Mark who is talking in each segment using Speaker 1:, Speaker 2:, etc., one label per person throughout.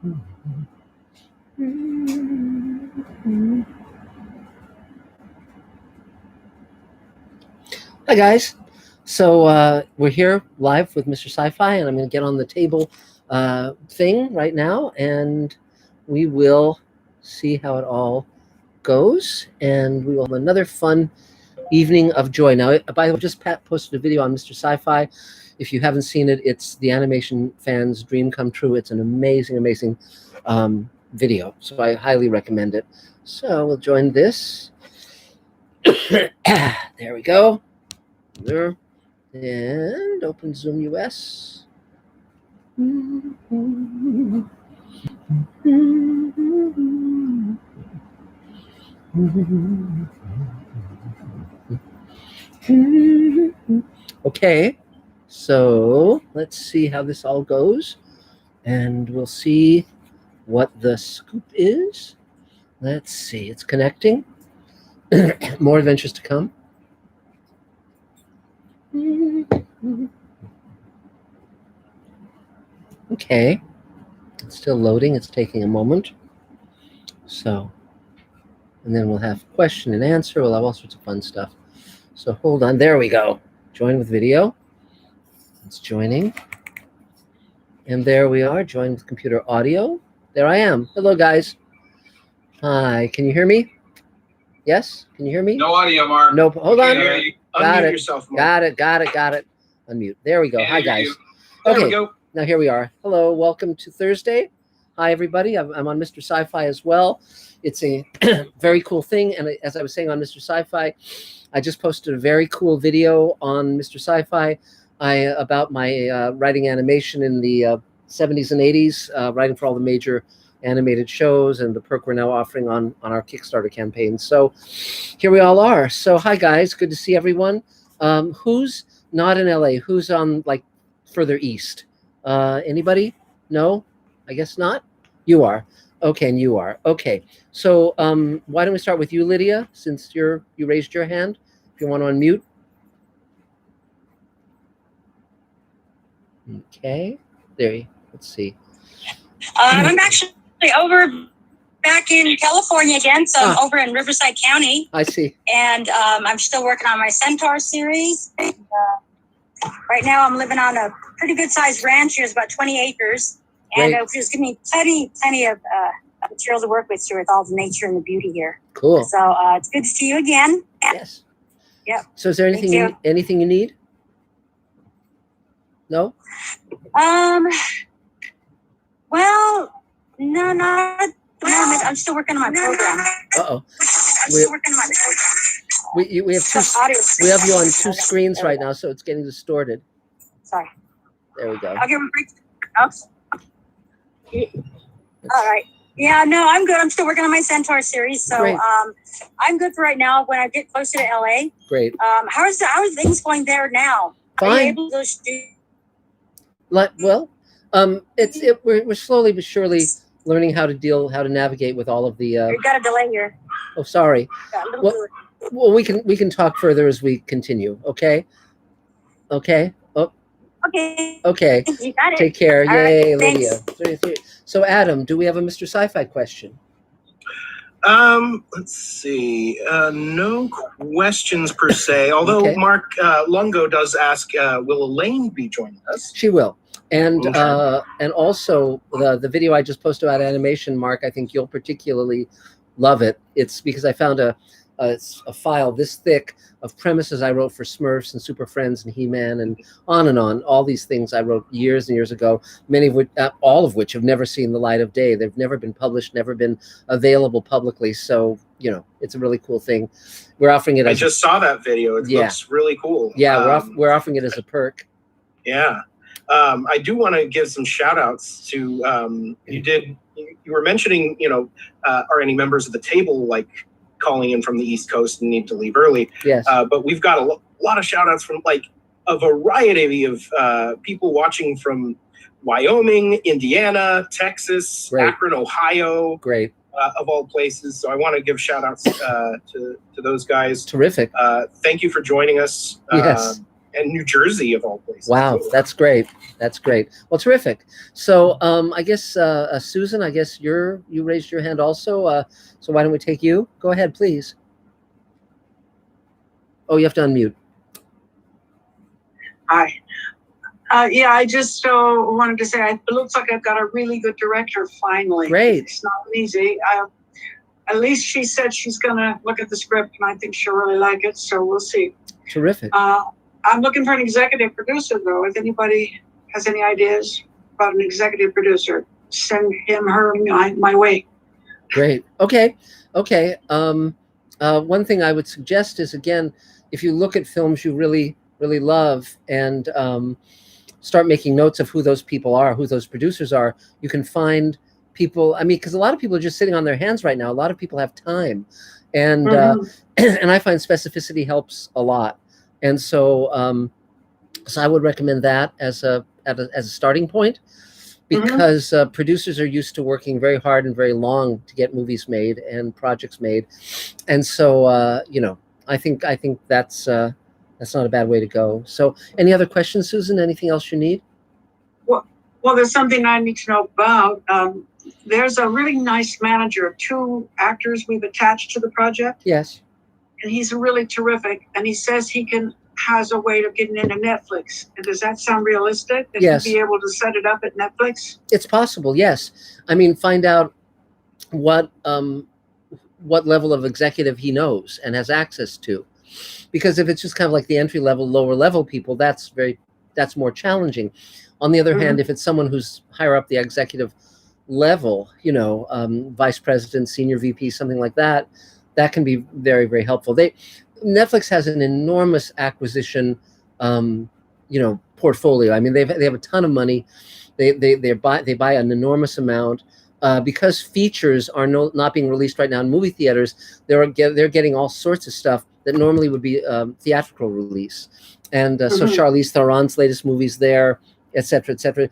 Speaker 1: Hi guys, so we're here live with Mr. Sci-Fi, and I'm going to get on the table thing right now, and we will see how it all goes, and we will have another fun evening of joy. Now, by the way, just posted a video on Mr. Sci-Fi. If you haven't seen it, it's the animation fans' dream come true. It's an amazing, amazing video, so I highly recommend it. So we'll join this. There we go. There. And open Zoom US. Okay, so let's see how this all goes, and we'll see what the scoop is. Let's see, it's connecting. More adventures to come. Okay, it's still loading. It's taking a moment. So, and then we'll have question and answer. We'll have all sorts of fun stuff. So hold on. There we go. Join with video. It's joining. And there we are. Join with computer audio. There I am. Hello, guys. Hi. Can you hear me? Yes? Can you hear me?
Speaker 2: No audio, Mark.
Speaker 1: Nope. Hold on.
Speaker 2: Got it. Yourself, Mark.
Speaker 1: Got it. Unmute. There we go. Hi, guys.
Speaker 2: There we go.
Speaker 1: Now here we are. Hello. Welcome to Thursday. Hi, everybody. I'm on Mr. Sci-Fi as well. It's a very cool thing. And as I was saying on Mr. Sci-Fi, I just posted a very cool video on Mr. Sci-Fi about my writing animation in the 70s and 80s, writing for all the major animated shows and the perk we're now offering on our Kickstarter campaign. So here we all are. So hi, guys. Good to see everyone. Who's not in LA? Who's on like further east? Anybody? No? I guess not. You are. Okay, and you are. Okay. So why don't we start with you, Lydia, since you raised your hand, if you want to unmute. Okay. Let's see.
Speaker 3: I'm actually over back in California again, so I'm over in Riverside County.
Speaker 1: I see.
Speaker 3: And I'm still working on my Centaur series. And, right now I'm living on a pretty good sized ranch. There's about 20 acres. And it just gives me plenty of material to work with here with all the nature and the beauty here.
Speaker 1: Cool.
Speaker 3: So it's good to see you again.
Speaker 1: Yes.
Speaker 3: Yep.
Speaker 1: So is there anything you need? No?
Speaker 3: Well, no, not at the moment. I'm still working on my program.
Speaker 1: Uh-oh.
Speaker 3: I'm still working on my program.
Speaker 1: We have you on two screens right now, so it's getting distorted.
Speaker 3: Sorry.
Speaker 1: There we go.
Speaker 3: I'll give him a break. All right. Yeah, no, I'm good. I'm still working on my Centaur series, so I'm good for right now. When I get closer to LA,
Speaker 1: great.
Speaker 3: How are things going there now?
Speaker 1: Fine.
Speaker 3: Are you able to do?
Speaker 1: Well, we're slowly but surely learning how to navigate with all of the.
Speaker 3: You've got a delay here.
Speaker 1: Oh, sorry. Well, we can talk further as we continue. Okay. Okay. Oh.
Speaker 3: Okay. You got it.
Speaker 1: Take care.
Speaker 3: All
Speaker 1: Yay,
Speaker 3: right,
Speaker 1: Lydia. So, Adam, do we have a Mr. Sci-Fi question?
Speaker 2: Let's see. No questions per se. Although Mark Lungo does ask, will Elaine be joining us?
Speaker 1: She will. And also the video I just posted about animation, Mark, I think you'll particularly love it. It's because I found a file this thick of premises I wrote for Smurfs and Super Friends and He-Man and on, all these things I wrote years and years ago, many of which, all of which have never seen the light of day. They've never been published, never been available publicly. So, it's a really cool thing. We're offering it.
Speaker 2: I just saw that video. It looks really cool.
Speaker 1: Yeah, we're offering it as a perk.
Speaker 2: Yeah. I do want to give some shout outs to, you were mentioning, are any members of the table like calling in from the East Coast and need to leave early?
Speaker 1: Yes.
Speaker 2: But we've got a lot of shout outs from like a variety of people watching from Wyoming, Indiana, Texas, Akron, Ohio.
Speaker 1: Great.
Speaker 2: Of all places. So I want to give shout outs to those guys.
Speaker 1: Terrific.
Speaker 2: Thank you for joining us.
Speaker 1: Yes.
Speaker 2: and New Jersey of all places.
Speaker 1: Wow, that's great. That's great. Well, terrific. So I guess Susan, I guess you raised your hand also. So why don't we take you? Go ahead, please. Oh, you have to unmute.
Speaker 4: Hi. Yeah, I just wanted to say it looks like I've got a really good director finally.
Speaker 1: Great.
Speaker 4: It's not easy. At least she said she's going to look at the script, and I think she'll really like it, so we'll see.
Speaker 1: Terrific.
Speaker 4: I'm looking for an executive producer, though. If anybody has any ideas about an executive producer, send him, her, my way.
Speaker 1: Great. Okay. Okay. One thing I would suggest is, again, if you look at films you really, really love and start making notes of who those people are, who those producers are, you can find people. I mean, because a lot of people are just sitting on their hands right now. A lot of people have time. And and I find specificity helps a lot. And so so I would recommend that as a starting point, because producers are used to working very hard and very long to get movies made and projects made. And so you know, I think that's not a bad way to go. So any other questions, Susan? Anything else you need?
Speaker 4: Well, there's something I need to know about. There's a really nice manager, 2 actors we've attached to the project.
Speaker 1: Yes.
Speaker 4: And he's really terrific. And he says he has a way of getting into Netflix. And does that sound realistic? That
Speaker 1: Yes.
Speaker 4: he'd be able to set it up at Netflix?
Speaker 1: It's possible, yes. I mean, find out what level of executive he knows and has access to. Because if it's just kind of like the entry level, lower level people, that's more challenging. On the other hand, if it's someone who's higher up the executive level, you know, vice president, senior VP, something like that, that can be very, very helpful. Netflix has an enormous acquisition, you know, portfolio. I mean, they have a ton of money. They buy an enormous amount. Because features are not being released right now in movie theaters. They're getting all sorts of stuff that normally would be theatrical release. And so Charlize Theron's latest movie's there, et cetera, et cetera.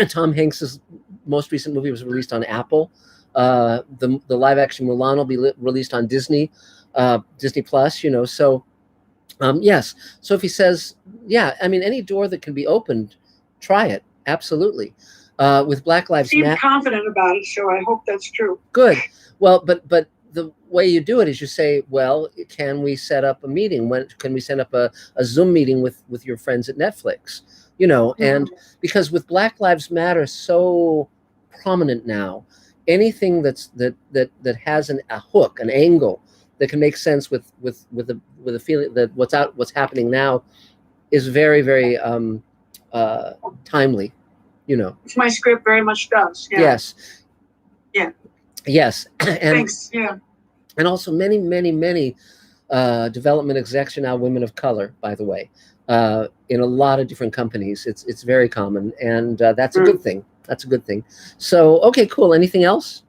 Speaker 1: Tom Hanks's most recent movie was released on Apple. The live action Mulan will be released on Disney Plus, you know. So yes. So if he says, yeah, I mean, any door that can be opened, try it. Absolutely. With Black Lives Matter.
Speaker 4: Seem confident about it, so I hope that's true.
Speaker 1: Good. Well, but the way you do it is you say, well, can we set up a meeting? When can we set up a Zoom meeting with your friends at Netflix? You know, and because with Black Lives Matter so prominent now, anything that has a hook, an angle that can make sense with a feeling that what's happening now is very, very timely. You know,
Speaker 4: Which my script very much does. Yeah.
Speaker 1: Yes.
Speaker 4: Yeah.
Speaker 1: Yes. And,
Speaker 4: Thanks. Yeah.
Speaker 1: And also many development execs are now women of color, by the way, in a lot of different companies. It's very common, and that's a good thing. That's a good thing. So, okay, cool. Anything else?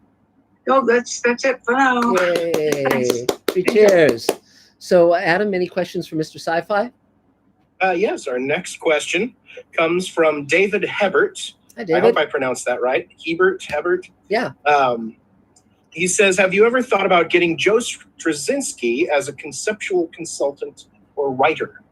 Speaker 4: No, that's it for now.
Speaker 1: Yay. 3 cheers. So, Adam, any questions for Mr. Sci-Fi?
Speaker 2: Yes, our next question comes from David Hebert.
Speaker 1: Hi, David.
Speaker 2: I hope I pronounced that right. Hebert.
Speaker 1: Yeah.
Speaker 2: He says, have you ever thought about getting Joe Straczynski as a conceptual consultant or writer?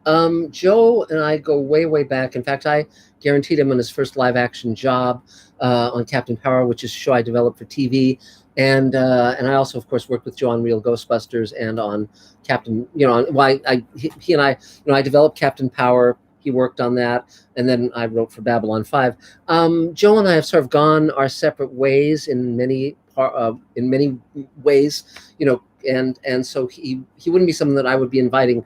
Speaker 1: Joe and I go way, way back. In fact, I guaranteed him on his first live action job on Captain Power, which is a show I developed for TV. And I also, of course, worked with Joe on Real Ghostbusters and on Captain, you know, he and I, you know, I developed Captain Power. He worked on that. And then I wrote for Babylon 5. Joe and I have sort of gone our separate ways in many ways, you know, and so he wouldn't be someone that I would be inviting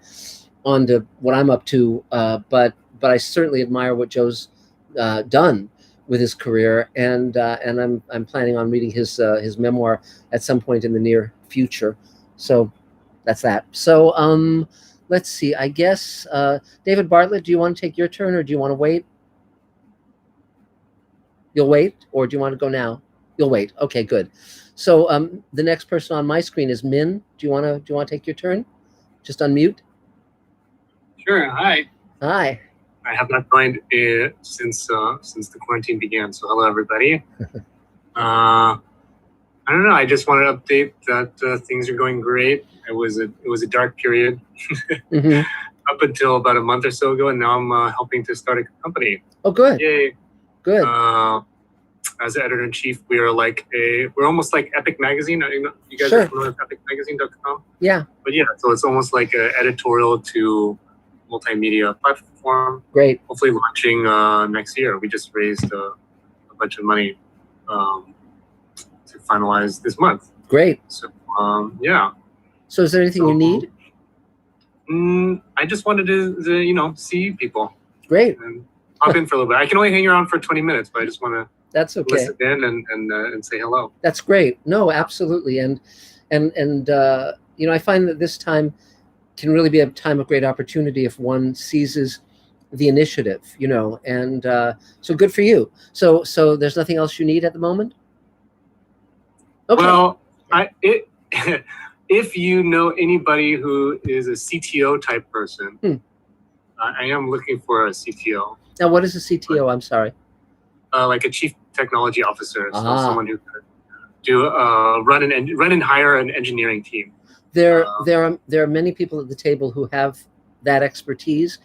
Speaker 1: onto what I'm up to. But I certainly admire what Joe's done with his career, and I'm planning on reading his memoir at some point in the near future. So that's that. So let's see. I guess David Bartlett, do you want to take your turn, or do you want to wait? You'll wait, or do you want to go now? You'll wait. Okay, good. So the next person on my screen is Min. Do you want to take your turn? Just unmute.
Speaker 5: Sure. Hi.
Speaker 1: Hi.
Speaker 5: I have not joined since the quarantine began. So hello, everybody. I don't know. I just wanted to update that things are going great. It was a dark period, up until about a month or so ago, and now I'm helping to start a company.
Speaker 1: Oh, good.
Speaker 5: Yay!
Speaker 1: Good.
Speaker 5: As editor-in-chief, we're almost like Epic Magazine. You guys
Speaker 1: Sure.
Speaker 5: are familiar with epicmagazine.com?
Speaker 1: Yeah.
Speaker 5: But yeah, so it's almost like an editorial to multimedia platform.
Speaker 1: Great.
Speaker 5: Hopefully launching next year. We just raised a bunch of money to finalize this month.
Speaker 1: Great.
Speaker 5: So yeah.
Speaker 1: So is there anything you need?
Speaker 5: I just wanted to see people.
Speaker 1: Great.
Speaker 5: And hop in for a little bit. I can only hang around for 20 minutes, but I just want to
Speaker 1: That's okay.
Speaker 5: listen in and say hello.
Speaker 1: That's great. No, absolutely. And I find that this time can really be a time of great opportunity if one seizes the initiative, and so good for you. So there's nothing else you need at the moment? Okay.
Speaker 5: Well, if you know anybody who is a CTO type person, I am looking for a CTO.
Speaker 1: Now, what is a CTO? I'm sorry.
Speaker 5: Like a chief technology officer, so someone who could do run and hire an engineering team.
Speaker 1: There are many people at the table who have that expertise.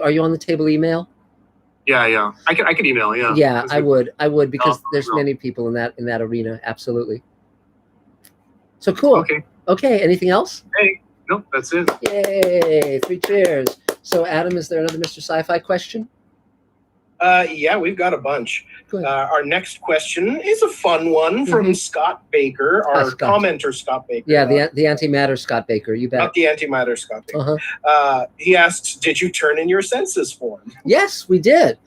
Speaker 1: Are you on the table email?
Speaker 5: Yeah. I could email. Yeah.
Speaker 1: Yeah, I would because there's many people in that arena. Absolutely. So cool. Okay. Anything else?
Speaker 5: Hey, nope, that's it.
Speaker 1: Yay! 3 cheers. So Adam, is there another Mr. Sci-Fi question?
Speaker 2: Yeah, we've got a bunch. Our next question is a fun one from Scott Baker, our commenter Scott Baker.
Speaker 1: Yeah, the antimatter Scott Baker, you bet.
Speaker 2: Not the antimatter Scott Baker. He asks, did you turn in your census form?
Speaker 1: Yes, we did.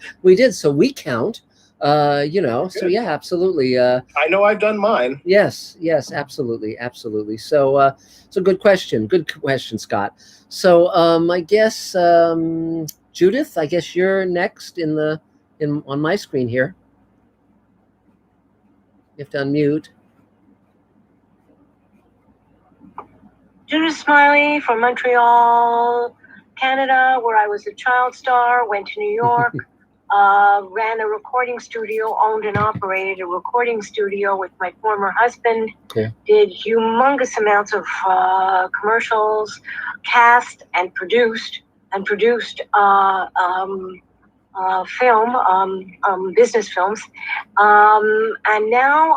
Speaker 1: So we count. So yeah, absolutely.
Speaker 2: I know I've done mine.
Speaker 1: Yes, absolutely. So good question, Scott. So I guess Judith, I guess you're next on my screen here. You have to unmute.
Speaker 6: Judith Smiley from Montreal, Canada, where I was a child star, went to New York, ran a recording studio, owned and operated a recording studio with my former husband, did humongous amounts of commercials, cast and produced business films. And now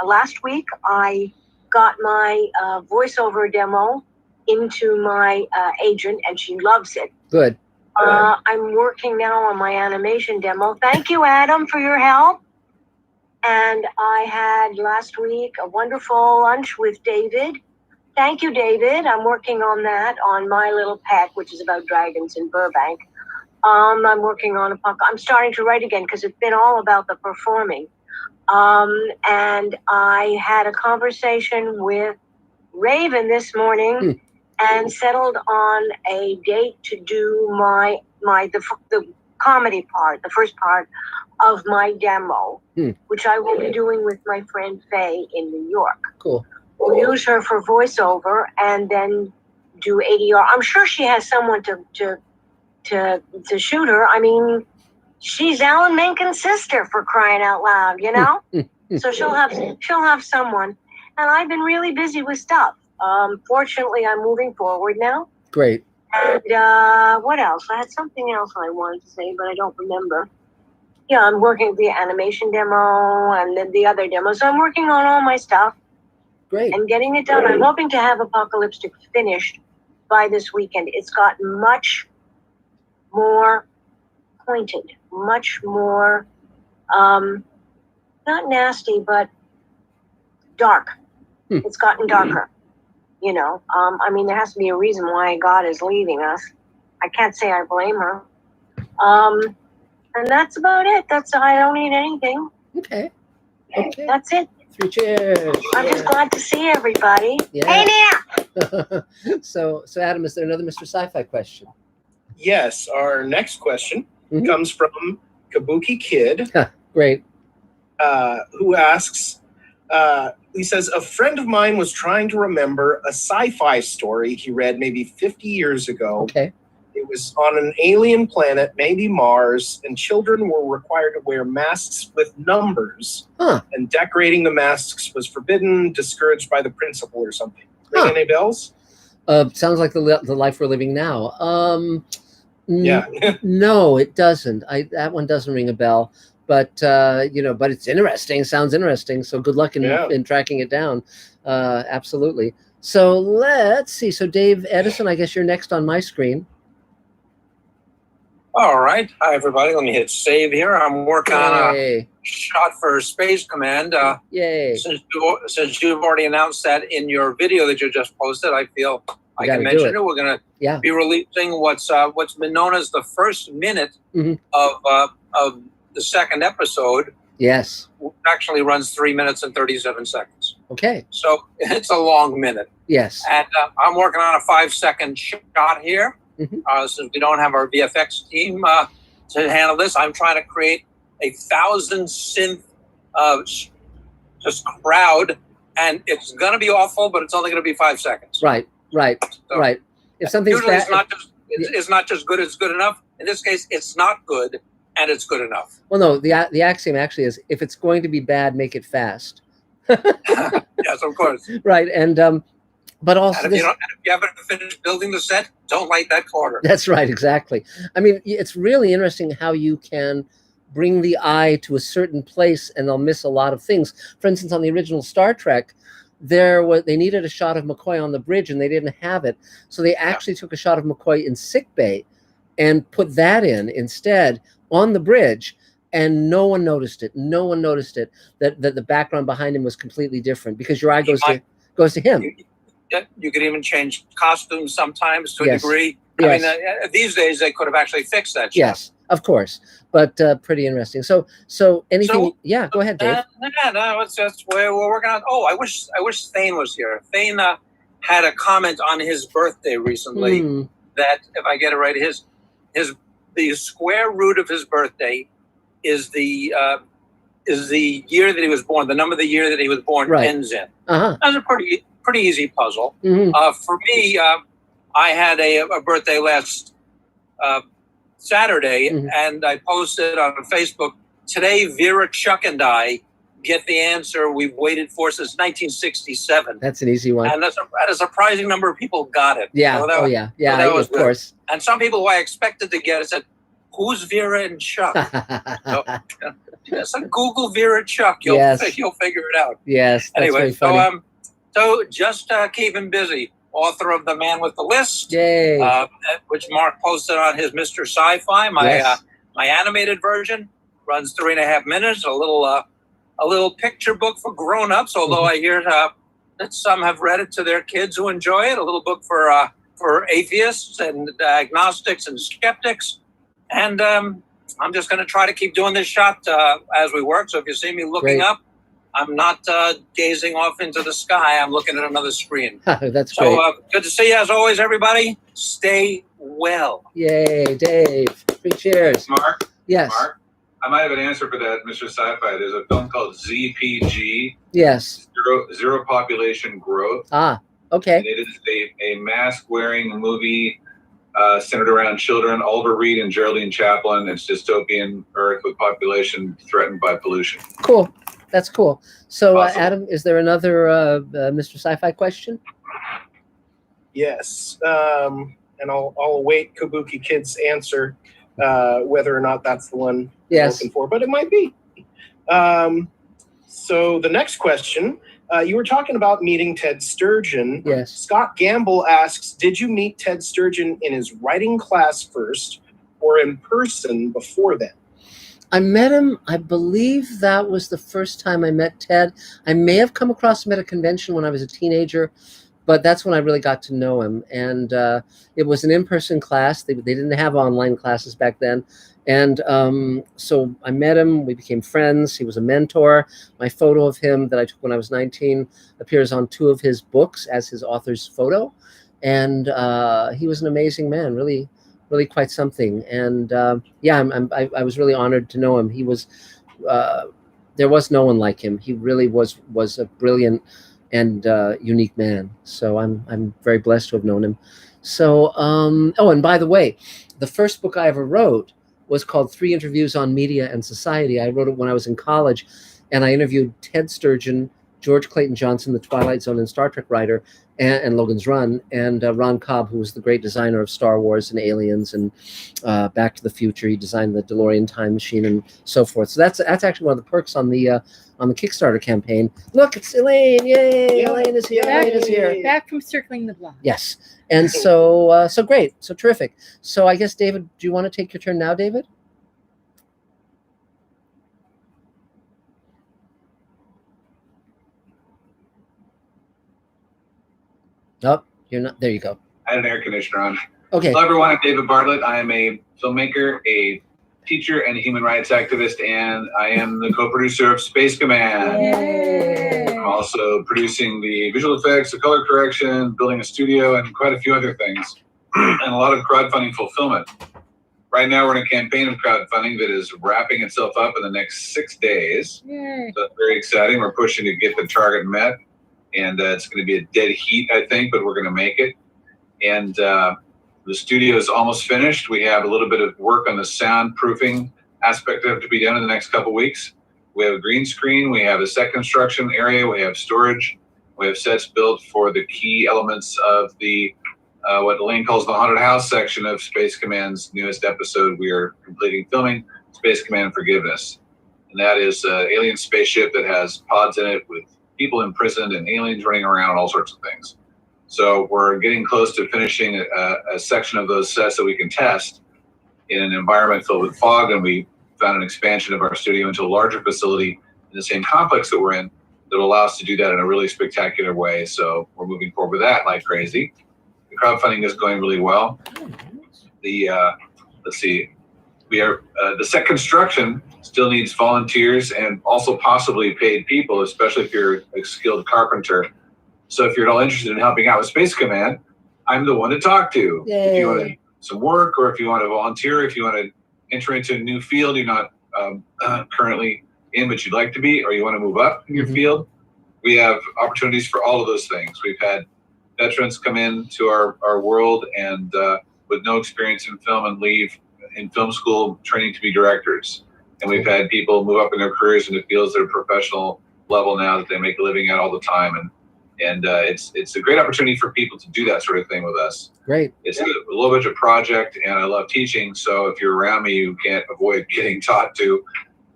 Speaker 6: last week I got my voiceover demo into my agent and she loves it.
Speaker 1: Good.
Speaker 6: I'm working now on my animation demo. Thank you, Adam, for your help. And I had last week a wonderful lunch with David. Thank you, David. I'm working on that on My Little Pet, which is about dragons in Burbank. I'm working on I'm starting to write again because it's been all about the performing. And I had a conversation with Raven this morning and settled on a date to do the comedy part, the first part of my demo, which I will be doing with my friend Faye in New York.
Speaker 1: Cool.
Speaker 6: We'll use her for voiceover and then do ADR. I'm sure she has someone to shoot her. I mean, she's Alan Menken's sister, for crying out loud, So she'll have someone. And I've been really busy with stuff. Fortunately, I'm moving forward now.
Speaker 1: Great.
Speaker 6: And what else? I had something else I wanted to say, but I don't remember. Yeah, I'm working the animation demo and then the other demo. So I'm working on all my stuff.
Speaker 1: Great.
Speaker 6: And getting it done. I'm hoping to have Apocalyptic finished by this weekend. It's gotten much more pointed, much more, not nasty, but dark. It's gotten darker, I mean, there has to be a reason why God is leaving us. I can't say I blame her. And that's about it. I don't need anything.
Speaker 1: Okay.
Speaker 6: That's it.
Speaker 1: 3 cheers.
Speaker 6: I'm just glad to see everybody.
Speaker 1: Yeah.
Speaker 6: Hey there.
Speaker 1: So Adam, is there another Mr. Sci-Fi question?
Speaker 2: Yes, our next question comes from Kabuki Kid.
Speaker 1: Great.
Speaker 2: Who asks, he says, a friend of mine was trying to remember a sci-fi story he read maybe 50 years ago.
Speaker 1: Okay.
Speaker 2: It was on an alien planet, maybe Mars, and children were required to wear masks with numbers. And decorating the masks was forbidden, discouraged by the principal or something. Ring any bells?
Speaker 1: Sounds like the life we're living now.
Speaker 2: Yeah.
Speaker 1: No, it doesn't. That one doesn't ring a bell. But but it's interesting. Sounds interesting. So good luck in tracking it down. Absolutely. So let's see. So Dave Edison, I guess you're next on my screen.
Speaker 7: All right. Hi, everybody. Let me hit save here. I'm working on a shot for Space Command.
Speaker 1: Yay.
Speaker 7: Since you've already announced that in your video that you just posted, I feel I can mention it. We're going to be releasing what's been known as the first minute of the second episode.
Speaker 1: Yes.
Speaker 7: Which actually runs 3 minutes and 37 seconds.
Speaker 1: Okay.
Speaker 7: So it's a long minute.
Speaker 1: Yes.
Speaker 7: And I'm working on a 5-second shot here. Since we don't have our VFX team to handle this, I'm trying to create 1,000 synth just crowd, and it's going to be awful, but it's only going to be 5 seconds.
Speaker 1: Right. So if something's
Speaker 7: usually
Speaker 1: bad,
Speaker 7: it's not just good; it's good enough. In this case, it's not good, and it's good enough.
Speaker 1: Well, no, the axiom actually is if it's going to be bad, make it fast.
Speaker 7: Yes, of course.
Speaker 1: Right, and but also,
Speaker 7: and if you haven't finished building the set, don't light that corner.
Speaker 1: That's right, exactly. I mean, it's really interesting how you can bring the eye to a certain place and they'll miss a lot of things. For instance, on the original Star Trek, they needed a shot of McCoy on the bridge and they didn't have it. So they actually took a shot of McCoy in sickbay and put that in instead on the bridge. And no one noticed it. No one noticed it, that the background behind him was completely different because your eye goes to him.
Speaker 7: You could even change costumes sometimes to a degree.
Speaker 1: Yes.
Speaker 7: I mean, these days they could have actually fixed that.
Speaker 1: Yes, of course, but pretty interesting. So anything? Yeah, go ahead, Dave.
Speaker 7: No, it's just we're working on. Oh, I wish Thane was here. Thane had a comment on his birthday recently that, if I get it right, the square root of his birthday is the year that he was born. The number of the year that he was born ends in. That's a pretty easy puzzle. For me, I had a birthday last Saturday, and I posted on Facebook, today Vera, Chuck, and I get the answer we've waited for since 1967.
Speaker 1: That's an easy one.
Speaker 7: And a surprising number of people got it.
Speaker 1: Yeah,
Speaker 7: so
Speaker 1: of course.
Speaker 7: And some people who I expected to get it said, who's Vera and Chuck? So Google Vera Chuck. You'll figure it out.
Speaker 1: Yes, that's
Speaker 7: anyway,
Speaker 1: very funny.
Speaker 7: So just keep him busy. Author of The Man with the List, which Mark posted on his Mr. Sci-Fi. My animated version runs 3.5 minutes. A little picture book for grown-ups. Although I hear that some have read it to their kids who enjoy it. A little book for atheists and agnostics and skeptics. And I'm just going to try to keep doing this shot as we work. So if you see me looking up, I'm not gazing off into the sky. I'm looking at another screen.
Speaker 1: That's great.
Speaker 7: So good to see you as always, everybody. Stay well.
Speaker 1: Yay, Dave. Three cheers.
Speaker 8: Mark?
Speaker 1: Yes.
Speaker 8: Mark? I might have an answer for that, Mr. Sci-Fi. There's a film called ZPG.
Speaker 1: Yes.
Speaker 8: Zero Population Growth.
Speaker 1: Okay.
Speaker 8: And it is a mask-wearing movie centered around children, Oliver Reed and Geraldine Chaplin. It's dystopian Earth with population threatened by pollution.
Speaker 1: Cool. That's cool. So,
Speaker 8: Awesome.
Speaker 1: Adam, is there another Mr. Sci-Fi question?
Speaker 2: Yes. And I'll await Kabuki Kid's answer, whether or not that's the one you're looking for, but it might be. So the next question, you were talking about meeting Ted Sturgeon.
Speaker 1: Yes.
Speaker 2: Scott Gamble asks, did you meet Ted Sturgeon in his writing class first or in person before then?
Speaker 1: I met him, I believe that was the first time I met Ted. I may have come across him at a convention when I was a teenager, but that's when I really got to know him. And it was an in-person class. They didn't have online classes back then. And so I met him, we became friends. He was a mentor. My photo of him that I took when I was 19 appears on 2 of his books as his author's photo. And he was an amazing man, really quite something. And I was really honored to know him. He was, there was no one like him. He really was a brilliant and unique man. So I'm very blessed to have known him. So, and by the way, the first book I ever wrote was called 3 Interviews on Media and Society. I wrote it when I was in college, and I interviewed Ted Sturgeon, George Clayton Johnson, the Twilight Zone and Star Trek writer, and Logan's Run, and Ron Cobb, who was the great designer of Star Wars and Aliens and Back to the Future. He designed the DeLorean time machine and so forth. So that's actually one of the perks on the Kickstarter campaign. Look, it's Elaine! Yay!
Speaker 2: Yeah.
Speaker 1: Elaine is here.
Speaker 2: Yay.
Speaker 1: Elaine is here.
Speaker 9: Back from circling the block.
Speaker 1: Yes, and so great, so terrific. So I guess, David, do you want to take your turn now, David? Oh, you're not. There you go.
Speaker 8: I had an air conditioner on.
Speaker 1: Okay.
Speaker 8: Hello, everyone. I'm David Bartlett. I am a filmmaker, a teacher, and a human rights activist, and I am the co-producer of Space Command.
Speaker 9: Yay.
Speaker 8: I'm also producing the visual effects, the color correction, building a studio, and quite a few other things, and a lot of crowdfunding fulfillment. Right now, we're in a campaign of crowdfunding that is wrapping itself up in the next 6 days.
Speaker 9: Yay.
Speaker 8: So it's very exciting. We're pushing to get the target met, and it's going to be a dead heat, I think, but we're going to make it. And the studio is almost finished. We have a little bit of work on the soundproofing aspect of it to be done in the next couple weeks. We have a green screen. We have a set construction area. We have storage. We have sets built for the key elements of the what Elaine calls the haunted house section of Space Command's newest episode. We are completing filming, Space Command Forgiveness. And that is an alien spaceship that has pods in it with people imprisoned and aliens running around, all sorts of things. So we're getting close to finishing a section of those sets that we can test in an environment filled with fog, and we found an expansion of our studio into a larger facility in the same complex that we're in that will allow us to do that in a really spectacular way. So we're moving forward with that like crazy. The crowdfunding is going really well. The let's see, we are the set construction still needs volunteers and also possibly paid people, especially if you're a skilled carpenter. So if you're at all interested in helping out with Space Command, I'm the one to talk to.
Speaker 1: Yay.
Speaker 8: If you want some work, or if you want to volunteer, if you want to enter into a new field you're not currently in, but you'd like to be, or you want to move up in your field, we have opportunities for all of those things. We've had veterans come into our world and with no experience in film and leave in film school training to be directors. And we've had people move up in their careers into fields that are professional level now that they make a living at all the time. And it's a great opportunity for people to do that sort of thing with us.
Speaker 1: Great.
Speaker 8: It's a low budget project, and I love teaching. So if you're around me, you can't avoid getting taught to,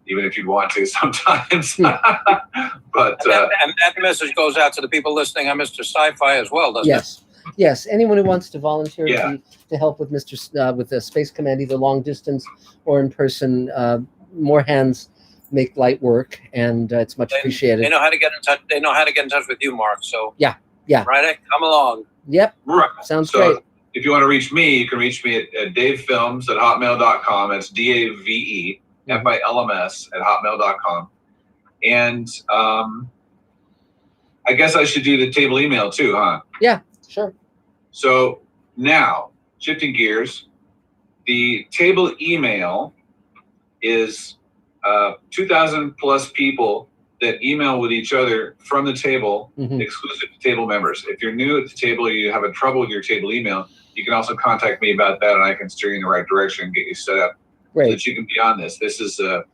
Speaker 8: even if you'd want to sometimes. But
Speaker 7: and that message goes out to the people listening on Mr. Sci-Fi as well, doesn't it?
Speaker 1: Yes. Anyone who wants to volunteer
Speaker 8: Yeah.
Speaker 1: to help with with the Space Command, either long distance or in person, more hands make light work, and it's much appreciated.
Speaker 7: They know how to get in touch. They know how to get in touch with you, Mark. So
Speaker 1: yeah.
Speaker 7: Right, come along.
Speaker 1: Yep.
Speaker 8: right.
Speaker 1: Sounds
Speaker 8: So
Speaker 1: great.
Speaker 8: if you want to reach me, you can reach me at davefilms@hotmail.com. That's DAVEFILMS@hotmail.com. And I guess I should do the table email too, huh?
Speaker 1: Yeah, sure.
Speaker 8: So now, shifting gears, the table email is 2,000 plus people that email with each other from the table, exclusive to table members. If you're new at the table or you have a trouble with your table email, you can also contact me about that, and I can steer you in the right direction and get you set up so that you can be on this. This is you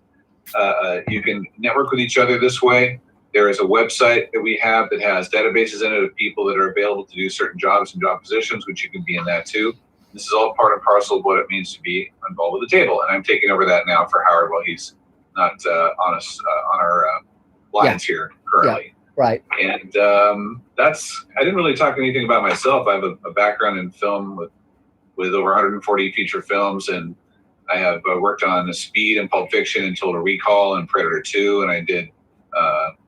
Speaker 8: can network with each other this way. There is a website that we have that has databases in it of people that are available to do certain jobs and job positions, which you can be in that too. This is all part and parcel of what it means to be involved with the table, and I'm taking over that now for Howard while he's not on our lines here currently.
Speaker 1: Yeah, right.
Speaker 8: And that's, I didn't really talk anything about myself. I have a background in film with over 140 feature films, and I have worked on Speed and Pulp Fiction and Total Recall and Predator 2, and I did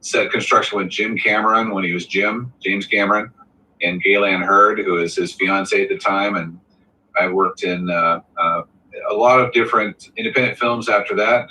Speaker 8: set construction with Jim Cameron when he was James Cameron, and Gaylan Hurd, who is his fiance at the time, and I worked in a lot of different independent films after that,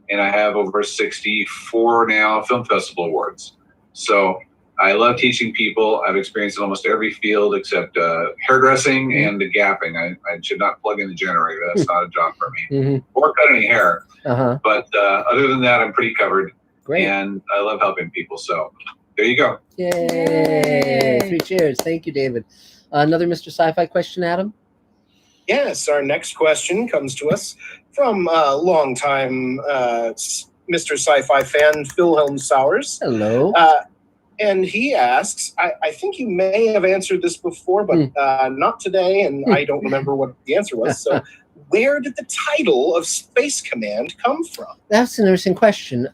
Speaker 8: and I have over 64 now film festival awards. So I love teaching people. I've experienced in almost every field except hairdressing and the gapping. I should not plug in the generator. That's not a job for me. Or cut any hair. But other than that, I'm pretty covered.
Speaker 1: Great.
Speaker 8: And I love helping people. So there you go.
Speaker 1: Yay. 3 cheers. Thank you, David. Another Mr. Sci-Fi question, Adam?
Speaker 2: Yes, our next question comes to us from longtime Mr. Sci-Fi fan, Wilhelm Sowers.
Speaker 1: Hello.
Speaker 2: And he asks, I think you may have answered this before, but not today, and I don't remember what the answer was. So where did the title of Space Command come from?
Speaker 1: That's an interesting question.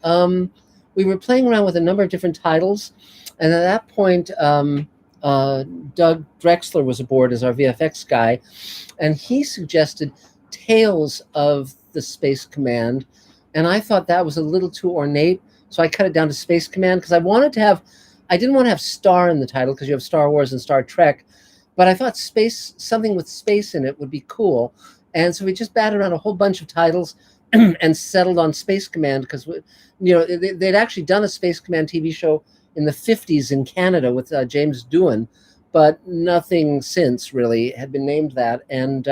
Speaker 1: We were playing around with a number of different titles, and at that point, Doug Drexler was aboard as our VFX guy, and he suggested Tales of the Space Command, and I thought that was a little too ornate, so I cut it down to Space Command because I didn't want to have Star in the title because you have Star Wars and Star Trek, but I thought something with space in it would be cool. And so we just batted around a whole bunch of titles and settled on Space Command because, they'd actually done a Space Command TV show in the 50s in Canada with James Doohan, but nothing since really had been named that. And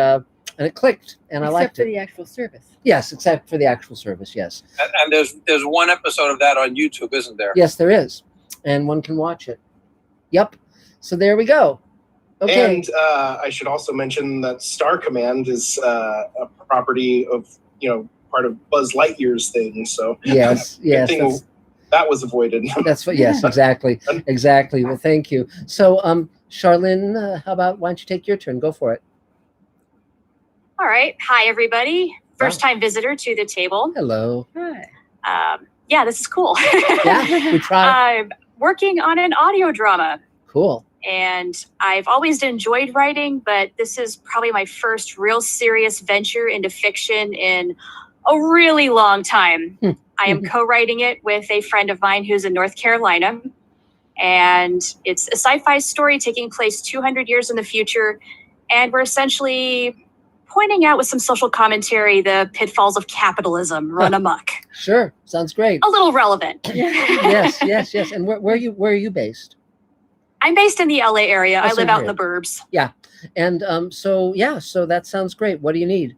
Speaker 1: it clicked, and I liked it.
Speaker 9: Except for the actual service.
Speaker 1: Yes, except for the actual service, yes.
Speaker 7: And there's one episode of that on YouTube, isn't there?
Speaker 1: Yes, there is. And one can watch it. Yep. So there we go. Okay.
Speaker 2: And I should also mention that Star Command is a property of, part of Buzz Lightyear's thing. So
Speaker 1: yes,
Speaker 2: that was avoided.
Speaker 1: That's what. Yes, exactly. Well, thank you. So, Charlene, how about why don't you take your turn? Go for it.
Speaker 10: All right. Hi, everybody. First-time visitor to the table.
Speaker 1: Hello.
Speaker 9: Hi.
Speaker 10: Yeah, this is cool.
Speaker 1: Yeah, we tried.
Speaker 10: I'm working on an audio drama.
Speaker 1: Cool.
Speaker 10: And I've always enjoyed writing, but this is probably my first real serious venture into fiction in a really long time. I am co-writing it with a friend of mine who's in North Carolina. And it's a sci-fi story taking place 200 years in the future. And we're essentially pointing out with some social commentary the pitfalls of capitalism run amok.
Speaker 1: Sure. Sounds great.
Speaker 10: A little relevant.
Speaker 1: Yes. And where are you based?
Speaker 10: I'm based in the LA area. I live out in the burbs.
Speaker 1: Yeah. And so that sounds great. What do you need?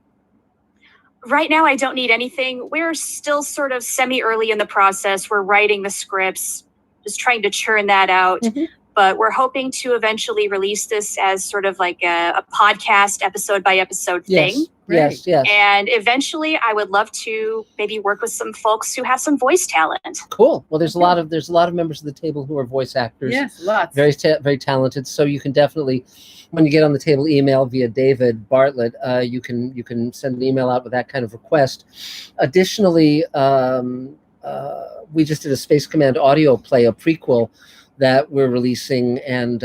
Speaker 10: Right now, I don't need anything. We're still sort of semi-early in the process. We're writing the scripts, just trying to churn that out. Mm-hmm. But we're hoping to eventually release this as sort of like a podcast episode by episode thing.
Speaker 1: Yes.
Speaker 10: And eventually I would love to maybe work with some folks who have some voice talent.
Speaker 1: Cool. Well, there's a lot of members of the table who are voice actors.
Speaker 9: Yes, lots.
Speaker 1: Very talented. So you can definitely, when you get on the table, email via David Bartlett. You can send an email out with that kind of request. Additionally, we just did a Space Command audio play, a prequel that we're releasing, and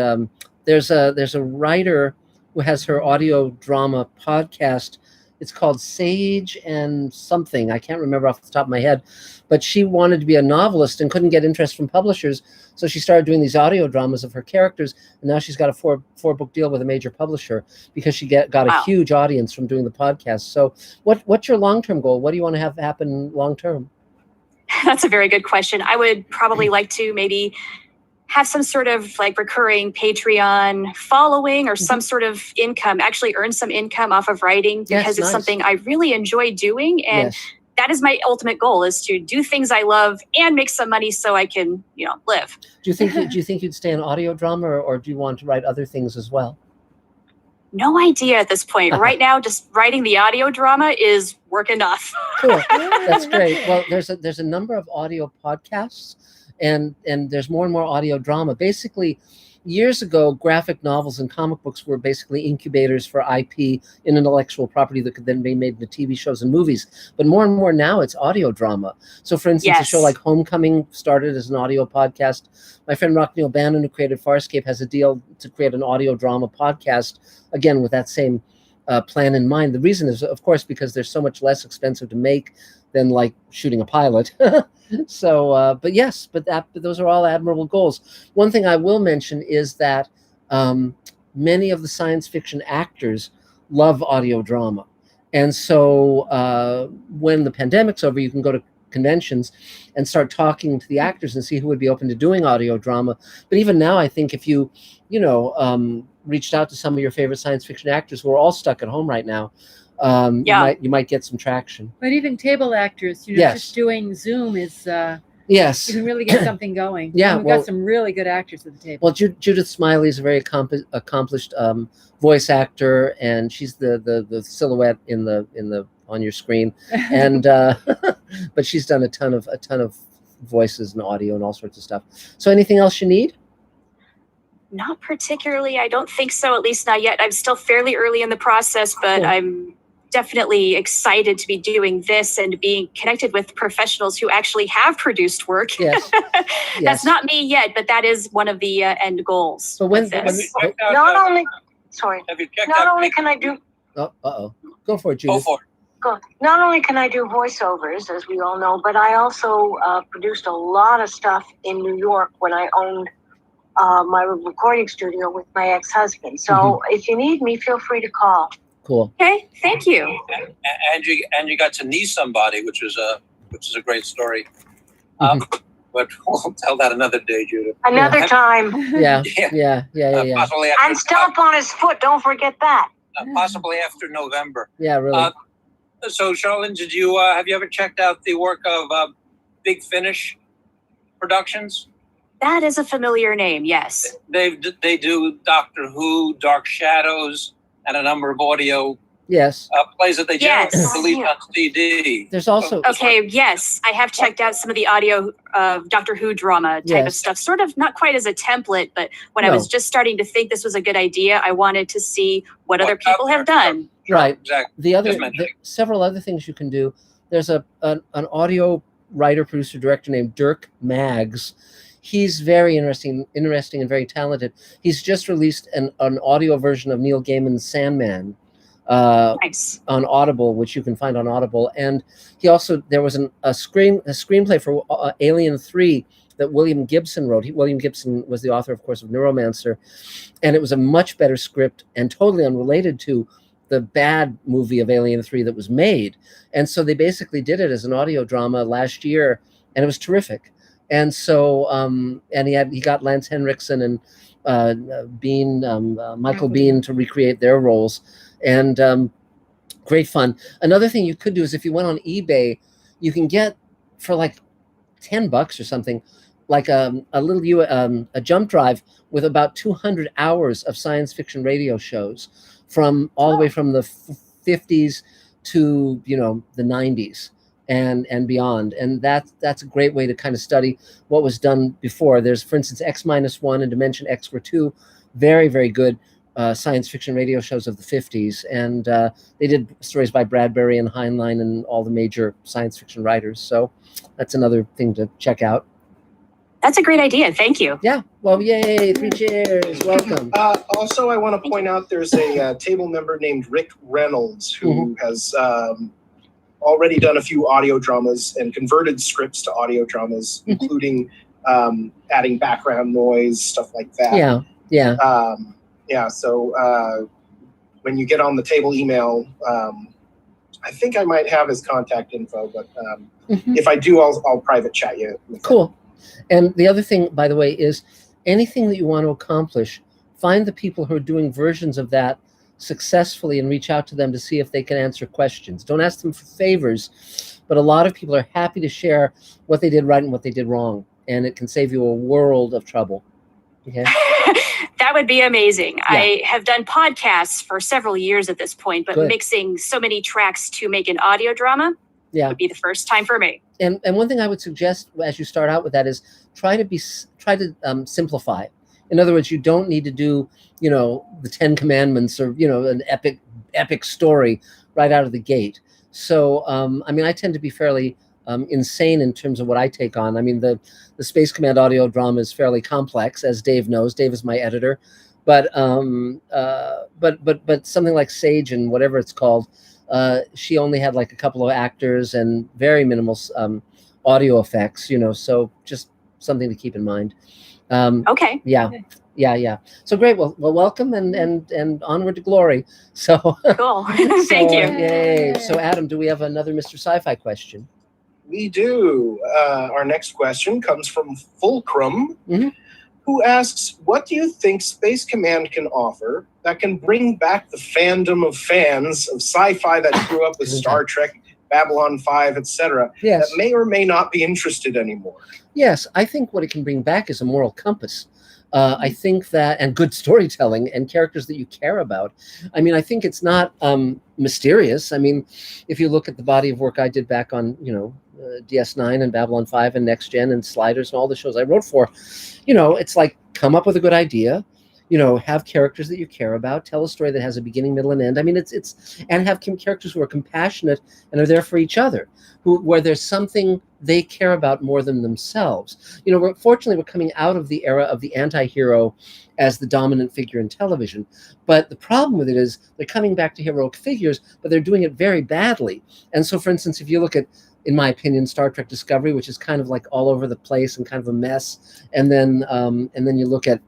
Speaker 1: there's a writer who has her audio drama podcast. It's called Sage and something. I can't remember off the top of my head, but she wanted to be a novelist and couldn't get interest from publishers, so she started doing these audio dramas of her characters, and now she's got a four book deal with a major publisher because she got a huge audience from doing the podcast. So what's your long-term goal? What do you want to have happen long-term?
Speaker 10: That's a very good question. I would probably like to maybe have some sort of like recurring Patreon following or some sort of income, actually earn some income off of writing because it's something I really enjoy doing. And that is my ultimate goal, is to do things I love and make some money so I can, live.
Speaker 1: Do you think you'd stay in audio drama or do you want to write other things as well?
Speaker 10: No idea at this point. Right now, just writing the audio drama is work enough.
Speaker 1: Cool. That's great. Well, there's a number of audio podcasts. And there's more and more audio drama. Basically, years ago, graphic novels and comic books were basically incubators for IP in intellectual property that could then be made into TV shows and movies. But more and more now, it's audio drama. So, for instance, a show like Homecoming started as an audio podcast. My friend Rockneil Bannon, who created Farscape, has a deal to create an audio drama podcast, again, with that same plan in mind. The reason is, of course, because they're so much less expensive to make than like shooting a pilot. So, but those are all admirable goals. One thing I will mention is that many of the science fiction actors love audio drama. And so when the pandemic's over, you can go to conventions and start talking to the actors and see who would be open to doing audio drama. But even now, I think if you reached out to some of your favorite science fiction actors who are all stuck at home right now, you might get some traction.
Speaker 9: But even table actors, just doing Zoom is
Speaker 1: yes,
Speaker 9: you can really get something going.
Speaker 1: Yeah,
Speaker 9: we've got some really good actors at the table.
Speaker 1: Well, Judith Smiley is a very accomplished voice actor, and she's the silhouette in the on your screen, and but she's done a ton of voices and audio and all sorts of stuff. So anything else you need?
Speaker 10: Not particularly. I don't think so, at least not yet. I'm still fairly early in the process, but
Speaker 1: Cool.
Speaker 10: I'm definitely excited to be doing this and being connected with professionals who actually have produced work.
Speaker 1: Yes.
Speaker 10: That's not me yet, but that is one of the end goals.
Speaker 1: But when,
Speaker 10: with this.
Speaker 6: Not only, sorry,
Speaker 7: Have you checked
Speaker 6: not
Speaker 7: out
Speaker 6: only can I do,
Speaker 1: go for it,
Speaker 7: Go
Speaker 1: Judith.
Speaker 7: for it.
Speaker 6: not only can I do voiceovers, as we all know, but I also produced a lot of stuff in New York when I owned my recording studio with my ex-husband. So if you need me, feel free to call.
Speaker 1: Cool.
Speaker 10: Okay, thank you.
Speaker 7: And you got to knee somebody, which is a great story. But we'll tell that another day, Judith.
Speaker 6: Another time.
Speaker 1: Yeah.
Speaker 7: Yeah. Possibly after,
Speaker 6: And stomp on his foot. Don't forget that.
Speaker 7: possibly after November.
Speaker 1: Yeah, really.
Speaker 7: So, Charlene, did you have you ever checked out the work of Big Finish Productions?
Speaker 10: That is a familiar name, yes.
Speaker 7: They do Doctor Who, Dark Shadows, and a number of audio
Speaker 1: Yes.
Speaker 7: plays that they
Speaker 10: Yes.
Speaker 7: generally release on CD.
Speaker 1: There's also
Speaker 10: Okay, yes, I have checked out some of the audio of Doctor Who drama type of
Speaker 1: Yes.
Speaker 10: stuff, sort of not quite as a template, but when I
Speaker 1: No.
Speaker 10: was just starting to think this was a good idea, I wanted to see what other
Speaker 7: What's out
Speaker 10: people have
Speaker 7: there.
Speaker 10: done.
Speaker 1: right.
Speaker 7: Exactly.
Speaker 1: The other
Speaker 7: Just mentioning.
Speaker 1: several other things you can do. There's an audio writer, producer, director named Dirk Maggs. He's very interesting and very talented. He's just released an audio version of Neil Gaiman's Sandman
Speaker 10: Nice.
Speaker 1: on Audible, which you can find on Audible. And he also, there was a screenplay for Alien 3 that William Gibson wrote. William Gibson was the author, of course, of Neuromancer. And it was a much better script and totally unrelated to the bad movie of Alien 3 that was made. And so they basically did it as an audio drama last year, and it was terrific. And so, and he got Lance Henriksen and Michael Biehn to recreate their roles, and great fun. Another thing you could do is if you went on eBay, you can get for like $10 or something, like a jump drive with about 200 hours of science fiction radio shows from all the way from the 50s to the 90s. And beyond, and that's a great way to kind of study what was done before. There's, for instance, X-1 and Dimension X were two very, very good science fiction radio shows of the 50s, and they did stories by Bradbury and Heinlein and all the major science fiction writers. So that's another thing to check out.
Speaker 10: That's a great idea. Thank you.
Speaker 1: Yeah. Well, yay! 3 cheers. Welcome.
Speaker 2: Also, I want to point out there's a table member named Rick Reynolds who has already done a few audio dramas and converted scripts to audio dramas, including adding background noise, stuff like that. So when you get on the table email, I think I might have his contact info, but if I do, I'll private chat you.
Speaker 1: Cool. And the other thing, by the way, is anything that you want to accomplish, find the people who are doing versions of that successfully and reach out to them to see if they can answer questions. Don't ask them for favors, but a lot of people are happy to share what they did right and what they did wrong, and it can save you a world of trouble. Okay.
Speaker 10: That would be amazing.
Speaker 1: Yeah.
Speaker 10: I have done podcasts for several years at this point, but
Speaker 1: Good.
Speaker 10: mixing so many tracks to make an audio drama would be the first time for me.
Speaker 1: And one thing I would suggest as you start out with that is try to simplify. In other words, you don't need to do, the 10 Commandments or, an epic story right out of the gate. So, I tend to be fairly insane in terms of what I take on. I mean, the Space Command audio drama is fairly complex, as Dave knows. Dave is my editor, but something like Sage and whatever it's called, she only had like a couple of actors and very minimal audio effects. So just something to keep in mind.
Speaker 10: Okay.
Speaker 1: Yeah. So great. Well, welcome and onward to glory. So
Speaker 10: cool. Thank you.
Speaker 1: Yay. So Adam, do we have another Mr. Sci-Fi question?
Speaker 2: We do. Our next question comes from Fulcrum, who asks, what do you think Space Command can offer that can bring back the fandom of fans of sci-fi that grew up with Star Trek, Babylon 5, etc.,
Speaker 1: Yes.
Speaker 2: that may or may not be interested anymore.
Speaker 1: Yes, I think what it can bring back is a moral compass. I think that, and good storytelling and characters that you care about. I mean, I think it's not mysterious. I mean, if you look at the body of work I did back on, DS9 and Babylon 5 and Next Gen and Sliders and all the shows I wrote for, it's like, come up with a good idea, have characters that you care about, tell a story that has a beginning, middle, and end. I mean, and have characters who are compassionate and are there for each other, where there's something they care about more than themselves. Fortunately, we're coming out of the era of the anti-hero as the dominant figure in television. But the problem with it is they're coming back to heroic figures, but they're doing it very badly. And so, for instance, if you look at, in my opinion, Star Trek Discovery, which is kind of like all over the place and kind of a mess, and then you look at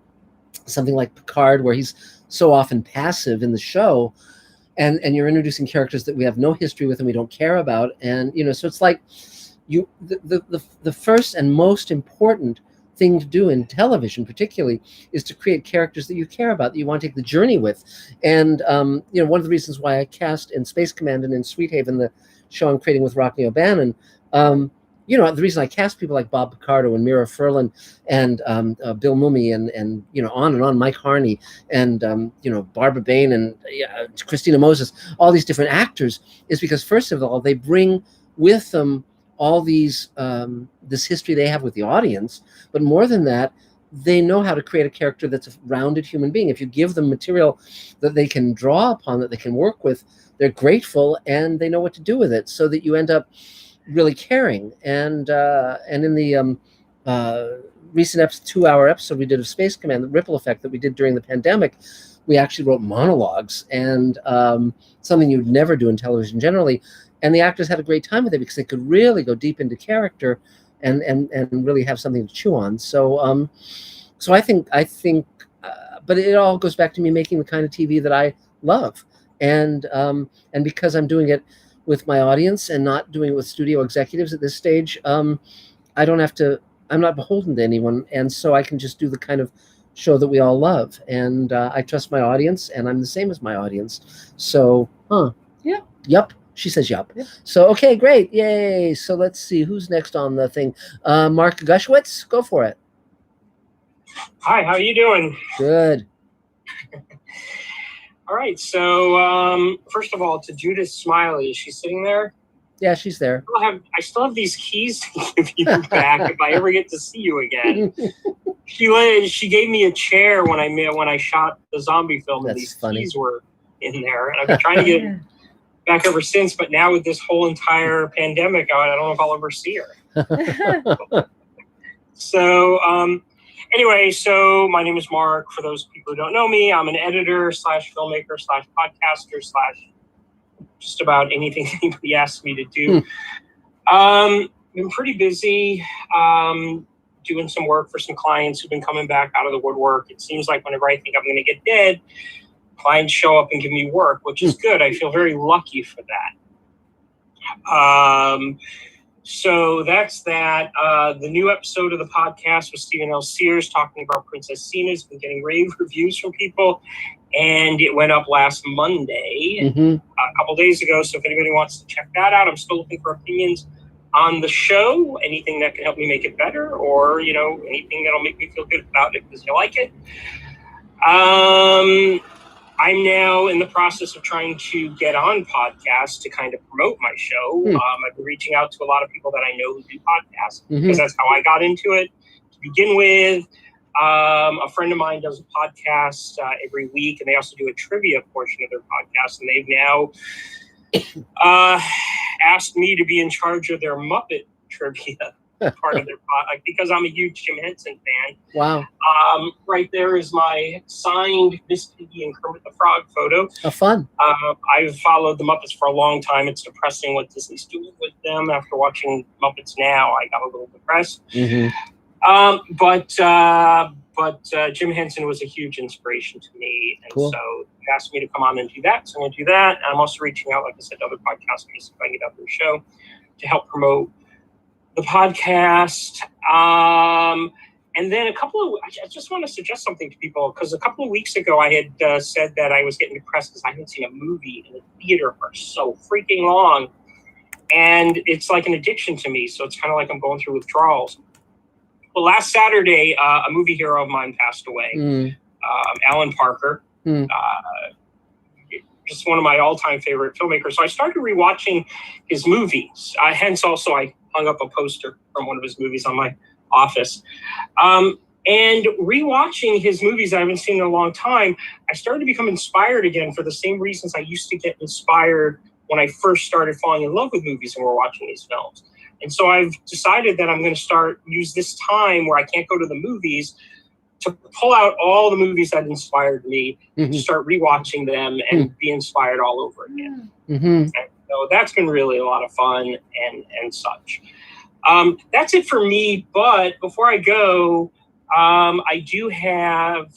Speaker 1: something like Picard, where he's so often passive in the show, and you're introducing characters that we have no history with and we don't care about, and so it's like the first and most important thing to do in television, particularly, is to create characters that you care about, that you want to take the journey with. And one of the reasons why I cast in Space Command and in Sweet Haven, the show I'm creating with Rockney O'Bannon, the reason I cast people like Bob Picardo and Mira Furlan and Bill Mumy and on and on, Mike Harney and Barbara Bain and Christina Moses, all these different actors, is because, first of all, they bring with them all these this history they have with the audience, but more than that, they know how to create a character that's a rounded human being. If you give them material that they can draw upon, that they can work with, they're grateful and they know what to do with it, so that you end up really caring. And in the recent 2-hour episode we did of Space Command, the Ripple Effect, that we did during the pandemic, we actually wrote monologues, and something you'd never do in television generally. And the actors had a great time with it because they could really go deep into character and really have something to chew on. So so I think but it all goes back to me making the kind of TV that I love, and because I'm doing it with my audience and not doing it with studio executives at this stage, I don't have to, I'm not beholden to anyone, and so I can just do the kind of show that we all love, and I trust my audience, and I'm the same as my audience. So
Speaker 9: Yeah.
Speaker 1: Yep. She says yup.
Speaker 9: Yep.
Speaker 1: So, okay, great. Yay. So let's see who's next on the thing. Mark Gushwitz, go for it.
Speaker 11: Hi, how are you doing?
Speaker 1: Good.
Speaker 11: All right. So, first of all, to Judith Smiley, is she sitting there?
Speaker 1: Yeah, she's there.
Speaker 11: I still have these keys to give you back if I ever get to see you again. She gave me a chair when I shot the zombie film, and these keys were in there, and I've been trying to get it back ever since. But now with this whole entire pandemic, I don't know if I'll ever see her. So anyway, so my name is Mark. For those people who don't know me, I'm an editor / filmmaker / podcaster / just about anything anybody asks me to do. Been pretty busy doing some work for some clients who've been coming back out of the woodwork. It seems like whenever I think I'm going to get dead, clients show up and give me work, which is good. I feel very lucky for that. So that's that. The new episode of the podcast with Stephen L. Sears talking about Princess Cena has been getting rave reviews from people, and it went up last Monday, a couple days ago. So if anybody wants to check that out, I'm still looking for opinions on the show, anything that can help me make it better, or anything that'll make me feel good about it because you like it. I'm now in the process of trying to get on podcasts to kind of promote my show. I've been reaching out to a lot of people that I know who do podcasts because that's how I got into it to begin with. A friend of mine does a podcast every week, and they also do a trivia portion of their podcast, and they've now asked me to be in charge of their Muppet trivia part of their podcast because I'm a huge Jim Henson fan.
Speaker 1: Wow.
Speaker 11: Right there is my signed Miss Piggy and Kermit the Frog photo.
Speaker 1: Oh, fun.
Speaker 11: I've followed the Muppets for a long time. It's depressing what Disney's doing with them. After watching Muppets Now, I got a little depressed. But Jim Henson was a huge inspiration to me. And so he asked me to come on and do that. So I'm going to do that. And I'm also reaching out, like I said, to other podcasters if I can get out their show to help promote the podcast. And then I just want to suggest something to people, because a couple of weeks ago I had said that I was getting depressed because I hadn't seen a movie in the theater for so freaking long. and it's like an addiction to me. So it's kind of like I'm going through withdrawals. Well, last Saturday, a movie hero of mine passed away, Alan Parker. Just one of my all-time favorite filmmakers. So I started rewatching his movies. Hence, also, I hung up a poster from one of his movies on my office. And rewatching his movies I haven't seen in a long time, I started to become inspired again for the same reasons I used to get inspired when I first started falling in love with movies and we're watching these films. And so I've decided that I'm going to use this time where I can't go to the movies to pull out all the movies that inspired me, to start rewatching them and be inspired all over again. And so that's been really a lot of fun and such. That's it for me. But before I go, I do have,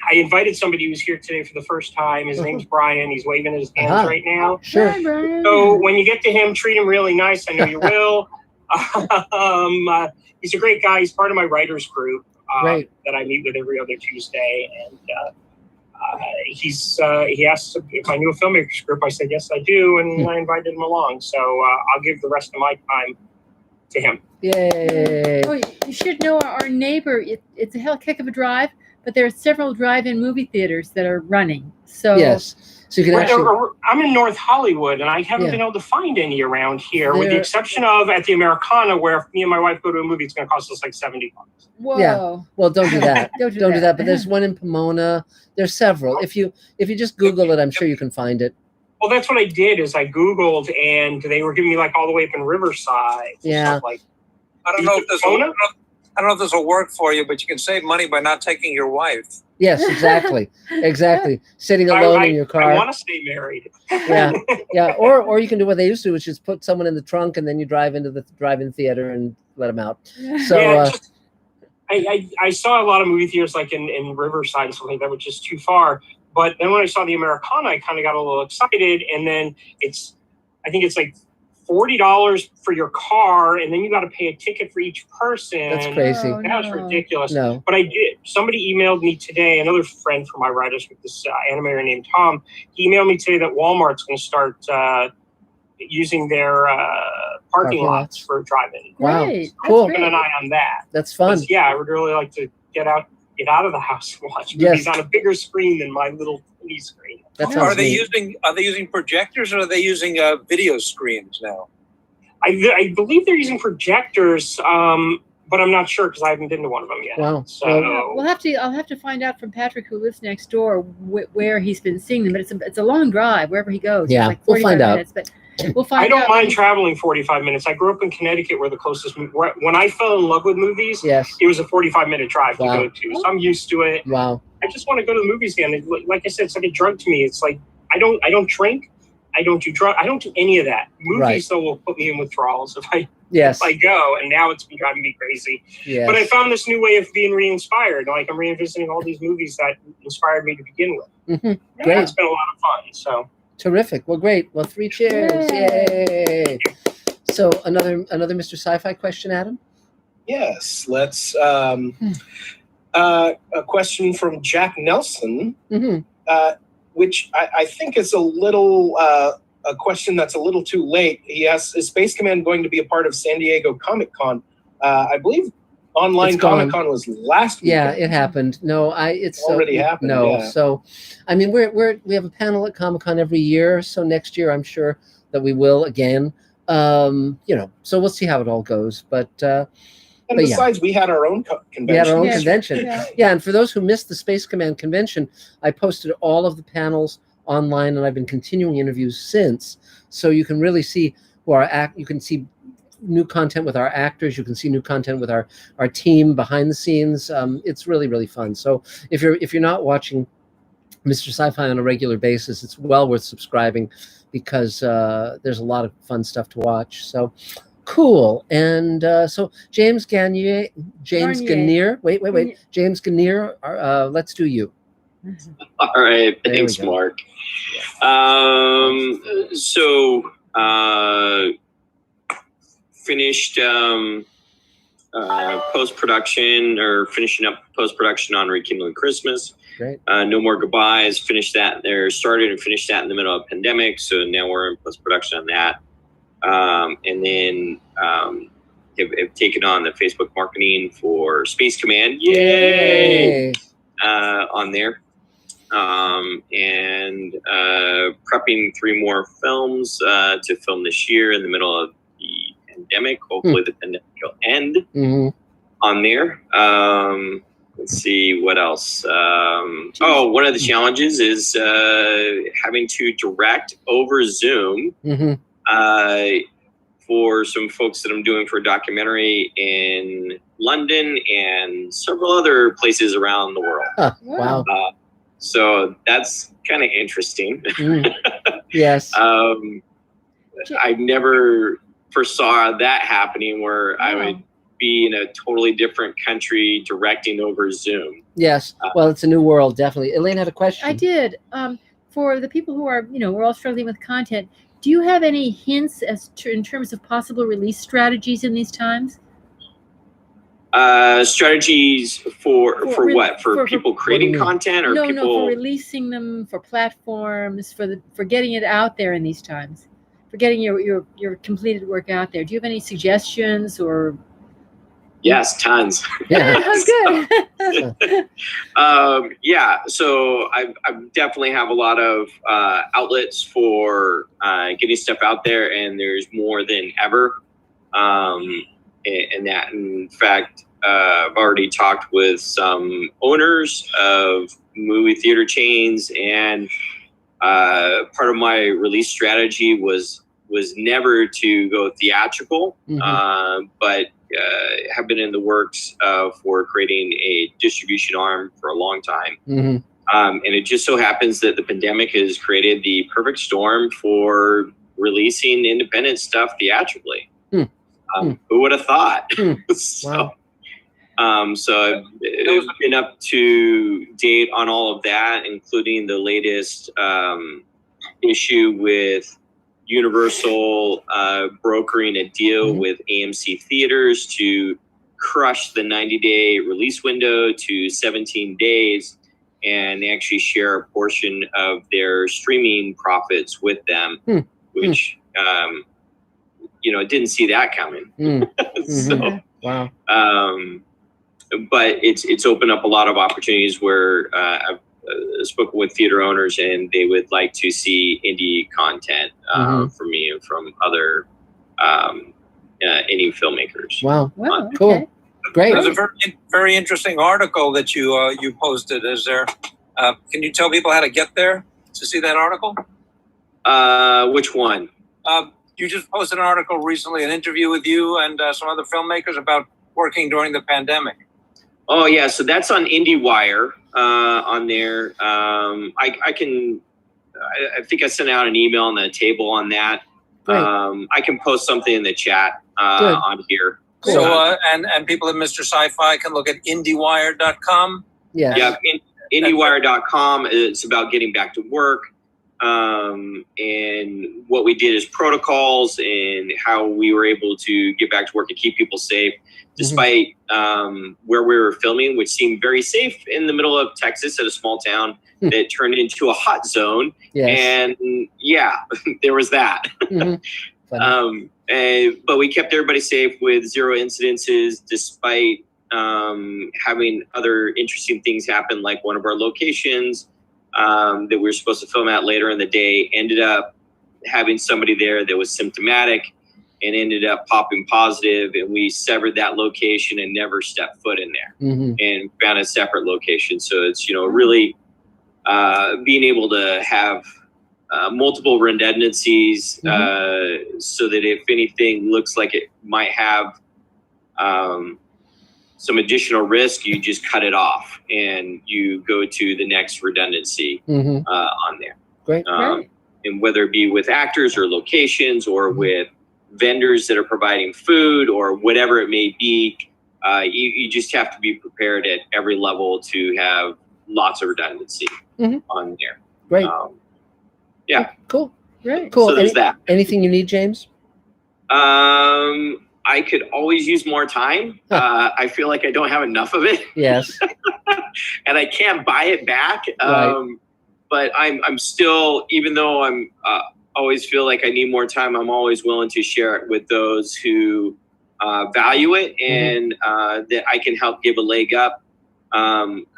Speaker 11: I invited somebody who's here today for the first time. His name's Brian. He's waving his hands right now.
Speaker 1: Sure.
Speaker 9: Hi, Brian.
Speaker 11: So when you get to him, treat him really nice. I know you will. He's a great guy. He's part of my writers group that I meet with every other Tuesday. And he asked if I knew a filmmakers group. I said, yes, I do. And I invited him along. So I'll give the rest of my time to him.
Speaker 1: Yay.
Speaker 9: Oh, you should know our neighbor. It's a hell kick of a drive, but there are several drive-in movie theaters that are running. So
Speaker 1: yes. So you can actually...
Speaker 11: I'm in North Hollywood, and I haven't been able to find any around here, with the exception of at the Americana, where if me and my wife go to a movie, it's going to cost us like $70.
Speaker 9: Whoa.
Speaker 1: Yeah. Well, don't do that. don't do that. But there's one in Pomona. There's several. If you just Google it, I'm sure you can find it.
Speaker 11: Well, that's what I did. Is I Googled, and they were giving me like all the way up in Riverside.
Speaker 1: Yeah.
Speaker 11: Like,
Speaker 7: I don't know if this will work for you, but you can save money by not taking your wife.
Speaker 1: Yes, exactly. Exactly. Sitting alone in your car.
Speaker 11: I want to stay married.
Speaker 1: Yeah. Yeah. Or you can do what they used to, which is put someone in the trunk and then you drive into the drive-in theater and let them out. So
Speaker 11: I saw a lot of movie theaters like in Riverside and something like that, which is too far. But then when I saw the Americana, I kind of got a little excited. And then I think it's like $40 for your car, and then you got to pay a ticket for each person.
Speaker 1: That's crazy.
Speaker 11: That was ridiculous.
Speaker 1: No.
Speaker 11: But I did. Somebody emailed me today, another friend from my writers with this animator named Tom. He emailed me today that Walmart's going to start using their parking lots for driving.
Speaker 1: Wow.
Speaker 9: Great.
Speaker 1: Cool.
Speaker 11: Keeping an eye on that.
Speaker 1: That's fun.
Speaker 11: Yeah, I would really like to get out of the house and watch movies on a bigger screen than my little mini screen.
Speaker 7: Are they using projectors, or are they using video screens now?
Speaker 11: I believe they're using projectors, but I'm not sure because I haven't been to one of them yet.
Speaker 1: Wow.
Speaker 11: So
Speaker 9: I'll have to find out from Patrick, who lives next door, where he's been seeing them. But it's a long drive wherever he goes.
Speaker 1: Yeah,
Speaker 9: it's like
Speaker 1: we'll find
Speaker 9: minutes,
Speaker 1: out.
Speaker 9: But we'll find out.
Speaker 11: I don't mind traveling 45 minutes. I grew up in Connecticut, where the closest when I fell in love with movies, it was a 45-minute drive to go to. So I'm used to it.
Speaker 1: Wow.
Speaker 11: I just want to go to the movies again. Like I said, it's like a drug to me. It's like I don't drink, I don't do drugs, I don't do any of that. Movies though will put me in withdrawals if I go, and now it's been driving me crazy.
Speaker 1: Yes.
Speaker 11: But I found this new way of being re-inspired. Like I'm revisiting all these movies that inspired me to begin with.
Speaker 1: Mm-hmm. Great.
Speaker 11: It's been a lot of fun. So
Speaker 1: terrific. Well, great. Well, 3 cheers. Yay. So another Mr. Sci-Fi question, Adam?
Speaker 2: Yes. Let's a question from Jack Nelson, which I think is a little a question that's a little too late. He asks, is Space Command going to be a part of San Diego Comic-Con? I believe online Comic-Con was last week.
Speaker 1: Yeah, it happened. No, it's
Speaker 2: already happened.
Speaker 1: No,
Speaker 2: yeah.
Speaker 1: So, I mean, we have a panel at Comic-Con every year. So next year, I'm sure that we will again. So we'll see how it all goes. But
Speaker 2: besides, we had our own convention.
Speaker 1: We had our own convention. Yeah, and for those who missed the Space Command convention, I posted all of the panels online, and I've been continuing interviews since. So you can really see you can see new content with our actors. You can see new content with our team behind the scenes. It's really, really fun. So if you're not watching Mr. Sci-Fi on a regular basis, it's well worth subscribing, because there's a lot of fun stuff to watch. So cool. And so James Gagne, James Gagne, wait, James Gagne, let's do you.
Speaker 12: All right, thanks, Mark. Finished post-production or finishing up post-production on Rekindling Christmas.
Speaker 1: Great.
Speaker 12: No More Goodbyes, finished that. They're started and finished that in the middle of pandemic. So now we're in post-production on that. And then have taken on the Facebook marketing for Space Command. Yay! On there. And prepping 3 more films to film this year in the middle of the pandemic. Hopefully the pandemic will end on there. Let's see what else. One of the challenges is having to direct over Zoom for some folks that I'm doing for a documentary in London and several other places around the world.
Speaker 1: Wow.
Speaker 12: So that's kind of interesting.
Speaker 1: Yes.
Speaker 12: I never foresaw that happening where I would be in a totally different country directing over Zoom.
Speaker 1: Yes. Well, it's a new world, definitely. Elaine had a question.
Speaker 9: I did. For the people who are, we're all struggling with content, do you have any hints in terms of possible release strategies in these times?
Speaker 12: Strategies for what? For people creating content, or people?
Speaker 9: No, for releasing them, for platforms, for getting it out there in these times, for getting your completed work out there. Do you have any suggestions or?
Speaker 12: Yes, tons.
Speaker 1: Yeah.
Speaker 9: Good.
Speaker 12: So I definitely have a lot of outlets for getting stuff out there, and there's more than ever. And that, in fact, I've already talked with some owners of movie theater chains, and part of my release strategy was never to go theatrical, but have been in the works for creating a distribution arm for a long time. And it just so happens that the pandemic has created the perfect storm for releasing independent stuff theatrically. Who would have thought?
Speaker 1: Wow.
Speaker 12: So I've been up to date on all of that, including the latest issue with Universal brokering a deal with AMC theaters to crush the 90-day release window to 17 days and actually share a portion of their streaming profits with them, which, didn't see that coming. So,
Speaker 1: wow.
Speaker 12: But it's opened up a lot of opportunities where I've spoken with theater owners, and they would like to see indie content from me and from other indie filmmakers.
Speaker 1: Wow.
Speaker 9: Wow.
Speaker 1: Cool.
Speaker 9: Okay.
Speaker 1: Great.
Speaker 7: There's a very, very interesting article that you posted. Is there? Can you tell people how to get there to see that article?
Speaker 12: Which one?
Speaker 7: You just posted an article recently, an interview with you and some other filmmakers about working during the pandemic.
Speaker 12: Oh yeah, so that's on IndieWire on there. I think I sent out an email on the table on that. I can post something in the chat on here.
Speaker 1: Cool.
Speaker 7: So and people at Mr. Sci-Fi can look at IndieWire.com.
Speaker 12: Yeah, IndieWire.com. It's about getting back to work. And what we did is protocols and how we were able to get back to work and keep people safe, despite where we were filming, which seemed very safe in the middle of Texas at a small town that turned into a hot zone.
Speaker 1: Yes.
Speaker 12: And yeah, there was that. But we kept everybody safe with 0 incidences, despite having other interesting things happen, like one of our locations that we were supposed to film at later in the day ended up having somebody there that was symptomatic and ended up popping positive, and we severed that location and never stepped foot in there and found a separate location. So it's, really being able to have multiple redundancies so that if anything looks like it might have some additional risk, you just cut it off and you go to the next redundancy on there.
Speaker 1: Great.
Speaker 12: And whether it be with actors or locations or with vendors that are providing food or whatever it may be, you just have to be prepared at every level to have lots of redundancy on there.
Speaker 1: Great.
Speaker 12: Yeah.
Speaker 1: Cool.
Speaker 9: Great.
Speaker 1: Cool.
Speaker 12: So there's that.
Speaker 1: Anything you need, James?
Speaker 12: I could always use more time. I feel like I don't have enough of it.
Speaker 1: Yes.
Speaker 12: And I can't buy it back.
Speaker 1: Right.
Speaker 12: But I'm still, even though I'm always feel like I need more time, I'm always willing to share it with those who value it and that I can help give a leg up.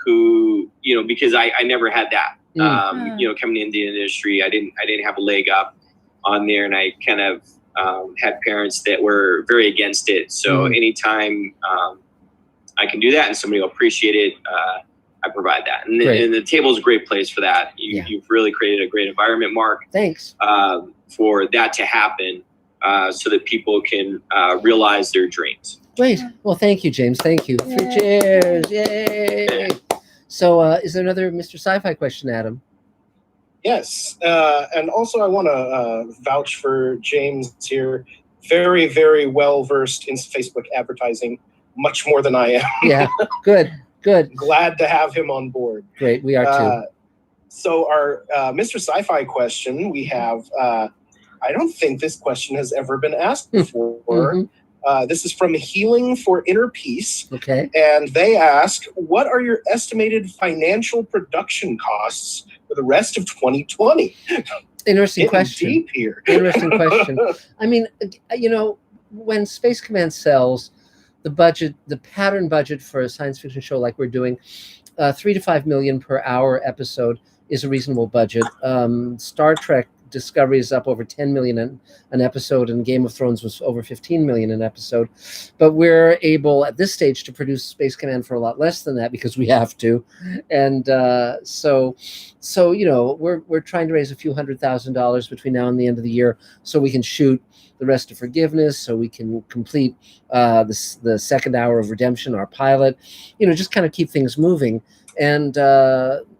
Speaker 12: Who, you know, because I never had that. You know, coming into the industry, I didn't have a leg up on there, and I kind of had parents that were very against it. So anytime I can do that and somebody will appreciate it, I provide that. And the table is a great place for that. You've really created a great environment, Mark.
Speaker 1: Thanks.
Speaker 12: For that to happen, so that people can realize their dreams.
Speaker 1: Great. Well, thank you, James. Thank you.
Speaker 9: Yay.
Speaker 1: Cheers. Yay. So is there another Mr. Sci-Fi question, Adam?
Speaker 2: Yes. And also I want to vouch for James here. Very, very well-versed in Facebook advertising, much more than I am.
Speaker 1: Yeah, good.
Speaker 2: Glad to have him on board.
Speaker 1: Great, we are too.
Speaker 2: So our Mr. Sci-Fi question, we have, I don't think this question has ever been asked before. This is from Healing for Inner Peace.
Speaker 1: Okay.
Speaker 2: And they ask, what are your estimated financial production costs for the rest of 2020?
Speaker 1: Interesting question.
Speaker 2: Deep here.
Speaker 1: Interesting question. I mean, you know, when Space Command sells, the budget, the pattern budget for a science fiction show like we're doing, $3 to $5 million per hour episode is a reasonable budget. Star Trek Discovery is up over 10 million an episode, and Game of Thrones was over 15 million an episode. But we're able at this stage to produce Space Command for a lot less than that because we have to. And so you know, we're trying to raise a few $100,000 between now and the end of the year so we can shoot the rest of Forgiveness, so we can complete the second hour of Redemption, our pilot, you know, just kind of keep things moving. And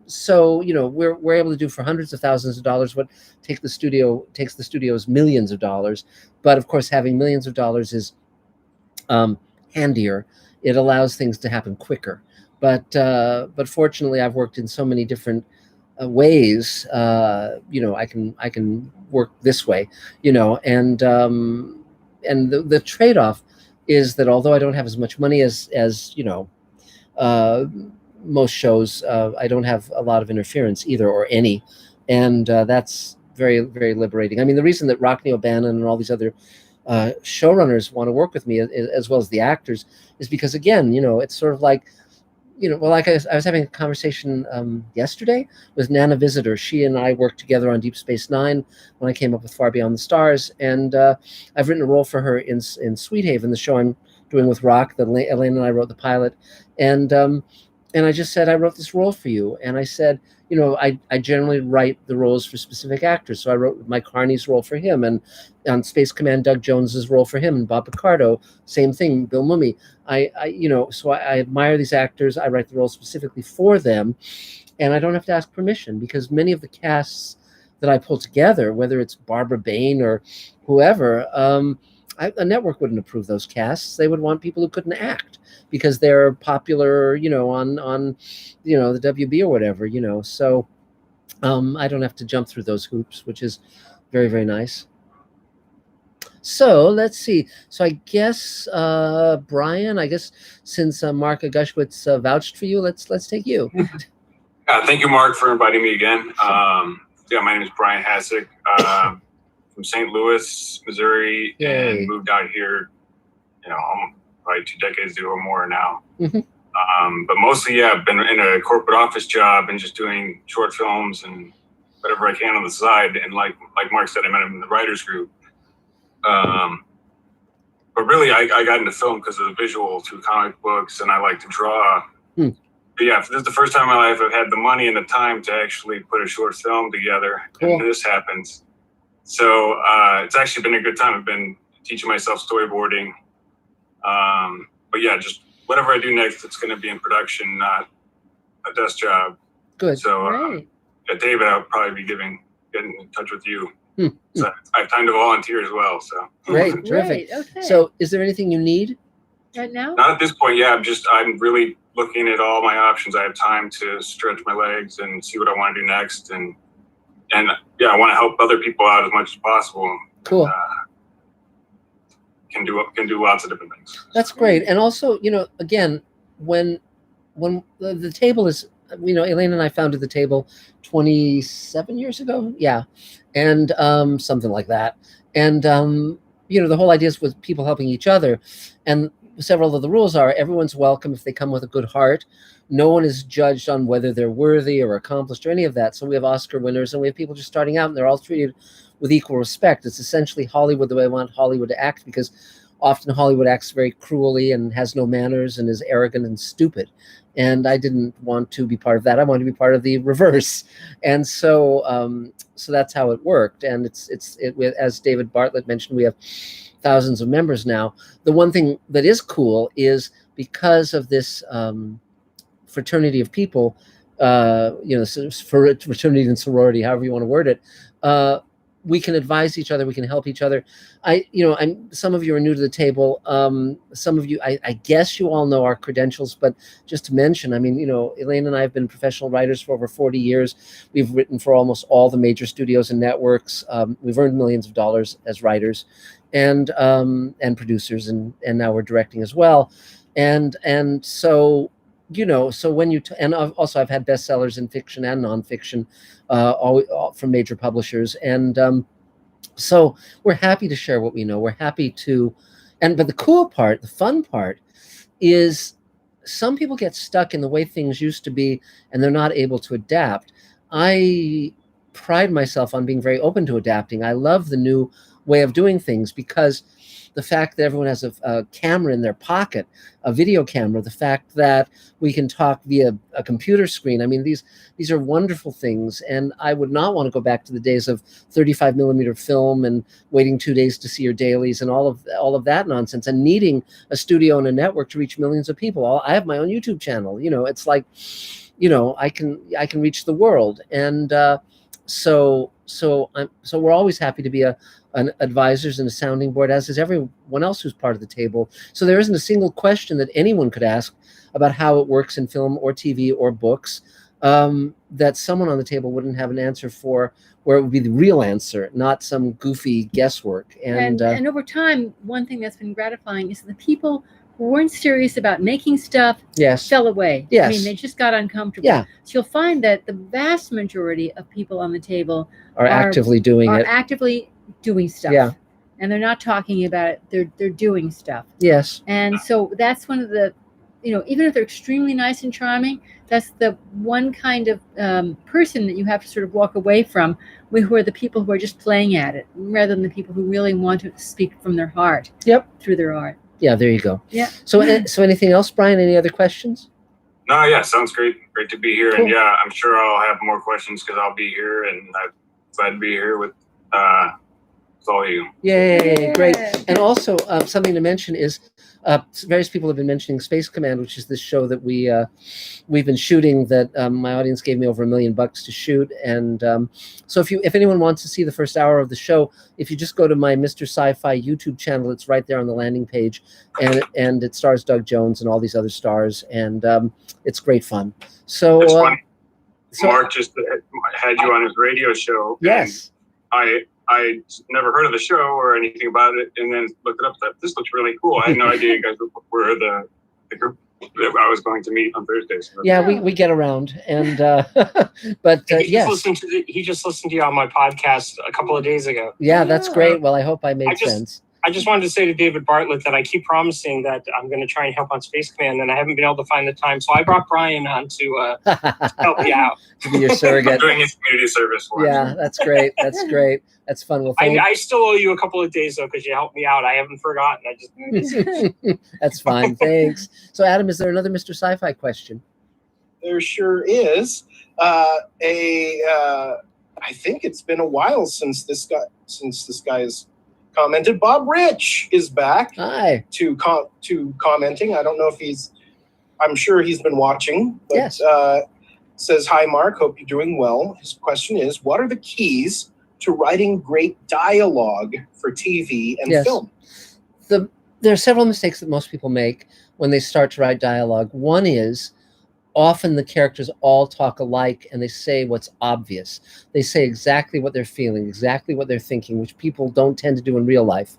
Speaker 1: so, you know, we're able to do for hundreds of thousands of dollars what takes the studios millions of dollars. But of course, having millions of dollars is handier. It allows things to happen quicker. But fortunately, I've worked in so many different ways. You know, I can work this way. You know, and the trade-off is that although I don't have as much money as you know, most shows, I don't have a lot of interference either, or any, and that's very, very liberating. I mean, the reason that Rockne O'Bannon and all these other showrunners want to work with me, as well as the actors, is because, again, you know, it's sort of like, you know, well, like I was having a conversation yesterday with Nana Visitor. She and I worked together on Deep Space Nine when I came up with Far Beyond the Stars, and I've written a role for her in Sweet Haven, the show I'm doing with Rock. That Elaine and I wrote the pilot, and I just said, I wrote this role for you. And I said, you know, I generally write the roles for specific actors. So I wrote Mike Carney's role for him, and on Space Command, Doug Jones's role for him, and Bob Picardo, same thing, Bill Mumy. You know, so I admire these actors. I write the roles specifically for them, and I don't have to ask permission, because many of the casts that I pull together, whether it's Barbara Bain or whoever, a network wouldn't approve those casts. They would want people who couldn't act because they're popular, you know, on you know, the WB or whatever, you know. So I don't have to jump through those hoops, which is very, very nice. So let's see. So I guess Brian, I guess since Mark Gushwitz vouched for you, let's take you.
Speaker 13: Thank you, Mark, for inviting me again. Yeah, my name is Brian Hasek. From St. Louis, Missouri, and moved out here, you know, probably 2 decades ago or more now. But mostly, yeah, I've been in a corporate office job and just doing short films and whatever I can on the side. And like Mark said, I met him in the writers group. But really, I got into film because of the visual through comic books, and I like to draw. But yeah, this is the first time in my life I've had the money and the time to actually put a short film together, and this happens. So it's actually been a good time. I've been teaching myself storyboarding. But yeah, just whatever I do next, it's going to be in production, not a desk job.
Speaker 1: Good.
Speaker 13: So yeah, David, I'll probably be getting in touch with you. So I have time to volunteer as well. So
Speaker 1: great, terrific. Okay. So is there anything you need
Speaker 9: right now?
Speaker 13: Not at this point. Yeah, I'm really looking at all my options. I have time to stretch my legs and see what I want to do next. And yeah, I want to help other people out as much as possible.
Speaker 1: Cool.
Speaker 13: can do lots of different things.
Speaker 1: That's great. And also, again, when the table is, Elaine and I founded the table 27 years ago. Yeah. And something like that. And, the whole idea is with people helping each other. And several of the rules are everyone's welcome if they come with a good heart. No one is judged on whether they're worthy or accomplished or any of that. So we have Oscar winners and we have people just starting out and they're all treated with equal respect. It's essentially Hollywood the way I want Hollywood to act, because often Hollywood acts very cruelly and has no manners and is arrogant and stupid. And I didn't want to be part of that. I wanted to be part of the reverse. And so so that's how it worked. And as David Bartlett mentioned, we have thousands of members now. The one thing that is cool is because of this fraternity of people, fraternity and sorority, however you want to word it, we can advise each other. We can help each other. Some of you are new to the table. Some of you, I guess you all know our credentials, but just to mention, Elaine and I have been professional writers for over 40 years. We've written for almost all the major studios and networks. We've earned millions of dollars as writers and producers, and now we're directing as well. And so, so when you, and also I've had bestsellers in fiction and nonfiction, all from major publishers. And so we're happy to share what we know. We're happy to, but the cool part, the fun part is some people get stuck in the way things used to be and they're not able to adapt. I pride myself on being very open to adapting. I love the new way of doing things because the fact that everyone has a camera in their pocket, a video camera, the fact that we can talk via a computer screen. These are wonderful things. And I would not want to go back to the days of 35 millimeter film and waiting 2 days to see your dailies and all of that nonsense and needing a studio and a network to reach millions of people. I have my own YouTube channel. It's like, I can reach the world. And so we're always happy to be an advisors and a sounding board, as is everyone else who's part of the table. So there isn't a single question that anyone could ask about how it works in film or TV or books that someone on the table wouldn't have an answer for, where it would be the real answer, not some goofy guesswork. And
Speaker 9: over time, one thing that's been gratifying is the people who weren't serious about making stuff fell away.
Speaker 1: Yes.
Speaker 9: They just got uncomfortable.
Speaker 1: Yeah.
Speaker 9: So you'll find that the vast majority of people on the table
Speaker 1: are actively doing it.
Speaker 9: Actively doing stuff.
Speaker 1: Yeah.
Speaker 9: And they're not talking about it. They're doing stuff.
Speaker 1: Yes.
Speaker 9: And so that's one of the, even if they're extremely nice and charming, that's the one kind of person that you have to sort of walk away from, who are the people who are just playing at it, rather than the people who really want to speak from their heart.
Speaker 1: Yep.
Speaker 9: Through their art.
Speaker 1: Yeah, there you go.
Speaker 9: Yeah.
Speaker 1: So anything else, Brian? Any other questions?
Speaker 13: No, yeah, sounds great. Great to be here.
Speaker 1: Cool.
Speaker 13: And yeah, I'm sure I'll have more questions because I'll be here, and I'm glad to be here with all of you.
Speaker 1: Yay, great. And also something to mention is various people have been mentioning Space Command, which is this show that we've been shooting that my audience gave me over $1 million to shoot. And so if anyone wants to see the first hour of the show, if you just go to my Mr. Sci-Fi YouTube channel, it's right there on the landing page, and it stars Doug Jones and all these other stars, and it's great fun. So
Speaker 13: it's funny. Mark just had you on his radio show.
Speaker 1: Yes.
Speaker 13: I never heard of the show or anything about it, and then looked it up. Thought, this looks really cool. I had no idea you guys were the group that I was going to meet on Thursday. So.
Speaker 1: Yeah, we get around, and but yes.
Speaker 11: He just listened to you on my podcast a couple of days ago.
Speaker 1: Yeah, that's great. Well, I hope I made sense.
Speaker 11: I just wanted to say to David Bartlett that I keep promising that I'm going to try and help on Space Command, and I haven't been able to find the time. So I brought Brian on to help you out.
Speaker 1: To be your surrogate.
Speaker 13: I'm doing his community service for
Speaker 1: Yeah, that's great. That's great. That's fun. Well,
Speaker 11: I still owe you a couple of days, though, because you helped me out. I haven't forgotten.
Speaker 1: That's fine. Thanks. So, Adam, is there another Mr. Sci-Fi question?
Speaker 2: There sure is. I think it's been a while since this guy has commented. Bob Rich is back.
Speaker 1: Hi.
Speaker 2: To commenting. I don't know if I'm sure he's been watching. But,
Speaker 1: yes.
Speaker 2: Says, hi, Mark. Hope you're doing well. His question is, what are the keys to writing great dialogue for TV and film?
Speaker 1: There are several mistakes that most people make when they start to write dialogue. One is often the characters all talk alike and they say what's obvious. They say exactly what they're feeling, exactly what they're thinking, which people don't tend to do in real life.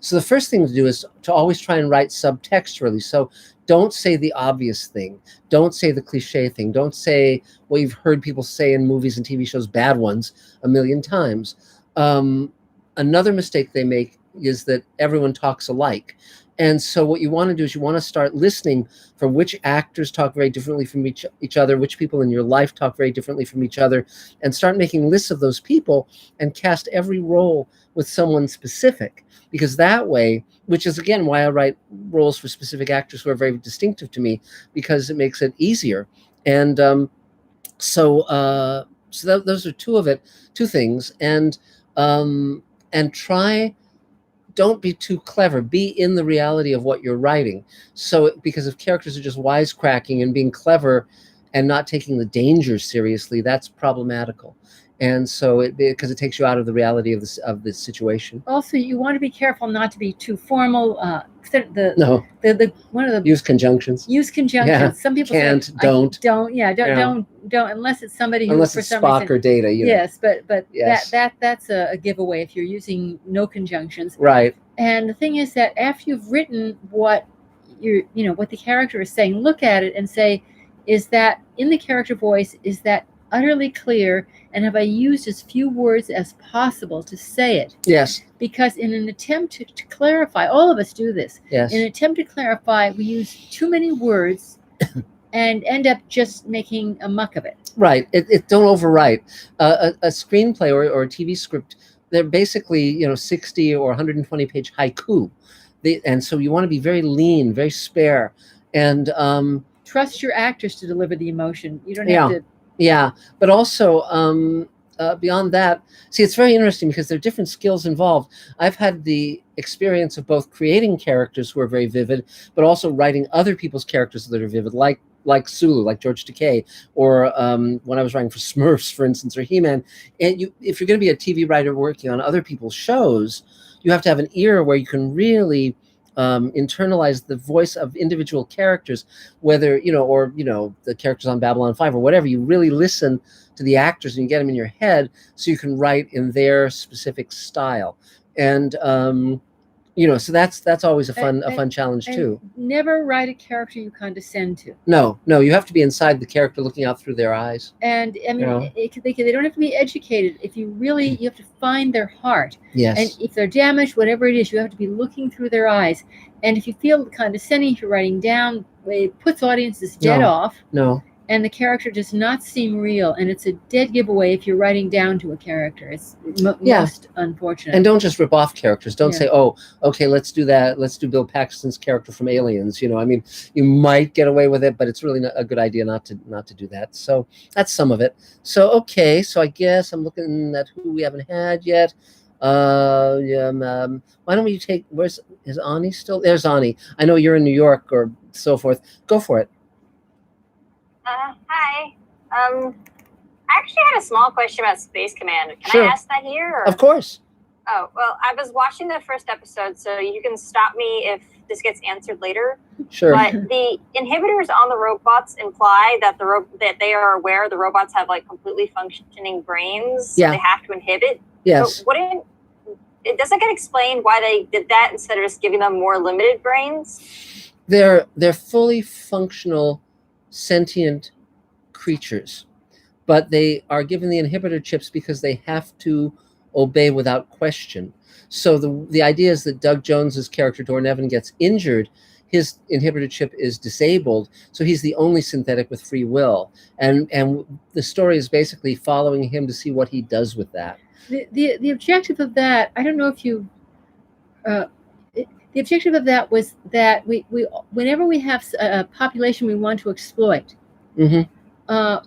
Speaker 1: So the first thing to do is to always try and write subtextually. So don't say the obvious thing. Don't say the cliche thing. Don't say what you've heard people say in movies and TV shows, bad ones, a million times. Another mistake they make is that everyone talks alike. And so what you want to do is you want to start listening for which actors talk very differently from each other, which people in your life talk very differently from each other, and start making lists of those people and cast every role with someone specific. Because that way, which is again why I write roles for specific actors who are very distinctive to me, because it makes it easier. And so those are two things. And try, don't be too clever. Be in the reality of what you're writing. So, because if characters are just wisecracking and being clever and not taking the danger seriously, that's problematical. And so, because it takes you out of the reality of the situation.
Speaker 9: Also, you want to be careful not to be too formal.
Speaker 1: No.
Speaker 9: One of the
Speaker 1: use conjunctions.
Speaker 9: Use conjunctions.
Speaker 1: Yeah.
Speaker 9: Some people
Speaker 1: can't,
Speaker 9: say,
Speaker 1: don't.
Speaker 9: Don't unless it's somebody who
Speaker 1: unless
Speaker 9: for
Speaker 1: it's
Speaker 9: some
Speaker 1: Spock
Speaker 9: reason,
Speaker 1: or Data.
Speaker 9: Yes, but
Speaker 1: Yes.
Speaker 9: that's a giveaway if you're using no conjunctions.
Speaker 1: Right.
Speaker 9: And the thing is that after you've written what what the character is saying, look at it and say, is that in the character voice? Is that utterly clear? And have I used as few words as possible to say it?
Speaker 1: Yes.
Speaker 9: Because in an attempt to clarify, all of us do this.
Speaker 1: Yes.
Speaker 9: In an attempt to clarify, we use too many words and end up just making a muck of it.
Speaker 1: Right. Don't overwrite. A screenplay or a TV script, they're basically 60 or 120 page haiku. And so you want to be very lean, very spare, and
Speaker 9: trust your actors to deliver the emotion. You don't have to.
Speaker 1: Yeah, but also beyond that, see, it's very interesting because there are different skills involved. I've had the experience of both creating characters who are very vivid, but also writing other people's characters that are vivid, like Sulu, like George Takei, or when I was writing for Smurfs, for instance, or He-Man. And if you're going to be a TV writer working on other people's shows, you have to have an ear where you can really internalize the voice of individual characters, whether the characters on Babylon 5 or whatever. You really listen to the actors and you get them in your head so you can write in their specific style. And so that's always a fun challenge too.
Speaker 9: Never write a character you condescend to.
Speaker 1: No, you have to be inside the character, looking out through their eyes.
Speaker 9: And I mean, they don't have to be educated. You have to find their heart.
Speaker 1: Yes.
Speaker 9: And if they're damaged, whatever it is, you have to be looking through their eyes. And if you feel condescending, if you're writing down, it puts audiences dead off.
Speaker 1: No.
Speaker 9: And the character does not seem real, and it's a dead giveaway if you're writing down to a character. It's most unfortunate.
Speaker 1: And don't just rip off characters. Don't say, "Oh, okay, let's do that. Let's do Bill Paxton's character from Aliens." I mean, you might get away with it, but it's really not a good idea not to do that. So that's some of it. So okay, so I guess I'm looking at who we haven't had yet. Why don't we take? Is Ani still? There's Ani. I know you're in New York or so forth. Go for it.
Speaker 10: Hi. I actually had a small question about Space Command. Can I ask that here? Or?
Speaker 1: Of course.
Speaker 10: Oh, well, I was watching the first episode, so you can stop me if this gets answered later.
Speaker 1: Sure.
Speaker 10: But the inhibitors on the robots imply that that they are aware the robots have completely functioning brains.
Speaker 1: Yeah.
Speaker 10: So they have to inhibit.
Speaker 1: Yes.
Speaker 10: So it doesn't get explained why they did that instead of just giving them more limited brains?
Speaker 1: They're fully functional sentient creatures, but they are given the inhibitor chips because they have to obey without question. So the idea is that Doug Jones's character Dornevan gets injured, his inhibitor chip is disabled, so he's the only synthetic with free will, and the story is basically following him to see what he does with that.
Speaker 9: The objective of that, I don't know if you the objective of that was that we whenever we have a population we want to exploit,
Speaker 1: we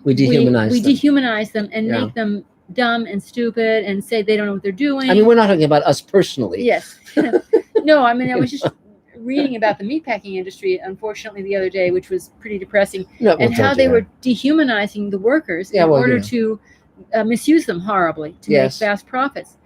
Speaker 9: dehumanize them and make them dumb and stupid and say they don't know what they're doing.
Speaker 1: I mean, we're not talking about us personally.
Speaker 9: Yes. No, I mean, I was just reading about the meatpacking industry, unfortunately, the other day, which was pretty depressing, and how they were dehumanizing the workers in order to misuse them horribly to make fast profits.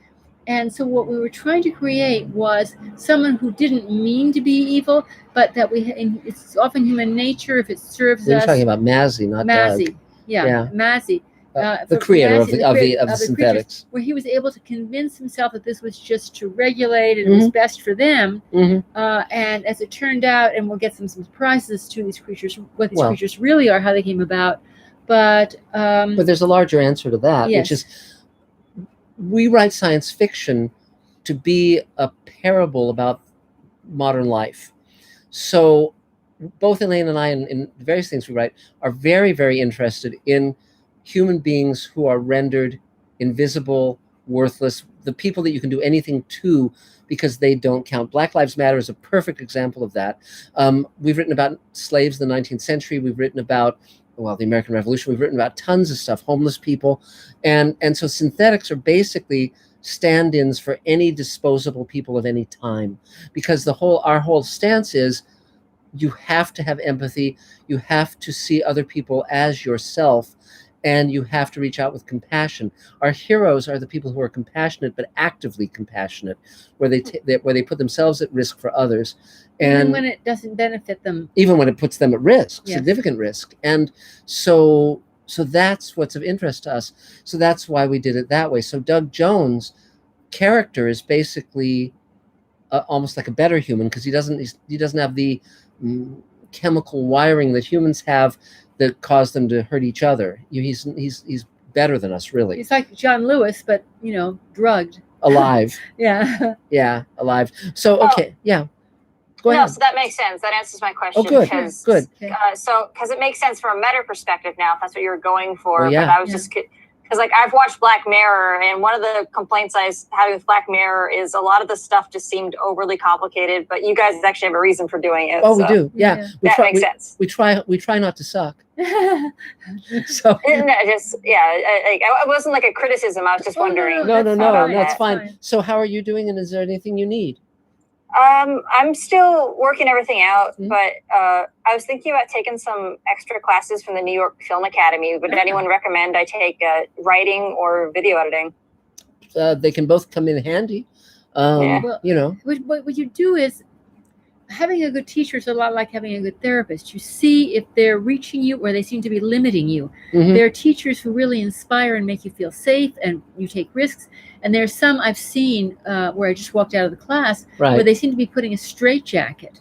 Speaker 9: And so what we were trying to create was someone who didn't mean to be evil, but that it's often human nature if it serves
Speaker 1: You're
Speaker 9: us.
Speaker 1: talking about Mazzy, not
Speaker 9: Mazzy.
Speaker 1: Doug.
Speaker 9: Yeah. Mazzy.
Speaker 1: The creator of the synthetics,
Speaker 9: creatures, where he was able to convince himself that this was just to regulate and it was best for them. And as it turned out, and we'll get some surprises to these creatures, what these creatures really are, how they came about. But
Speaker 1: there's a larger answer to that,
Speaker 9: yes.
Speaker 1: which is we write science fiction to be a parable about modern life. So both Elaine and I, in various things we write, are very, very interested in human beings who are rendered invisible, worthless, the people that you can do anything to because they don't count. Black Lives Matter is a perfect example of that. We've written about slaves in the 19th century. We've written about, the American Revolution. We've written about tons of stuff, homeless people. And so synthetics are basically stand-ins for any disposable people of any time, because our whole stance is you have to have empathy. You have to see other people as yourself, and you have to reach out with compassion. Our heroes are the people who are compassionate, but actively compassionate, where they put themselves at risk for others. And
Speaker 9: even when it doesn't benefit them.
Speaker 1: Even when it puts them at risk,
Speaker 9: yes.
Speaker 1: Significant risk. And so that's what's of interest to us. So that's why we did it that way. So Doug Jones' character is basically almost like a better human, because he doesn't have the chemical wiring that humans have that cause them to hurt each other. He's better than us, really.
Speaker 9: He's like John Lewis, but drugged.
Speaker 1: Alive.
Speaker 9: Yeah.
Speaker 1: Yeah, alive. So okay, yeah. Go ahead.
Speaker 10: No, so that makes sense. That answers my question.
Speaker 1: Oh, good.
Speaker 10: Because,
Speaker 1: good.
Speaker 10: Because it makes sense from a meta perspective now, if that's what you were going for.
Speaker 1: Well, yeah.
Speaker 10: But I was just because I've watched Black Mirror, and one of the complaints I was having with Black Mirror is a lot of the stuff just seemed overly complicated. But you guys actually have a reason for doing it.
Speaker 1: Oh, so. We do. Yeah.
Speaker 10: That makes sense.
Speaker 1: We try not to suck. So
Speaker 10: it wasn't like a criticism. I was just wondering.
Speaker 1: No, that's fine. So how are you doing, and is there anything you need?
Speaker 10: I'm still working everything out, but I was thinking about taking some extra classes from the New York Film Academy. Would anyone recommend I take writing or video editing?
Speaker 1: They can both come in handy.
Speaker 9: What you do is, having a good teacher is a lot like having a good therapist. You see if they're reaching you or they seem to be limiting you. There are teachers who really inspire and make you feel safe, and you take risks. And there's some I've seen where I just walked out of the class where they seem to be putting a straitjacket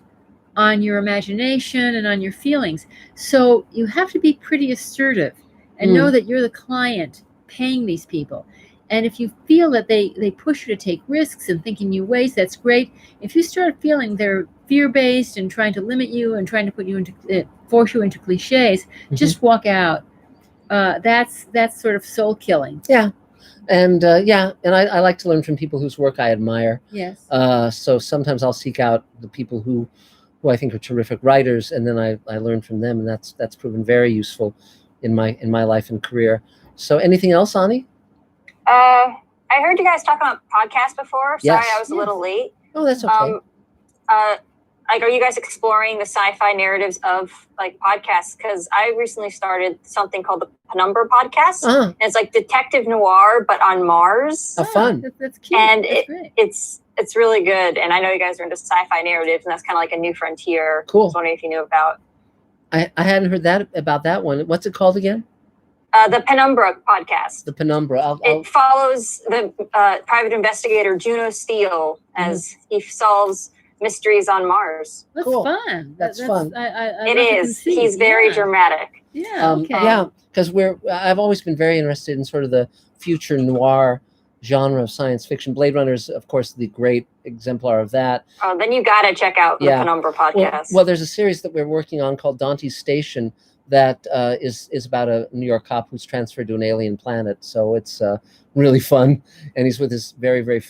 Speaker 9: on your imagination and on your feelings. So you have to be pretty assertive and know that you're the client paying these people. And if you feel that they push you to take risks and think in new ways, that's great. If you start feeling they're fear-based and trying to limit you and trying to put you into force you into cliches, just walk out. That's sort of soul killing.
Speaker 1: Yeah. And I like to learn from people whose work I admire.
Speaker 9: Yes.
Speaker 1: So sometimes I'll seek out the people who I think are terrific writers, and then I learn from them, and that's proven very useful in my life and career. So anything else, Ani?
Speaker 10: I heard you guys talk about podcasts before. Sorry,
Speaker 1: yes.
Speaker 10: I was a little late.
Speaker 1: Oh, that's okay.
Speaker 10: Are you guys exploring the sci-fi narratives of podcasts? Because I recently started something called the Penumbra podcast. And it's like detective noir, but on Mars.
Speaker 1: Oh, fun.
Speaker 9: That's cute.
Speaker 10: And
Speaker 9: that's
Speaker 10: it's really good. And I know you guys are into sci-fi narratives, and that's kind of like a new frontier.
Speaker 1: Cool.
Speaker 10: I was wondering if you knew about.
Speaker 1: I hadn't heard about that one. What's it called again?
Speaker 10: The Penumbra podcast.
Speaker 1: The Penumbra.
Speaker 10: It follows the private investigator Juno Steele as he solves mysteries on Mars.
Speaker 9: That's
Speaker 1: cool.
Speaker 9: Fun.
Speaker 1: That's fun.
Speaker 10: It is. He's very dramatic.
Speaker 9: Yeah. Okay.
Speaker 1: Yeah, because I've always been very interested in sort of the future noir genre of science fiction. Blade Runner is, of course, the great exemplar of that.
Speaker 10: Oh, then you got to check out the Penumbra podcast.
Speaker 1: Well, there's a series that we're working on called Dante's Station that is about a New York cop who's transferred to an alien planet. So it's really fun, and he's with his very, very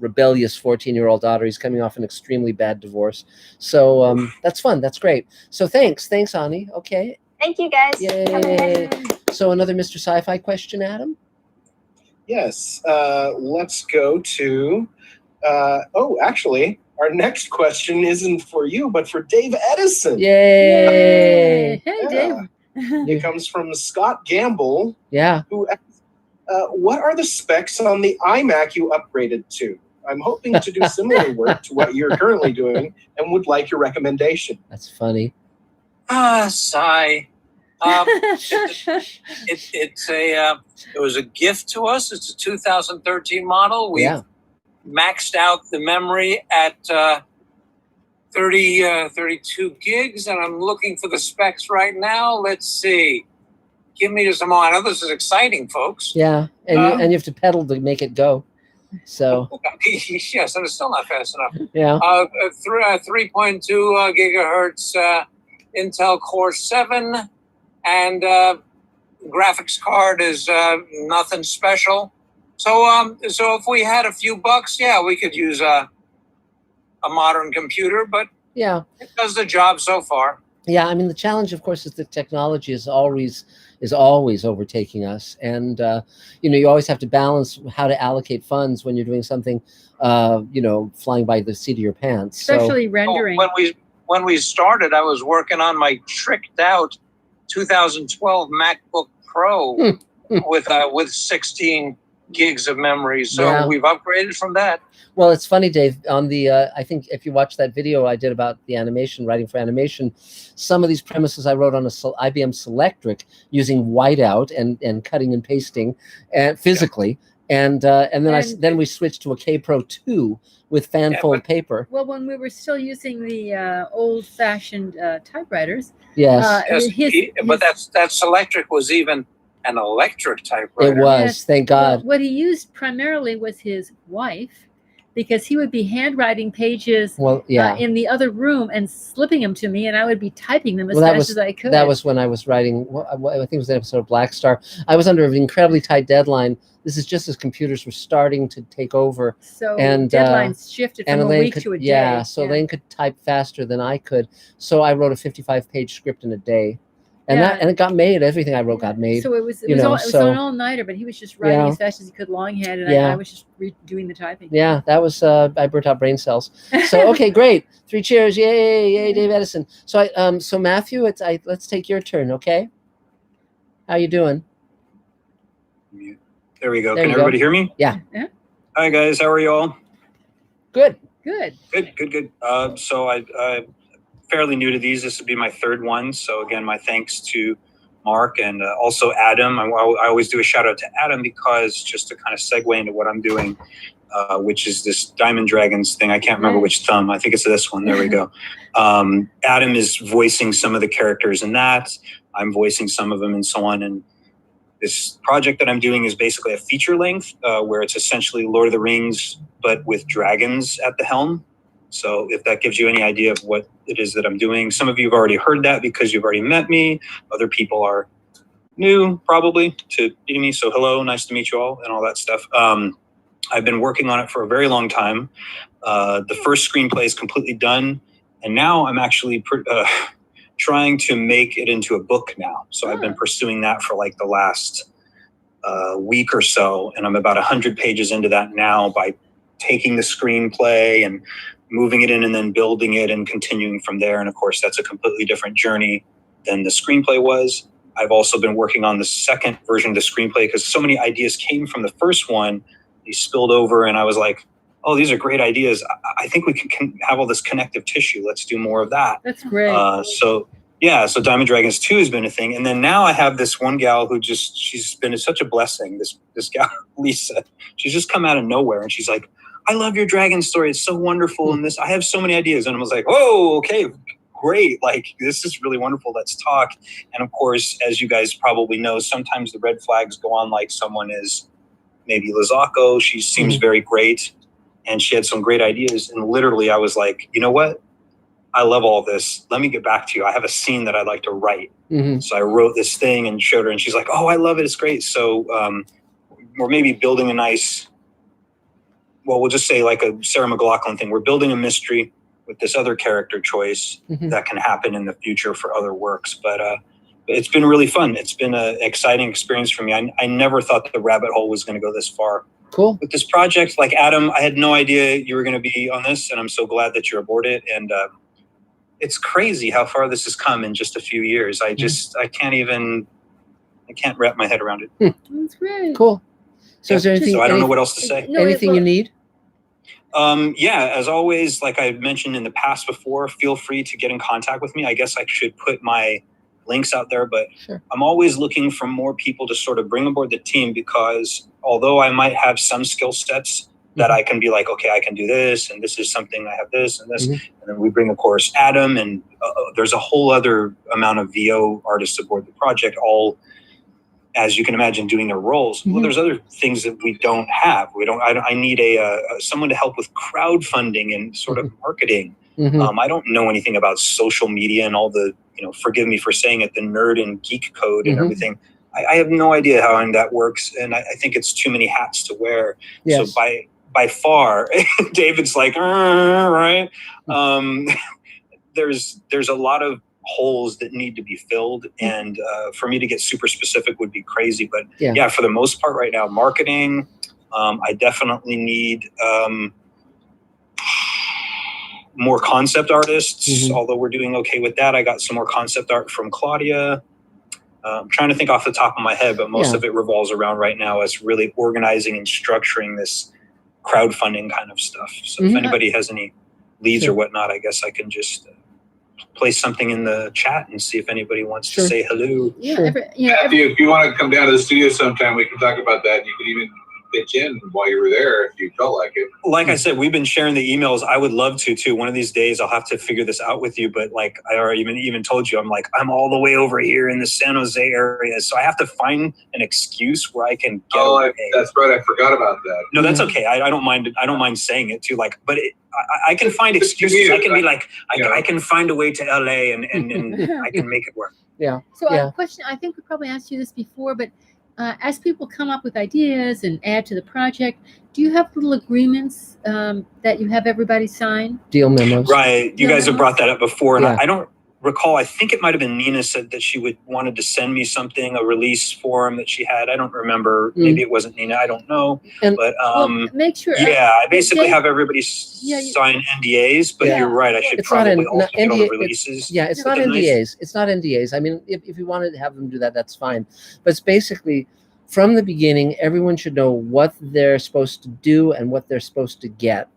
Speaker 1: rebellious 14-year-old daughter. He's coming off an extremely bad divorce. So that's fun. That's great. So thanks, Ani. Okay.
Speaker 10: Thank you, guys.
Speaker 1: Yay. So another Mr. Sci-Fi question, Adam?
Speaker 2: Yes. Let's go to, actually, our next question isn't for you, but for Dave Edison.
Speaker 1: Yay.
Speaker 9: Hey, Dave.
Speaker 2: It comes from Scott Gamble.
Speaker 1: Yeah.
Speaker 2: Who asks, what are the specs on the iMac you upgraded to? I'm hoping to do similar work to what you're currently doing and would like your recommendation.
Speaker 1: That's funny.
Speaker 7: Sigh. It was a gift to us. It's a 2013 model. We maxed out the memory at 32 gigs, and I'm looking for the specs right now. Let's see. Give me some more. I know this is exciting, folks.
Speaker 1: Yeah, and you have to pedal to make it go. So
Speaker 7: yes, and it's still not fast enough.
Speaker 1: Yeah.
Speaker 7: 3.2 gigahertz Intel Core 7, and graphics card is nothing special. So if we had a few bucks, yeah, we could use a modern computer, but
Speaker 1: yeah,
Speaker 7: it does the job so far.
Speaker 1: Yeah, I mean, the challenge, of course, is that technology is always overtaking us, and you always have to balance how to allocate funds when you're doing something, flying by the seat of your pants.
Speaker 9: Especially rendering.
Speaker 7: When we started, I was working on my tricked out 2012 MacBook Pro with 16 gigs of memory. So we've upgraded from that.
Speaker 1: Well, it's funny, Dave, on the, I think if you watch that video I did about the animation, writing for animation, some of these premises I wrote on a IBM Selectric using whiteout and cutting and pasting and physically. And then we switched to a K-Pro 2 with fanfold paper.
Speaker 9: Well, when we were still using the old-fashioned typewriters.
Speaker 1: Yes.
Speaker 7: But that Selectric was even an electric typewriter.
Speaker 1: It was, thank God.
Speaker 9: Well, what he used primarily was his wife, because he would be handwriting pages in the other room and slipping them to me, and I would be typing them as fast as I could.
Speaker 1: That was when I was writing, I think it was an episode of Black Star. I was under an incredibly tight deadline. This is just as computers were starting to take over.
Speaker 9: So deadlines shifted from a week to a day.
Speaker 1: Yeah, so Elaine could type faster than I could. So I wrote a 55-page script in a day. And it got made. Everything I wrote got made.
Speaker 9: So it was an all-nighter, but he was just writing as fast as he could longhand, and I was just doing the typing.
Speaker 1: Yeah, that was I burnt out brain cells. So okay, great. 3 cheers, yay, Dave Edison. So so Matthew, let's take your turn, okay? How you doing?
Speaker 14: There we go. Can everybody hear me?
Speaker 1: Yeah.
Speaker 14: Hi guys, how are you all?
Speaker 1: Good.
Speaker 9: Good.
Speaker 14: So I fairly new to these. This would be my third one. So again, my thanks to Mark and also Adam. I always do a shout out to Adam because just to kind of segue into what I'm doing, which is this Diamond Dragons thing. I can't remember which thumb. I think it's this one. There we go. Adam is voicing some of the characters in that. I'm voicing some of them and so on. And this project that I'm doing is basically a feature length where it's essentially Lord of the Rings, but with dragons at the helm. So if that gives you any idea of what it is that I'm doing, some of you have already heard that because you've already met me. Other people are new probably to meeting me. So hello, nice to meet you all and all that stuff. I've been working on it for a very long time. The first screenplay is completely done. And now I'm actually trying to make it into a book now. So I've been pursuing that for like the last week or so. And I'm about 100 pages into that now by taking the screenplay and moving it in and then building it and continuing from there. And of course, that's a completely different journey than the screenplay was. I've also been working on the second version of the screenplay because so many ideas came from the first one. They spilled over and I was like, oh, these are great ideas. I think we can have all this connective tissue. Let's do more of that.
Speaker 9: That's great.
Speaker 14: So Diamond Dragons 2 has been a thing. And then now I have this one gal who she's been such a blessing. This gal, Lisa, she's just come out of nowhere and she's like, I love your dragon story. It's so wonderful. And I have so many ideas. And I was like, whoa, okay, great. Like, this is really wonderful. Let's talk. And of course, as you guys probably know, sometimes the red flags go on like someone is maybe Lizako. She seems very great. And she had some great ideas. And literally I was like, you know what? I love all this. Let me get back to you. I have a scene that I'd like to write. So I wrote this thing and showed her and she's like, oh, I love it. It's great. So we're maybe building a nice, well, we'll just say like a Sarah McLachlan thing. We're building a mystery with this other character choice that can happen in the future for other works. But it's been really fun. It's been an exciting experience for me. I never thought the rabbit hole was going to go this far.
Speaker 1: Cool.
Speaker 14: With this project, like Adam, I had no idea you were going to be on this, and I'm so glad that you're aboard it. And it's crazy how far this has come in just a few years. I can't wrap my head around it.
Speaker 9: That's great.
Speaker 1: Cool. So is there anything?
Speaker 14: So I don't know what else to say.
Speaker 1: Anything you need?
Speaker 14: Yeah, as always, like I mentioned in the past before, feel free to get in contact with me. I guess I should put my links out there, but
Speaker 1: sure.
Speaker 14: I'm always looking for more people to sort of bring aboard the team, because although I might have some skill sets that I can be like, okay, I can do this, and this is something, I have this and this, and then we bring, of course, Adam, and there's a whole other amount of VO artists aboard the project, all, as you can imagine, doing their roles. Well, there's other things that we don't have. I need someone to help with crowdfunding and sort of marketing. I don't know anything about social media and all the, forgive me for saying it, the nerd and geek code and everything. I have no idea how that works, and I think it's too many hats to wear.
Speaker 1: Yes.
Speaker 14: So by far, David's like, right? There's a lot of holes that need to be filled, and for me to get super specific would be crazy. But yeah, for the most part right now, marketing. I definitely need more concept artists, although we're doing okay with that. I got some more concept art from Claudia. I'm trying to think off the top of my head, but most of it revolves around right now as really organizing and structuring this crowdfunding kind of stuff. So if anybody has any leads or whatnot, I guess I can just place something in the chat and see if anybody wants to say hello.
Speaker 8: Matthew, if you want to come down to the studio sometime, we can talk about that. You could even pitch in while you were there if you felt like it.
Speaker 14: Like I said, we've been sharing the emails. I would love to too. One of these days I'll have to figure this out with you, but like I already even told you, I'm all the way over here in the San Jose area, so I have to find an excuse where I can get away.
Speaker 8: That's right, I forgot about that.
Speaker 14: No, that's okay. I don't mind saying it too, like, but I can find excuses. I can be like, I can find a way to LA and I can make it work.
Speaker 1: Yeah.
Speaker 9: So a question, I think we probably asked you this before, but as people come up with ideas and add to the project, do you have little agreements that you have everybody sign?
Speaker 1: Deal memos.
Speaker 14: Right. You guys have brought that up before, and
Speaker 1: Yeah.
Speaker 14: I don't recall. I think it might have been Nina said that she wanted to send me something, a release form that she had. I don't remember. Maybe it wasn't Nina. I don't know. But
Speaker 9: make sure.
Speaker 14: Yeah, I basically have everybody sign NDAs. But you're right. I should probably also get all the releases.
Speaker 1: It's not NDAs. It's not NDAs. I mean, if you wanted to have them do that, that's fine. But it's basically, from the beginning, everyone should know what they're supposed to do and what they're supposed to get.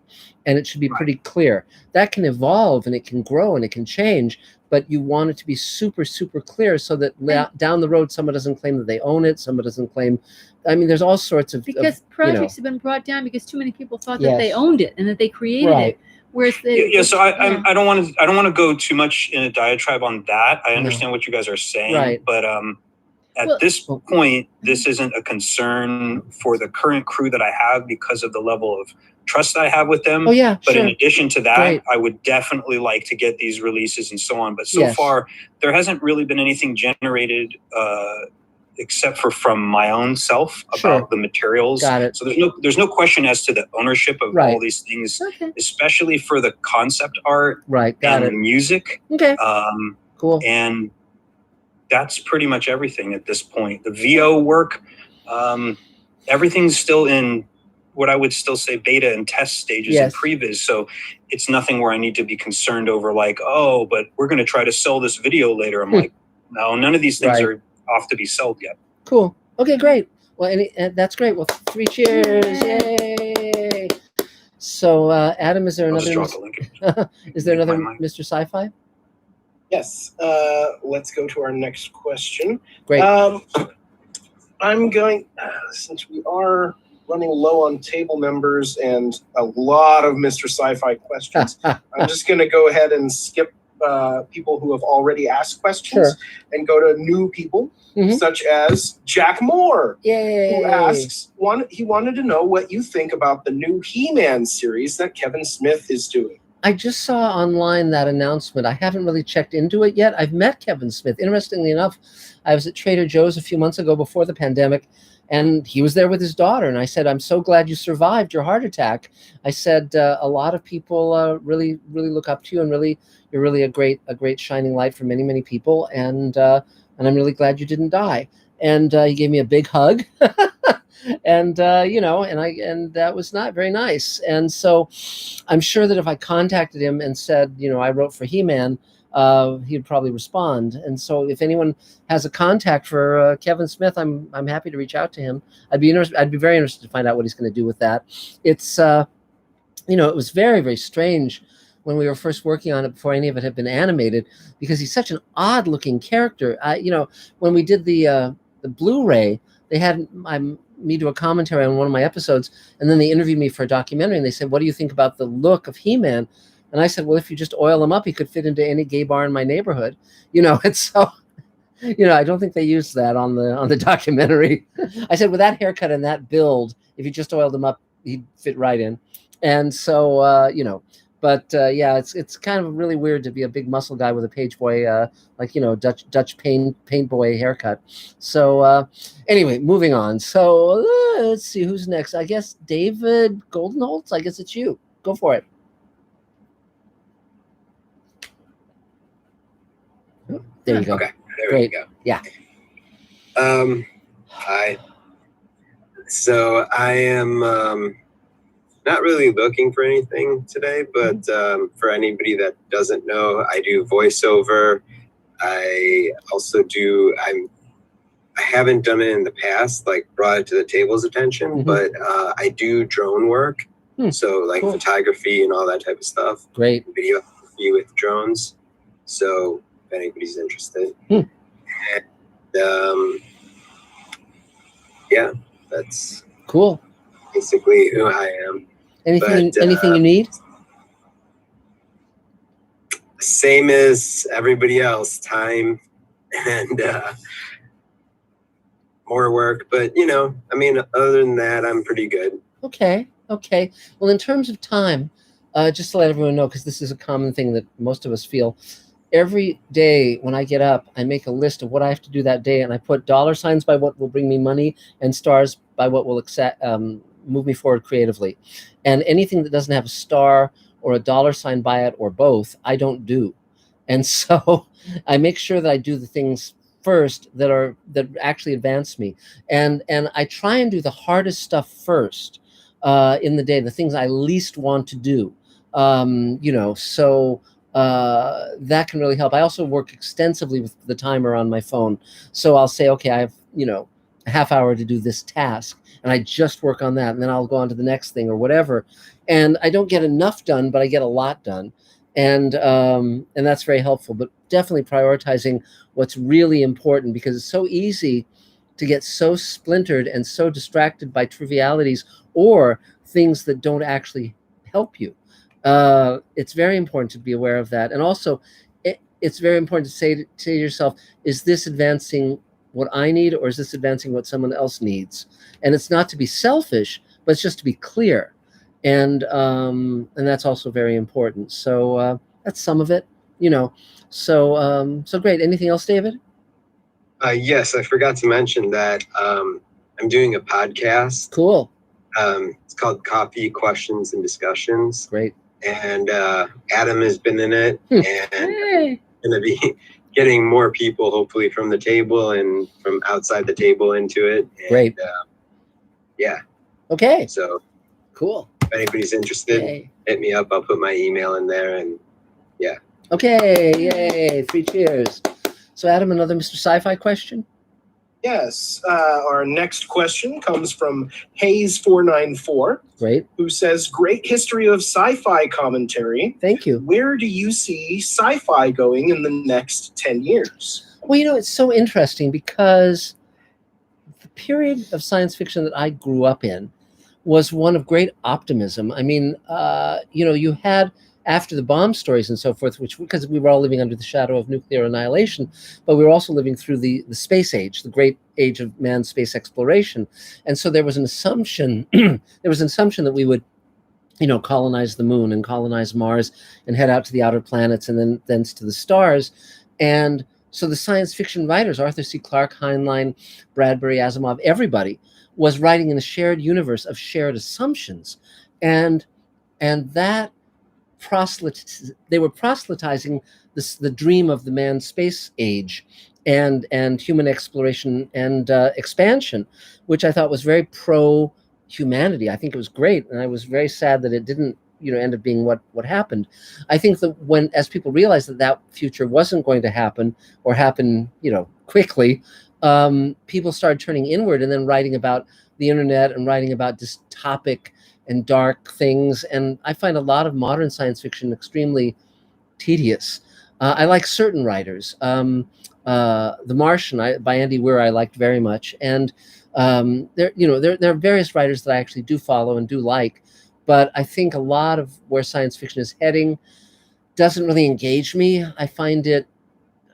Speaker 1: And it should be pretty clear. That can evolve and it can grow and it can change, but you want it to be super, super clear so that down the road, someone doesn't claim that they own it. Someone doesn't claim, I mean, there's all sorts of...
Speaker 9: Because projects have been brought down because too many people thought that they owned it and that they created it. Whereas
Speaker 14: so I don't want to go too much in a diatribe on that. I understand what you guys are saying, but at this point, this isn't a concern for the current crew that I have because of the level of trust I have with them. But in addition to that, I would definitely like to get these releases and so on. But so far, there hasn't really been anything generated except for from my own self about the materials. So there's no question as to the ownership of all these things, especially for the concept art and the music.
Speaker 1: Cool.
Speaker 14: And that's pretty much everything at this point. The VO work, everything's still in what I would still say beta and test stages and previs. So it's nothing where I need to be concerned over like, oh, but we're going to try to sell this video later. I'm like, no, none of these things are off to be sold yet.
Speaker 1: Cool. Okay, great. Well, that's great. Well, 3 cheers. Yay. So, Adam, is there another Mr. Sci-Fi?
Speaker 2: Yes. Let's go to our next question.
Speaker 1: Great.
Speaker 2: I'm going, since we are running low on table members and a lot of Mr. Sci-Fi questions, I'm just going to go ahead and skip people who have already asked questions and go to new people, such as Jack Moore, who asks, he wanted to know what you think about the new He-Man series that Kevin Smith is doing.
Speaker 1: I just saw online that announcement. I haven't really checked into it yet. I've met Kevin Smith. Interestingly enough, I was at Trader Joe's a few months ago before the pandemic, and he was there with his daughter. And I said, I'm so glad you survived your heart attack. I said, a lot of people really, really look up to you, and you're really a great shining light for many, many people. And I'm really glad you didn't die. And he gave me a big hug. And that was not very nice. And so I'm sure that if I contacted him and said, I wrote for He-Man, he'd probably respond. And so if anyone has a contact for Kevin Smith, I'm happy to reach out to him. I'd be very interested to find out what he's going to do with that. It's you know, it was very, very strange when we were first working on it before any of it had been animated, because he's such an odd looking character. You know, when we did the Blu-ray, they had me do a commentary on one of my episodes, and then they interviewed me for a documentary, and they said, what do you think about the look of He-Man? And I said, well, if you just oil him up, he could fit into any gay bar in my neighborhood. You know, and so, you know, I don't think they used that on the documentary. I said, with that haircut and that build, if you just oiled him up, he'd fit right in. And so, you know, but yeah, it's kind of really weird to be a big muscle guy with a page boy, like, you know, Dutch paint boy haircut. So anyway, moving on. So let's see who's next. I guess David Goldenholtz. I guess it's you. Go for it. There you go.
Speaker 15: Okay, there
Speaker 1: Great.
Speaker 15: we go.
Speaker 1: Yeah.
Speaker 15: Hi. So I am not really looking for anything today, but for anybody that doesn't know, I do voiceover. I also do, I haven't done it in the past, like brought it to the table's attention, but I do drone work. So like photography and all that type of stuff.
Speaker 1: Great.
Speaker 15: Videography with drones. So if anybody's interested. And yeah, that's
Speaker 1: cool.
Speaker 15: Basically who I am.
Speaker 1: Anything you need?
Speaker 15: Same as everybody else, time and more work. But, you know, I mean, other than that, I'm pretty good.
Speaker 1: Okay. Okay. Well, in terms of time, just to let everyone know, because this is a common thing that most of us feel, every day when I get up, I make a list of what I have to do that day, and I put $signs by what will bring me money and stars by what will move me forward creatively. And anything that doesn't have a star or a $sign by it or both, I don't do. And so I make sure that I do the things first that actually advance me. And I try and do the hardest stuff first in the day, the things I least want to do. You know, so that can really help. I also work extensively with the timer on my phone. So I'll say, okay, I have, you know, a half hour to do this task, and I just work on that, and then I'll go on to the next thing or whatever. And I don't get enough done, but I get a lot done. And that's very helpful, but definitely prioritizing what's really important, because it's so easy to get so splintered and so distracted by trivialities or things that don't actually help you. It's very important to be aware of that. And also, it's very important to say to yourself, is this advancing what I need, or is this advancing what someone else needs? And it's not to be selfish, but it's just to be clear. And that's also very important. So that's some of it, you know. So so great. Anything else, David?
Speaker 15: Yes, I forgot to mention that I'm doing a podcast.
Speaker 1: Cool.
Speaker 15: It's called Coffee Questions and Discussions.
Speaker 1: Great.
Speaker 15: And Adam has been in it, and going to be getting more people, hopefully, from the table and from outside the table into it. And,
Speaker 1: great.
Speaker 15: Yeah.
Speaker 1: Okay.
Speaker 15: So
Speaker 1: cool.
Speaker 15: If anybody's interested, hit me up. I'll put my email in there, and yeah.
Speaker 1: Okay. Yay. 3 cheers. So, Adam, another Mr. Sci-Fi question?
Speaker 2: Yes. Our next question comes from Hayes494.
Speaker 1: Great.
Speaker 2: Who says, great history of sci-fi commentary.
Speaker 1: Thank you.
Speaker 2: Where do you see sci-fi going in the next 10 years?
Speaker 1: Well, you know, it's so interesting because the period of science fiction that I grew up in was one of great optimism. I mean, you know, you had, after the bomb stories and so forth, which, because we were all living under the shadow of nuclear annihilation, but we were also living through the space age, the great age of manned space exploration. And so there was an assumption, that we would, you know, colonize the moon and colonize Mars and head out to the outer planets and then thence to the stars. And so the science fiction writers, Arthur C. Clarke, Heinlein, Bradbury, Asimov, everybody was writing in a shared universe of shared assumptions. And that they were proselytizing the dream of the manned space age and human exploration and expansion, which I thought was very pro humanity. I think it was great, and I was very sad that it didn't, end up being what happened. I think that as people realized that future wasn't going to happen or happen, quickly, people started turning inward and then writing about the internet and writing about dystopic and dark things. And I find a lot of modern science fiction extremely tedious. I like certain writers. The Martian by Andy Weir I liked very much, and there are various writers that I actually do follow and do like, but I think a lot of where science fiction is heading doesn't really engage me. I find it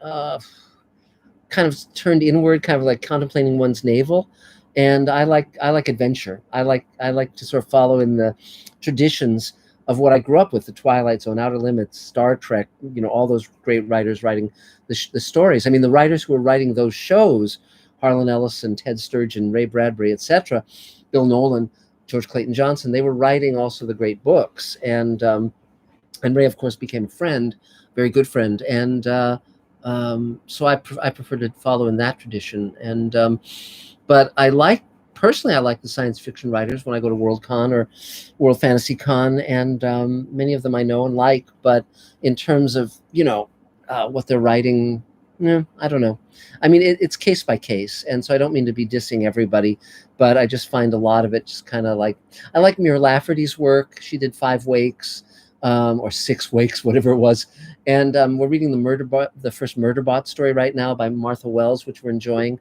Speaker 1: kind of turned inward, kind of like contemplating one's navel. And I like adventure. I like to sort of follow in the traditions of what I grew up with: The Twilight Zone, Outer Limits, Star Trek. All those great writers writing the stories. I mean, the writers who were writing those shows: Harlan Ellison, Ted Sturgeon, Ray Bradbury, etc., Bill Nolan, George Clayton Johnson. They were writing also the great books, and Ray, of course, became a friend, very good friend, and so I prefer to follow in that tradition. And but I like the science fiction writers when I go to Worldcon or World Fantasy Con, and many of them I know and like. But in terms of what they're writing, I don't know. I mean, it's case by case, and so I don't mean to be dissing everybody, but I just find a lot of it just kind of like, I like Mira Lafferty's work. She did 5 Wakes. Or 6 Wakes, whatever it was, and we're reading the first Murderbot story right now by Martha Wells, which we're enjoying.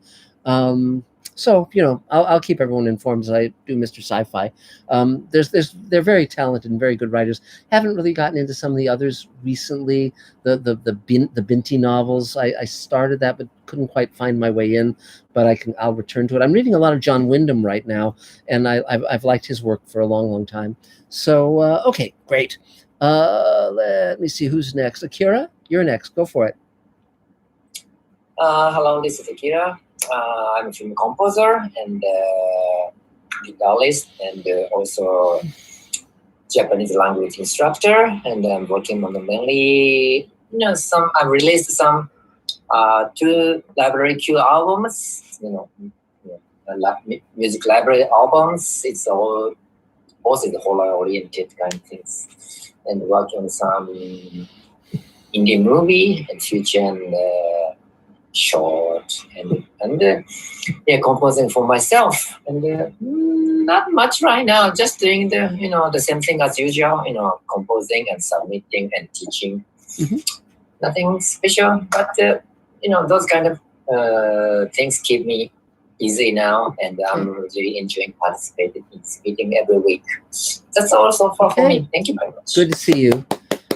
Speaker 1: So I'll keep everyone informed as I do Mr. Sci-Fi. They're very talented and very good writers. Haven't really gotten into some of the others recently. The Binti novels. I started that but couldn't quite find my way in. But I'll return to it. I'm reading a lot of John Wyndham right now, and I've liked his work for a long time. So okay, great. Let me see who's next. Akira, you're next. Go for it.
Speaker 16: Hello, this is Akira. I'm a film composer and guitarist, and also Japanese language instructor. And I'm working on mainly, I've released some 2 library Q albums. Music library albums. It's all also the horror-oriented kind of things, and working on some indie movie and feature and short, and composing for myself, and not much right now. Just doing the same thing as usual. Composing and submitting and teaching. Nothing special, but those kind of things keep me easy now, and I'm really enjoying participating every week. That's also for me. Thank you very much.
Speaker 1: Good to see you.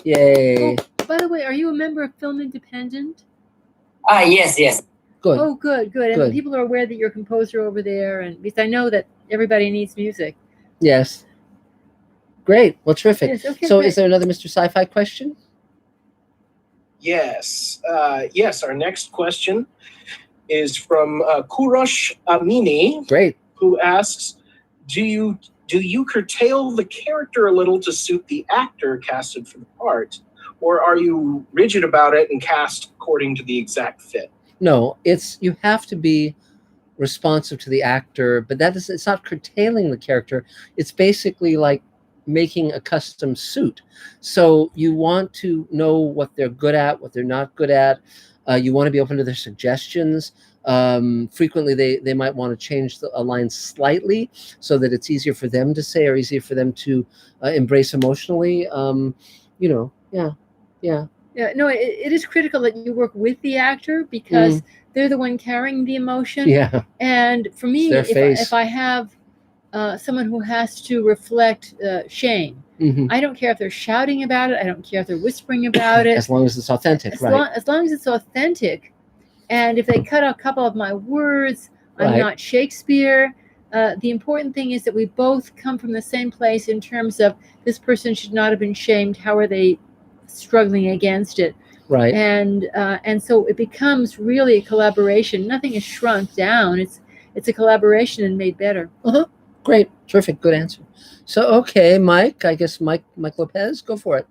Speaker 1: Yay.
Speaker 9: Oh, by the way, are you a member of Film Independent?
Speaker 16: Yes.
Speaker 1: Good.
Speaker 9: Oh, good. And people are aware that you're a composer over there, and because I know that everybody needs music.
Speaker 1: Yes. Great. Well, terrific.
Speaker 9: Yes, okay,
Speaker 1: so
Speaker 9: great.
Speaker 1: Is there another Mr. Sci-Fi question?
Speaker 2: Yes. Our next question is from Kurosh Amini.
Speaker 1: Great.
Speaker 2: Who asks, do you curtail the character a little to suit the actor casted for the part, or are you rigid about it and cast according to the exact fit?
Speaker 1: No, you have to be responsive to the actor, but it's not curtailing the character. It's basically like making a custom suit. So you want to know what they're good at, what they're not good at. You want to be open to their suggestions. Frequently they might want to change a line slightly so that it's easier for them to say or easier for them to embrace emotionally.
Speaker 9: Yeah, no, it is critical that you work with the actor because they're the one carrying the emotion.
Speaker 1: Yeah.
Speaker 9: And for me, if I have someone who has to reflect shame, I don't care if they're shouting about it. I don't care if they're whispering about it.
Speaker 1: As long as it's authentic, right?
Speaker 9: As long as it's authentic. And if they cut a couple of my words, I'm not Shakespeare. The important thing is that we both come from the same place in terms of this person should not have been shamed. How are they struggling against it?
Speaker 1: Right.
Speaker 9: And so it becomes really a collaboration. Nothing is shrunk down. It's a collaboration and made better.
Speaker 1: Great. Terrific. Good answer. So, okay, Mike, I guess Mike Lopez, go for it.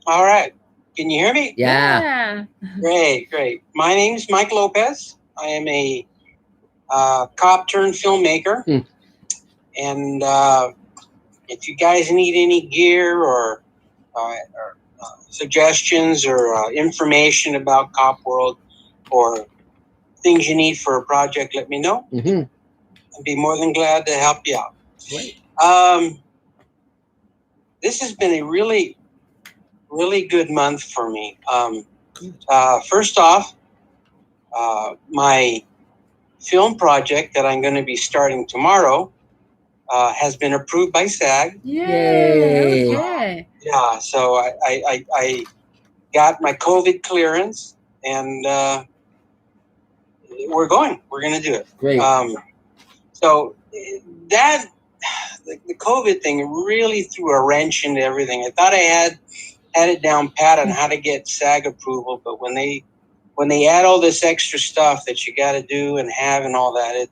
Speaker 17: All right. Can you hear me?
Speaker 1: Yeah.
Speaker 17: Great. My name's Mike Lopez. I am a cop turned filmmaker. And if you guys need any gear or suggestions or information about Cop World or things you need for a project, let me know. I'd be more than glad to help you out.
Speaker 1: Great.
Speaker 17: This has been a really, really good month for me. First off, my film project that I'm going to be starting tomorrow has been approved by SAG.
Speaker 9: Yay! Okay.
Speaker 17: Yeah, so I got my COVID clearance, and we're going to do it.
Speaker 1: Great.
Speaker 17: So that the COVID thing really threw a wrench into everything. I thought I had it down pat on how to get SAG approval, but when they add all this extra stuff that you got to do and have and all that, it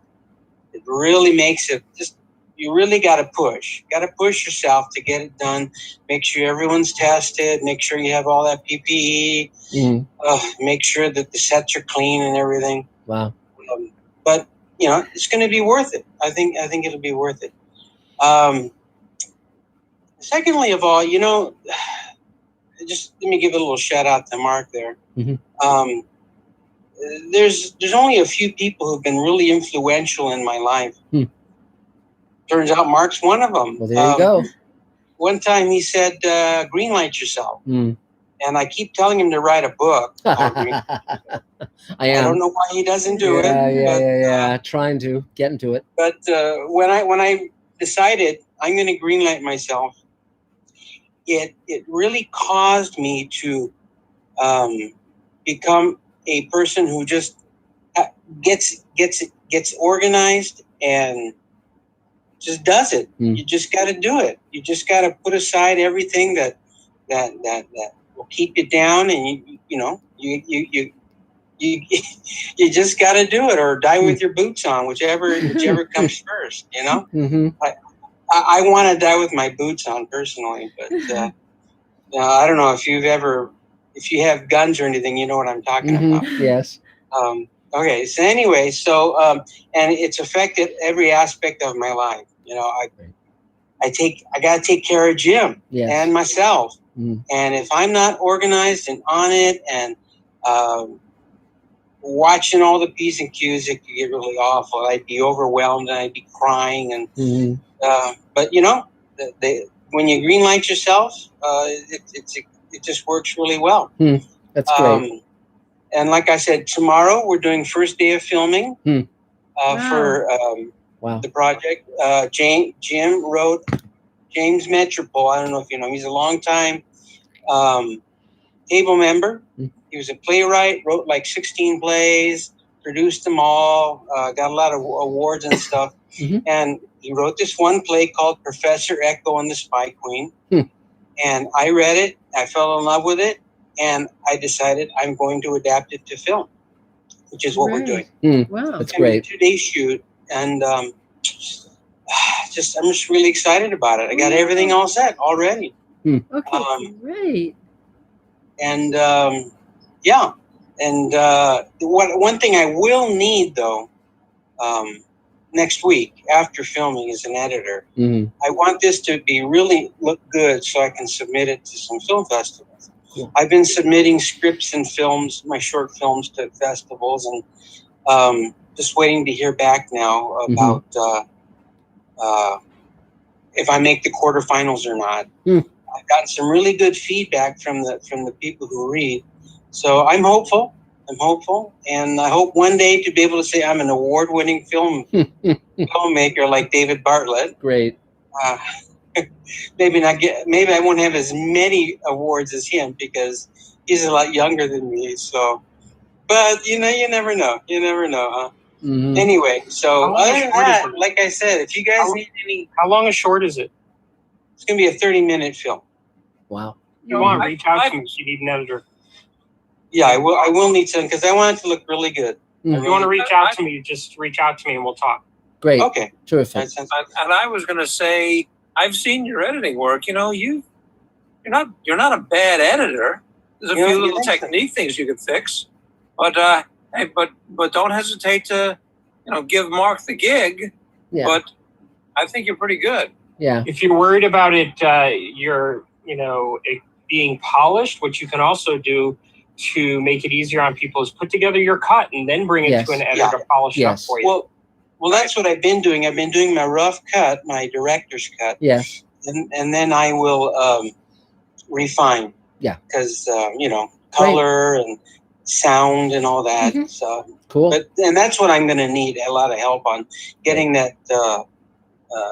Speaker 17: really makes it just, you really got to push. Got to push yourself to get it done. Make sure everyone's tested. Make sure you have all that PPE. Make sure that the sets are clean and everything.
Speaker 1: Wow.
Speaker 17: But you know, it's going to be worth it. I think it'll be worth it. Secondly of all, you know, just let me give a little shout out to Mark there. There's only a few people who've been really influential in my life. Turns out Mark's one of them.
Speaker 1: Well, there you go.
Speaker 17: One time he said, greenlight yourself. And I keep telling him to write a book. I don't know why he doesn't do it.
Speaker 1: Yeah. Trying to get into it.
Speaker 17: But when I decided I'm going to greenlight myself, it really caused me to become a person who just gets organized and just does it. You just got to do it. You just got to put aside everything that will keep you down, and you just got to do it, or die with your boots on, whichever comes first. You know, I want to die with my boots on personally, but I don't know if you have guns or anything, you know what I'm talking about.
Speaker 1: Yes.
Speaker 17: Okay. So anyway, and it's affected every aspect of my life. You know, I got to take care of Jim and myself. And if I'm not organized and on it and watching all the P's and Q's, it could get really awful. I'd be overwhelmed and I'd be crying. And but you know, when you greenlight yourself, it just works really well.
Speaker 1: That's great.
Speaker 17: And like I said, tomorrow we're doing first day of filming for the project. Jim wrote James Metropole. I don't know if you know him. He's a longtime table member. He was a playwright, wrote like 16 plays, produced them all, got a lot of awards and stuff. And he wrote this one play called Professor Echo and the Spy Queen. And I read it. I fell in love with it. And I decided I'm going to adapt it to film, which is what we're doing.
Speaker 9: Wow.
Speaker 1: That's great.
Speaker 17: 2-day shoot. And I'm just really excited about it. I got everything all set already.
Speaker 9: Okay, great.
Speaker 17: And yeah. And one thing I will need though, next week after filming is an editor. I want this to be really look good so I can submit it to some film festivals. I've been submitting scripts and films, my short films, to festivals, and just waiting to hear back now about if I make the quarterfinals or not. I've gotten some really good feedback from the people who read, so I'm hopeful. And I hope one day to be able to say I'm an award-winning filmmaker like David Bartlett.
Speaker 1: Great.
Speaker 17: Maybe I won't have as many awards as him because he's a lot younger than me. So, but you never know. You never know, huh? Anyway, so other than that, like I said, if you guys need any,
Speaker 11: how long a short is it?
Speaker 17: It's gonna be a 30-minute film.
Speaker 1: Wow.
Speaker 11: You want to reach out to me if you need an editor.
Speaker 17: Yeah, I will need some because I want it to look really good.
Speaker 11: If you want to reach out to me, just reach out to me and we'll talk.
Speaker 1: Great.
Speaker 17: Okay.
Speaker 1: Terrific.
Speaker 7: And I was going to say, I've seen your editing work. You know, you're not a bad editor. There's a few little technique things you could fix, but hey, but don't hesitate to, give Mark the gig.
Speaker 1: Yeah.
Speaker 7: But I think you're pretty good.
Speaker 1: Yeah.
Speaker 11: If you're worried about it, it being polished, what you can also do to make it easier on people is put together your cut and then bring it to an editor to polish it up for you.
Speaker 17: Well, that's what I've been doing. I've been doing my rough cut, my director's cut.
Speaker 1: Yes.
Speaker 17: And then I will refine.
Speaker 1: Yeah.
Speaker 17: Because, color and sound and all that.
Speaker 1: Mhm.
Speaker 17: So
Speaker 1: cool.
Speaker 17: And that's what I'm going to need a lot of help on, getting that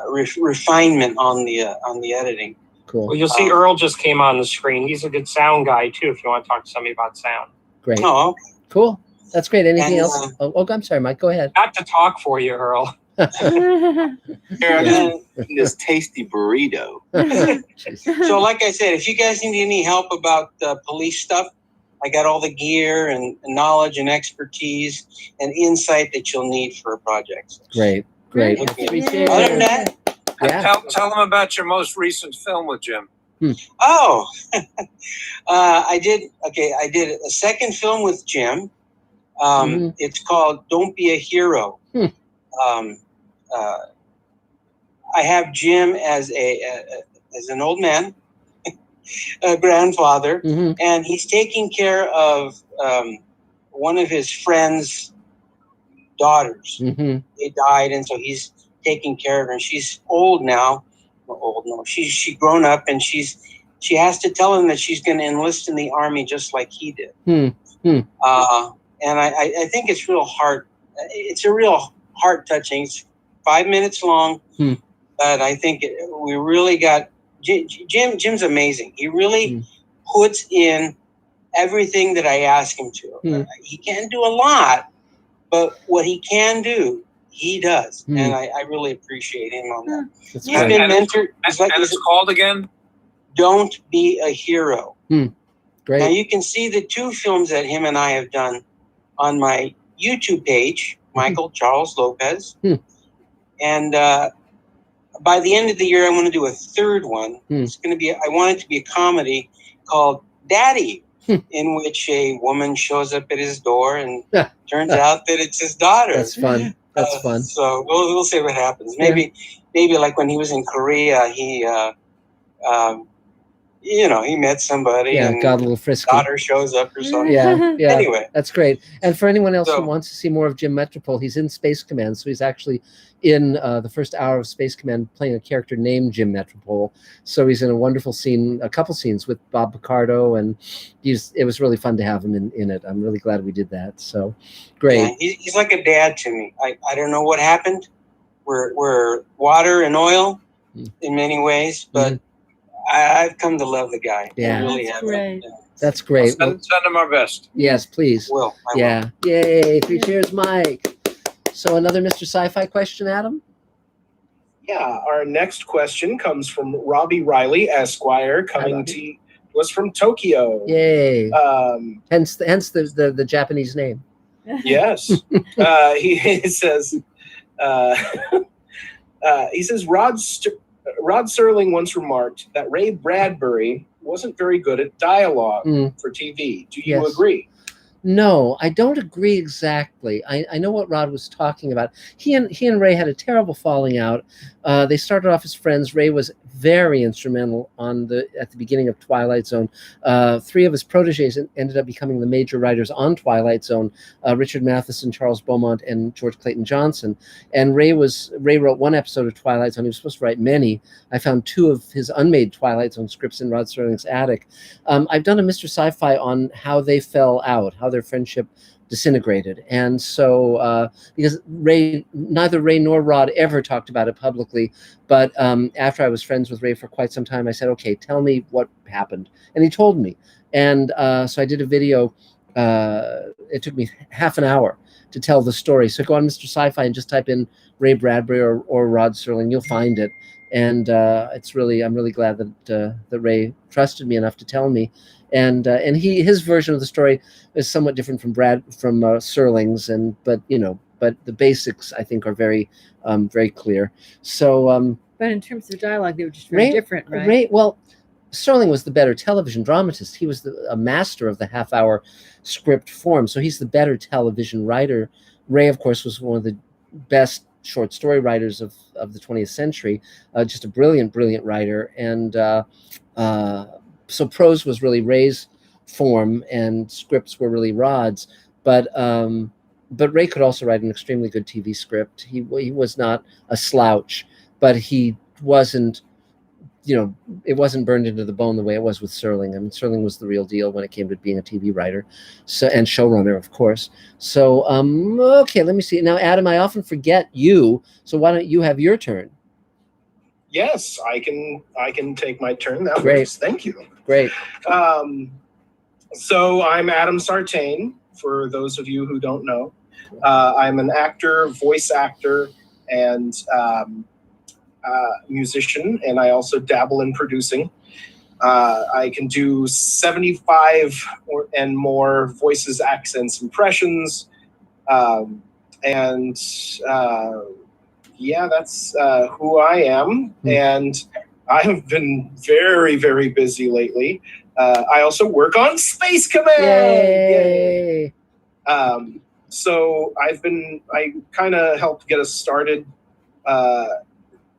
Speaker 17: refinement on the editing.
Speaker 1: Cool.
Speaker 11: Well, you'll see Earl just came on the screen. He's a good sound guy too. If you want to talk to somebody about sound.
Speaker 1: Great.
Speaker 17: Oh, okay.
Speaker 1: Cool. That's great. Anything else? I'm sorry, Mike. Go ahead.
Speaker 11: Got to talk for you, Earl.
Speaker 18: Here, I just this tasty burrito.
Speaker 17: So, like I said, if you guys need any help about police stuff, I got all the gear and knowledge and expertise and insight that you'll need for a project.
Speaker 1: Great.
Speaker 17: Okay. Other than that,
Speaker 7: Tell them about your most recent film with Jim.
Speaker 17: Oh, I did a second film with Jim. It's called Don't Be a Hero. I have Jim as as an old man, a grandfather, and he's taking care of one of his friend's daughters. They died, and so he's taking care of her. And she's old now. Well, old, no, she's grown up, and she has to tell him that she's going to enlist in the army just like he did. And I think it's real hard. It's a real heart touching. It's 5 minutes long, but I think we really got Jim's amazing. He really puts in everything that I ask him to. He can't do a lot, but what he can do, he does, and I really appreciate him on that. He's been mentored.
Speaker 7: It's called again?
Speaker 17: Don't Be a Hero.
Speaker 1: Great.
Speaker 17: Now you can see the 2 films that him and I have done on my YouTube page, Michael Charles Lopez. And by the end of the year, I want to do a third one. It's going to be, I want it to be a comedy called Daddy, in which a woman shows up at his door and turns out that it's his daughter.
Speaker 1: That's fun. That's fun.
Speaker 17: So we'll see what happens. Maybe like when he was in Korea, he he met somebody and
Speaker 1: got a little frisky.
Speaker 17: Daughter shows up or something.
Speaker 1: Yeah.
Speaker 17: Anyway,
Speaker 1: that's great. And for anyone else who wants to see more of Jim Metropole, he's in Space Command. So he's actually in the first hour of Space Command playing a character named Jim Metropole. So he's in a wonderful scene, a couple scenes with Bob Picardo, and it was really fun to have him in it. I'm really glad we did that. So great.
Speaker 17: Yeah, he's like a dad to me. I don't know what happened. We're water and oil in many ways, but I've come to love the guy.
Speaker 1: Yeah.
Speaker 17: I really have.
Speaker 9: Great.
Speaker 1: That's great.
Speaker 7: Send him our best.
Speaker 1: Yes, please.
Speaker 17: I will.
Speaker 1: Yay. 3 cheers, Mike. So another Mr. Sci-Fi question, Adam?
Speaker 2: Yeah, our next question comes from Robbie Riley, Esquire, coming to us from Tokyo.
Speaker 1: Yay. Hence the Japanese name.
Speaker 2: Yes. He says, Rod Serling once remarked that Ray Bradbury wasn't very good at dialogue for TV. Do you agree?
Speaker 1: No, I don't agree exactly. I know what Rod was talking about. He and Ray had a terrible falling out. They started off as friends. Ray was very instrumental at the beginning of Twilight Zone. 3 of his proteges ended up becoming the major writers on Twilight Zone: Richard Matheson, Charles Beaumont, and George Clayton Johnson. And Ray wrote 1 episode of Twilight Zone. He was supposed to write many. I found 2 of his unmade Twilight Zone scripts in Rod Serling's attic. I've done a Mr. Sci-Fi on how they fell out, how their friendship disintegrated. And so because neither Ray nor Rod ever talked about it publicly, but after I was friends with Ray for quite some time, I said, okay, tell me what happened. And he told me. And so I did a video. It took me half an hour to tell the story. So go on Mr. Sci-Fi and just type in Ray Bradbury or Rod Serling. You'll find it. And I'm really glad that Ray trusted me enough to tell me. And his version of the story is somewhat different from Serling's, but the basics I think are very clear. So,
Speaker 9: but in terms of dialogue, they were just very different, right?
Speaker 1: Serling was the better television dramatist. He was a master of the half-hour script form, so he's the better television writer. Ray, of course, was one of the best short story writers of the 20th century. Just a brilliant writer. And so prose was really Ray's form, and scripts were really Rod's. But Ray could also write an extremely good TV script. He was not a slouch, but he wasn't, it wasn't burned into the bone the way it was with Serling. I mean, Serling was the real deal when it came to being a TV writer, and showrunner, of course. So, okay, let me see. Now, Adam, I often forget you, so why don't you have your turn?
Speaker 2: Yes, I can take my turn. That
Speaker 1: Great.
Speaker 2: works. Thank you.
Speaker 1: Great.
Speaker 2: So I'm Adam Sartain, for those of you who don't know. I'm an actor, voice actor, and musician, and I also dabble in producing. I can do 75 and more voices, accents, impressions, and yeah, that's who I am. And I have been very busy lately. I also work on Space Command.
Speaker 1: Yay!
Speaker 2: So I kind of helped get us started,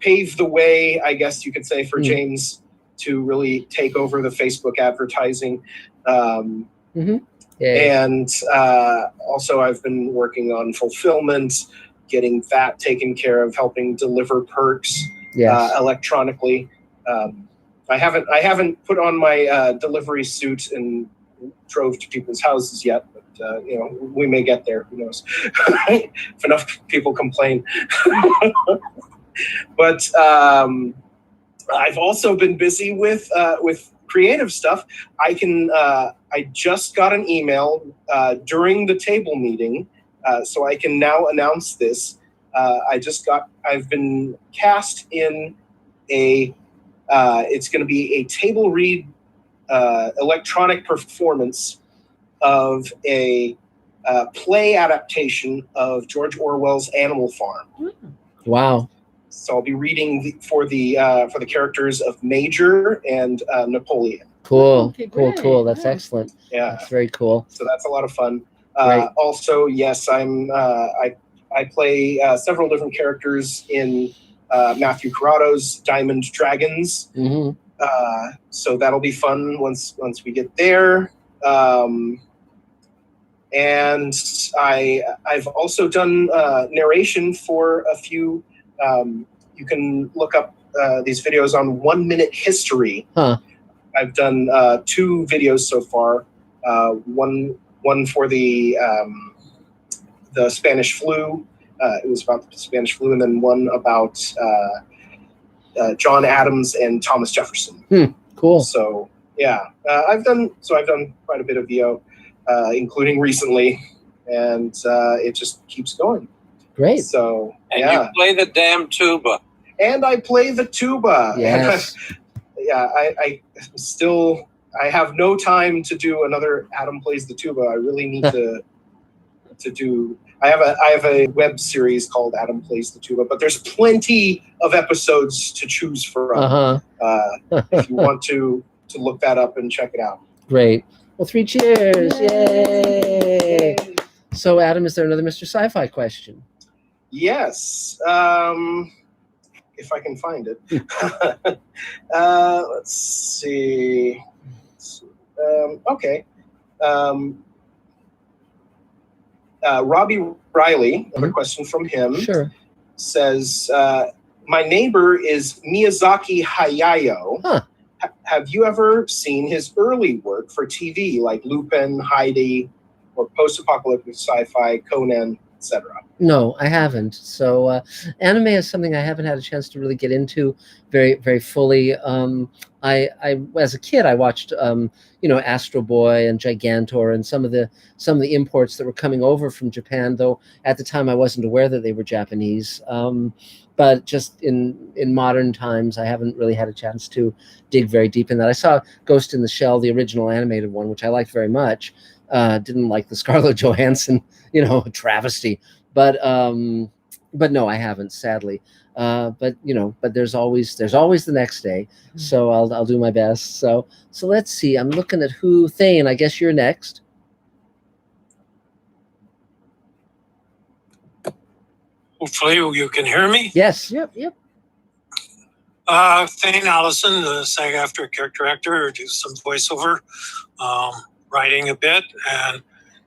Speaker 2: pave the way, I guess you could say, for James to really take over the Facebook advertising. And also I've been working on fulfillment, getting that taken care of, helping deliver perks electronically. I haven't put on my delivery suit and drove to people's houses yet, but we may get there. Who knows? If enough people complain. But I've also been busy with creative stuff. I just got an email during the table meeting, so I can now announce this. I've been cast in it's going to be a table read electronic performance of a play adaptation of George Orwell's Animal Farm.
Speaker 1: Wow.
Speaker 2: So I'll be reading for the characters of Major and Napoleon.
Speaker 1: Cool.
Speaker 9: Okay,
Speaker 1: Cool. That's excellent.
Speaker 2: Yeah.
Speaker 1: That's very cool.
Speaker 2: So that's a lot of fun.
Speaker 1: Great.
Speaker 2: Also, yes, I play several different characters in Matthew Corrado's Diamond Dragons. So that'll be fun once we get there. And I've also done narration for a few. You can look up these videos on 1 Minute History. I've done 2 videos so far. One for the Spanish flu. It was about the Spanish flu, and then one about John Adams and Thomas Jefferson.
Speaker 1: Cool.
Speaker 2: So yeah, I've done quite a bit of VO, including recently, and it just keeps going.
Speaker 1: Great.
Speaker 2: So
Speaker 7: And
Speaker 2: yeah,
Speaker 7: you play the damn tuba.
Speaker 2: and I play the tuba.
Speaker 1: Yes.
Speaker 2: Yeah, I have no time to do another Adam Plays the Tuba. I really need to do. I have a web series called Adam Plays the Tuba, but there's plenty of episodes to choose from. If you want to look that up and check it out.
Speaker 1: Great. Well, 3 cheers. Yay. So, Adam, is there another Mr. Sci-Fi question?
Speaker 2: Yes. If I can find it. Let's see. Okay. Robbie Riley, another question from him, says, my neighbor is Miyazaki Hayao. Have you ever seen his early work for TV, like Lupin, Heidi, or post-apocalyptic sci-fi, Conan, etc.?
Speaker 1: No, I haven't. So anime is something I haven't had a chance to really get into very fully. I as a kid I watched Astro Boy and Gigantor and some of the imports that were coming over from Japan, though at the time I wasn't aware that they were Japanese. But just in modern times, I haven't really had a chance to dig very deep in that. I saw Ghost in the Shell, the original animated one, which I liked very much. Didn't like the Scarlett Johansson, travesty. But no, I haven't, sadly. But there's always the next day. So I'll do my best. So let's see. I'm looking at who. Thane, I guess you're next.
Speaker 19: Hopefully you can hear me.
Speaker 1: Yes.
Speaker 9: Yep.
Speaker 19: Thane Allison, the SAG-AFTRA character actor, do some voiceover, writing a bit. And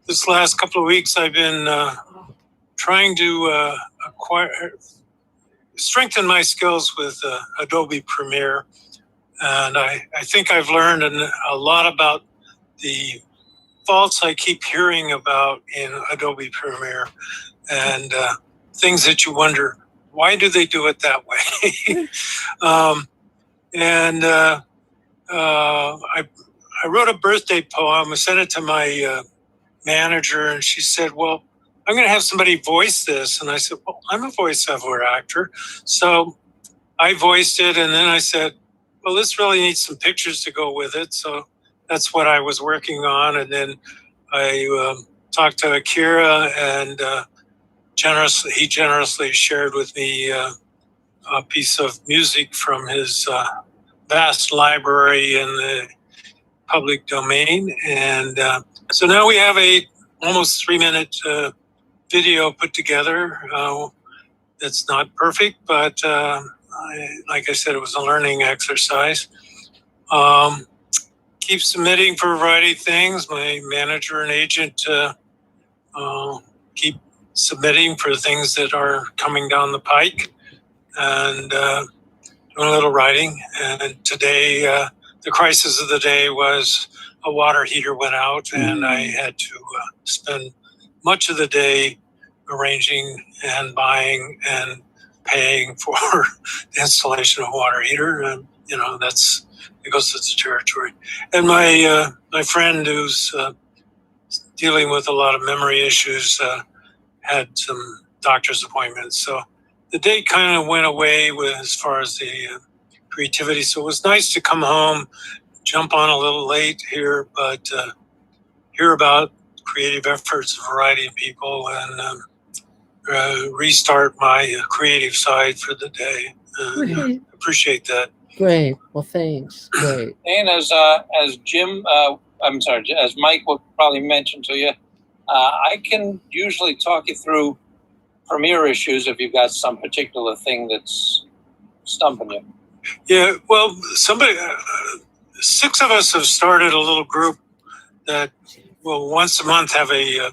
Speaker 19: this last couple of weeks, I've been trying to strengthen my skills with Adobe Premiere. And I think I've learned a lot about the faults I keep hearing about in Adobe Premiere and things that you wonder, why do they do it that way? I wrote a birthday poem. I sent it to my manager, and she said, well, I'm going to have somebody voice this. And I said, well, I'm a voiceover actor. So I voiced it, and then I said, well, this really needs some pictures to go with it. So that's what I was working on. And then I talked to Akira, and he generously shared with me a piece of music from his vast library in the public domain. And so now we have a almost 3-minute video put together. That's not perfect, but like I said, it was a learning exercise. Keep submitting for a variety of things. My manager and agent keep submitting for things that are coming down the pike, and doing a little writing. And today, the crisis of the day was a water heater went out, and I had to spend much of the day arranging and buying and paying for the installation of a water heater. And, it goes to the territory. And my friend who's dealing with a lot of memory issues had some doctor's appointments. So the day kind of went away as far as the creativity. So it was nice to come home, jump on a little late here, but hear about creative efforts of a variety of people and restart my creative side for the day. Appreciate that.
Speaker 1: Great. Well, thanks. Great.
Speaker 7: And as Mike will probably mention to you, I can usually talk you through Premiere issues if you've got some particular thing that's stumping you.
Speaker 19: Yeah, well, 6 of us have started a little group that will once a month have a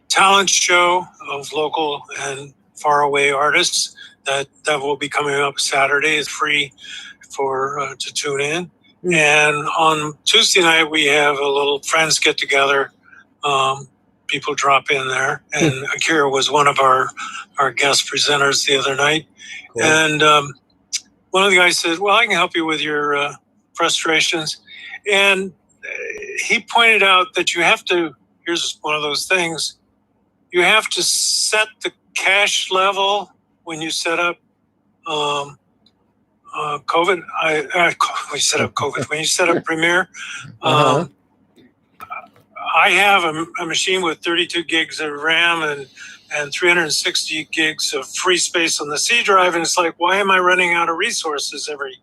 Speaker 19: talent show of local and faraway artists that will be coming up Saturday. It's free to tune in. And on Tuesday night, we have a little friends get together. People drop in there. And Akira was one of our guest presenters the other night. Cool. And one of the guys said, well, I can help you with your frustrations. And he pointed out that you have to, here's one of those things, you have to set the cache level when you set up COVID. When you set up Premiere, I have a machine with 32 gigs of RAM and 360 gigs of free space on the C drive. And it's like, why am I running out of resources every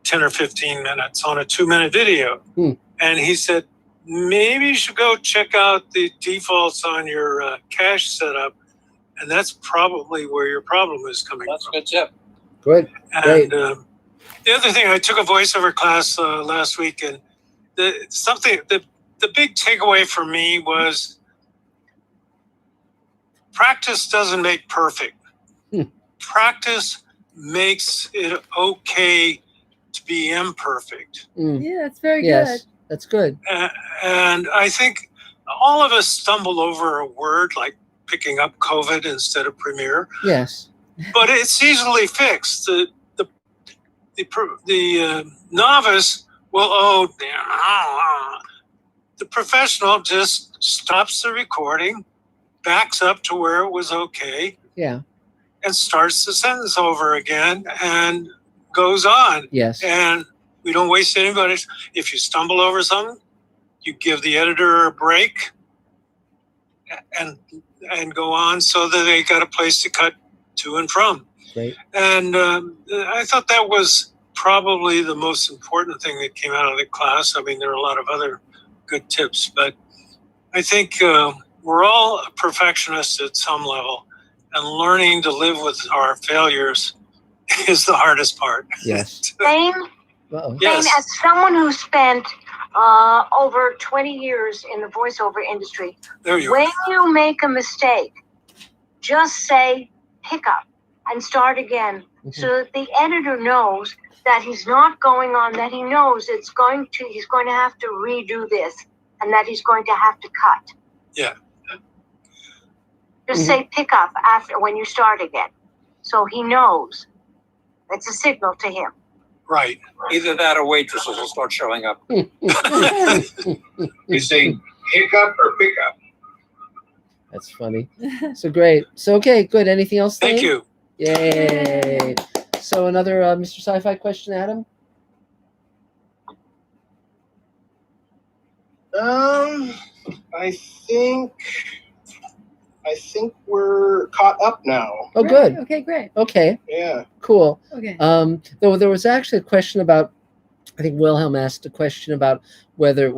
Speaker 19: 10 or 15 minutes on a 2-minute video? And he said, maybe you should go check out the defaults on your cache setup. And that's probably where your problem is coming from.
Speaker 7: That's a good tip.
Speaker 1: Good.
Speaker 19: And the other thing, I took a voiceover class last week, and the big takeaway for me was practice doesn't make perfect. Practice makes it okay to be imperfect.
Speaker 9: Yeah, that's very
Speaker 1: good. That's good.
Speaker 19: And I think all of us stumble over a word like picking up COVID instead of Premiere.
Speaker 1: Yes.
Speaker 19: But it's easily fixed. The novice will, the professional just stops the recording, backs up to where it was okay.
Speaker 1: Yeah.
Speaker 19: And starts the sentence over again and goes on.
Speaker 1: Yes.
Speaker 19: And we don't waste anybody's. If you stumble over something, you give the editor a break and go on so that they got a place to cut to and from.
Speaker 1: Right.
Speaker 19: And I thought that was probably the most important thing that came out of the class. I mean, there are a lot of other good tips, but I think we're all perfectionists at some level. and learning to live with our failures is the hardest part.
Speaker 1: Yes.
Speaker 6: Same,
Speaker 19: Yes.
Speaker 6: same as someone who spent over 20 years in the voiceover industry.
Speaker 19: There you
Speaker 6: When
Speaker 19: are.
Speaker 6: you make a mistake, just say pick up and start again, so that the editor knows that he's not going on, that he knows he's going to have to redo this, and that he's going to have to cut.
Speaker 19: Yeah.
Speaker 6: Just say pick up after when you start again, so he knows. It's a signal to him.
Speaker 19: Right.
Speaker 7: Either that or waitresses will start showing up.
Speaker 8: You say hiccup or pick up?
Speaker 1: That's funny. So great. So okay, good. Anything else?
Speaker 19: Thank
Speaker 1: Thane?
Speaker 19: you.
Speaker 1: Yay. So another Mr. Sci-Fi question, Adam?
Speaker 2: I think we're caught up now.
Speaker 1: Oh, good.
Speaker 9: Okay, great.
Speaker 1: Okay.
Speaker 2: Yeah.
Speaker 1: Cool.
Speaker 9: Okay.
Speaker 1: Though there was actually a question about, I think Wilhelm asked a question about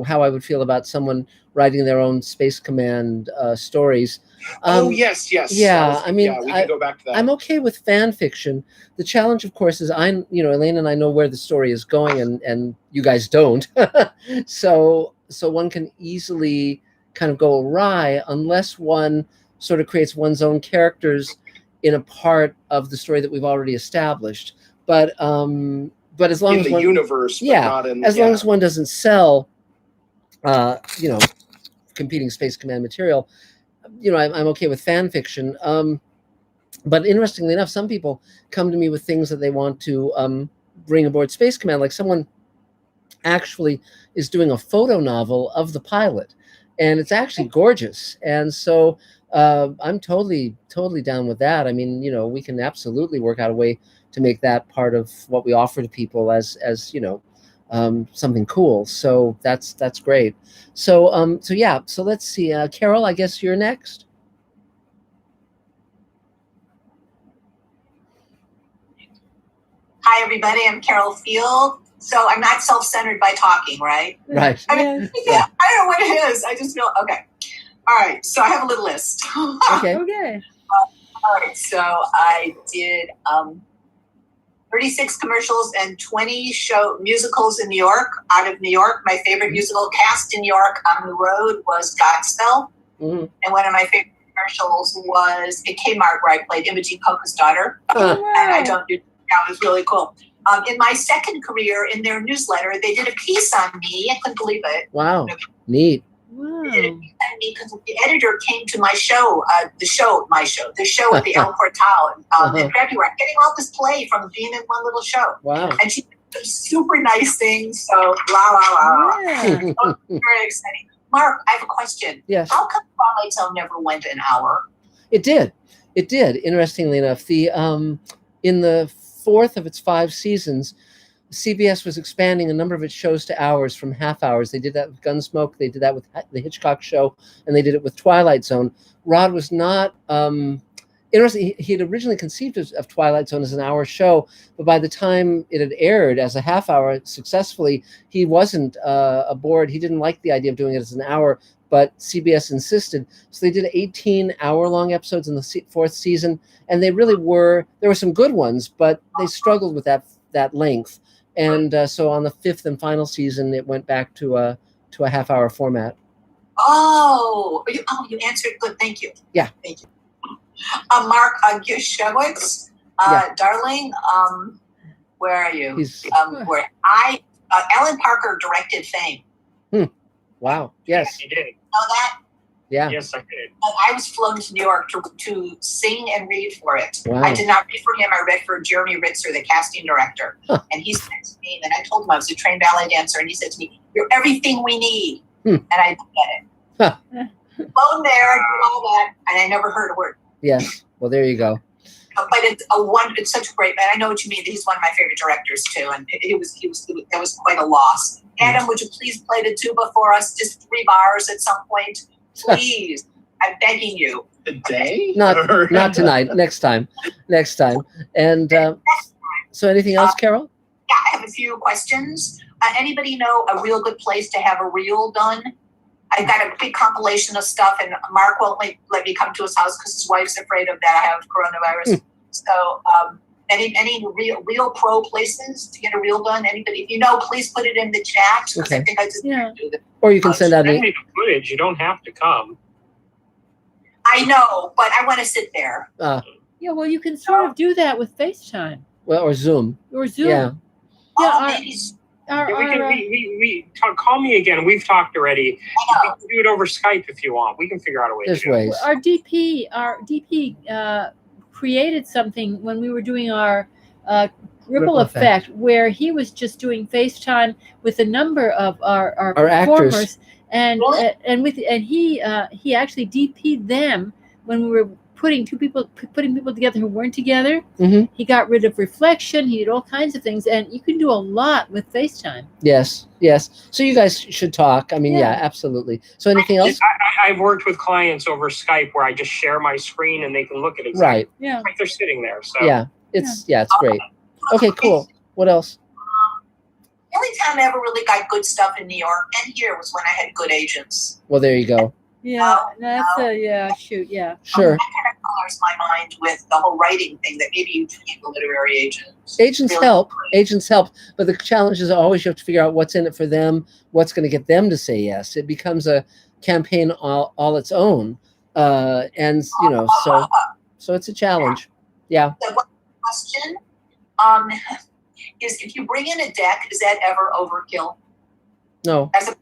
Speaker 1: how I would feel about someone writing their own Space Command stories.
Speaker 2: Yes.
Speaker 1: Yeah, I mean,
Speaker 2: we can go back to that.
Speaker 1: I'm okay with fan fiction. The challenge, of course, is Elaine and I know where the story is going, and you guys don't. So one can easily kind of go awry unless one sort of creates one's own characters in a part of the story that we've already established. But as long as
Speaker 2: the
Speaker 1: one,
Speaker 2: universe, but not in,
Speaker 1: as long as one doesn't sell, competing Space Command material, I'm okay with fan fiction. But interestingly enough, some people come to me with things that they want to bring aboard Space Command. Like someone actually is doing a photo novel of the pilot, and it's actually gorgeous. And so I'm totally down with that. I mean, we can absolutely work out a way to make that part of what we offer to people as something cool. So that's great. So so let's see. Carol, I guess you're next.
Speaker 20: Hi, everybody. I'm Carol Field. So I'm not self-centered by talking, right?
Speaker 1: Right.
Speaker 20: I mean, I don't know what it is. I just feel, okay. All right. So I have a little list.
Speaker 1: Okay.
Speaker 9: Okay.
Speaker 20: All right. So I did 36 commercials and 20 musicals in New York, out of New York. My favorite musical cast in New York on the road was Godspell.
Speaker 1: Mm-hmm.
Speaker 20: And one of my favorite commercials was at Kmart, where I played Imogen Coco's daughter.
Speaker 1: Oh,
Speaker 20: wow. And I don't do that. It was really cool. In my second career, in their newsletter, they did a piece on me. I couldn't believe it.
Speaker 1: Wow. Neat.
Speaker 20: They did a piece on me because the editor came to my show, the show at the El Portal in February, getting all this play from being in one little show.
Speaker 1: Wow.
Speaker 20: And she did super nice things. So,
Speaker 9: Yeah.
Speaker 20: So, very exciting. Mark, I have a question.
Speaker 1: Yes.
Speaker 20: How come Twilight Zone never went an hour?
Speaker 1: It did. Interestingly enough, the in the fourth of its 5 seasons, CBS was expanding a number of its shows to hours from half hours. They did that with Gunsmoke. They did that with the Hitchcock Show, and they did it with Twilight Zone. Rod was not interesting. He had originally conceived of Twilight Zone as an hour show, but by the time it had aired as a half hour successfully, he wasn't aboard. He didn't like the idea of doing it as an hour, but CBS insisted. So they did 18 hour-long episodes in the 4th season, and they really were, there were some good ones, but they struggled with that length. And so on the 5th and final season, it went back to a half-hour format.
Speaker 20: Oh, you answered good. Thank you.
Speaker 1: Yeah.
Speaker 20: Thank you. Mark Gieshewitz, darling, where are you? Where Alan Parker directed Fame.
Speaker 1: Wow. Yes.
Speaker 11: He did.
Speaker 20: Know that?
Speaker 1: Yeah.
Speaker 11: Yes, I did.
Speaker 20: I was flown to New York to sing and read for it.
Speaker 1: Wow.
Speaker 20: I did not read for him. I read for Jeremy Ritzer, the casting director. And he said to me, and I told him I was a trained ballet dancer, and he said to me, "You're everything we need." And I didn't get it. Flown there, did all that, and I never heard a word.
Speaker 1: Yes. Well, there you go.
Speaker 20: But it's such a great man. I know what you mean. He's one of my favorite directors too, and that was quite a loss. Adam, would you please play the tuba for us? Just 3 bars at some point, please. I'm begging you.
Speaker 2: Today?
Speaker 1: Not tonight. Next time. And so, anything else, Carol?
Speaker 20: Yeah, I have a few questions. Anybody know a real good place to have a reel done? I've got a big compilation of stuff, and Mark won't let me come to his house because his wife's afraid of that. I have coronavirus. So any real pro places to get a reel done? Anybody, if you know, please put it in the chat.
Speaker 1: Okay.
Speaker 20: I think I just do that.
Speaker 1: Or you can send out
Speaker 11: the footage. You don't have to come.
Speaker 20: I know, but I want to sit there.
Speaker 9: Yeah, well, you can sort of do that with FaceTime.
Speaker 1: Well, or Zoom.
Speaker 9: Or Zoom.
Speaker 1: Yeah.
Speaker 11: Call me again. We've talked already. We can do it over Skype if you want. We can figure out a way.
Speaker 1: There's
Speaker 11: to do
Speaker 1: ways.
Speaker 11: it.
Speaker 9: Our DP created something when we were doing our Ripple Effect, where he was just doing FaceTime with a number of our performers,
Speaker 1: actors.
Speaker 9: and he actually DP'd them when we were putting people together who weren't together.
Speaker 1: Mm-hmm.
Speaker 9: He got rid of reflection. He did all kinds of things, and you can do a lot with FaceTime.
Speaker 1: Yes. So you guys should talk. I mean, yeah absolutely. So anything else?
Speaker 11: I've worked with clients over Skype where I just share my screen and they can look at it.
Speaker 1: Right.
Speaker 9: Yeah.
Speaker 11: Like they're sitting there. So
Speaker 1: It's great. Okay, cool. What else?
Speaker 20: The only time I ever really got good stuff in New York and here was when I had good agents.
Speaker 1: Well, there you go.
Speaker 9: Yeah, that's shoot.
Speaker 1: Sure.
Speaker 20: That kind of colors my mind with the whole writing thing that maybe you need a literary agent.
Speaker 1: Agents help, but the challenge is always you have to figure out what's in it for them, what's going to get them to say yes. It becomes a campaign all its own, and so it's a challenge. Yeah.
Speaker 20: The one question is, if you bring in a deck, is that ever overkill?
Speaker 1: No.
Speaker 20: As a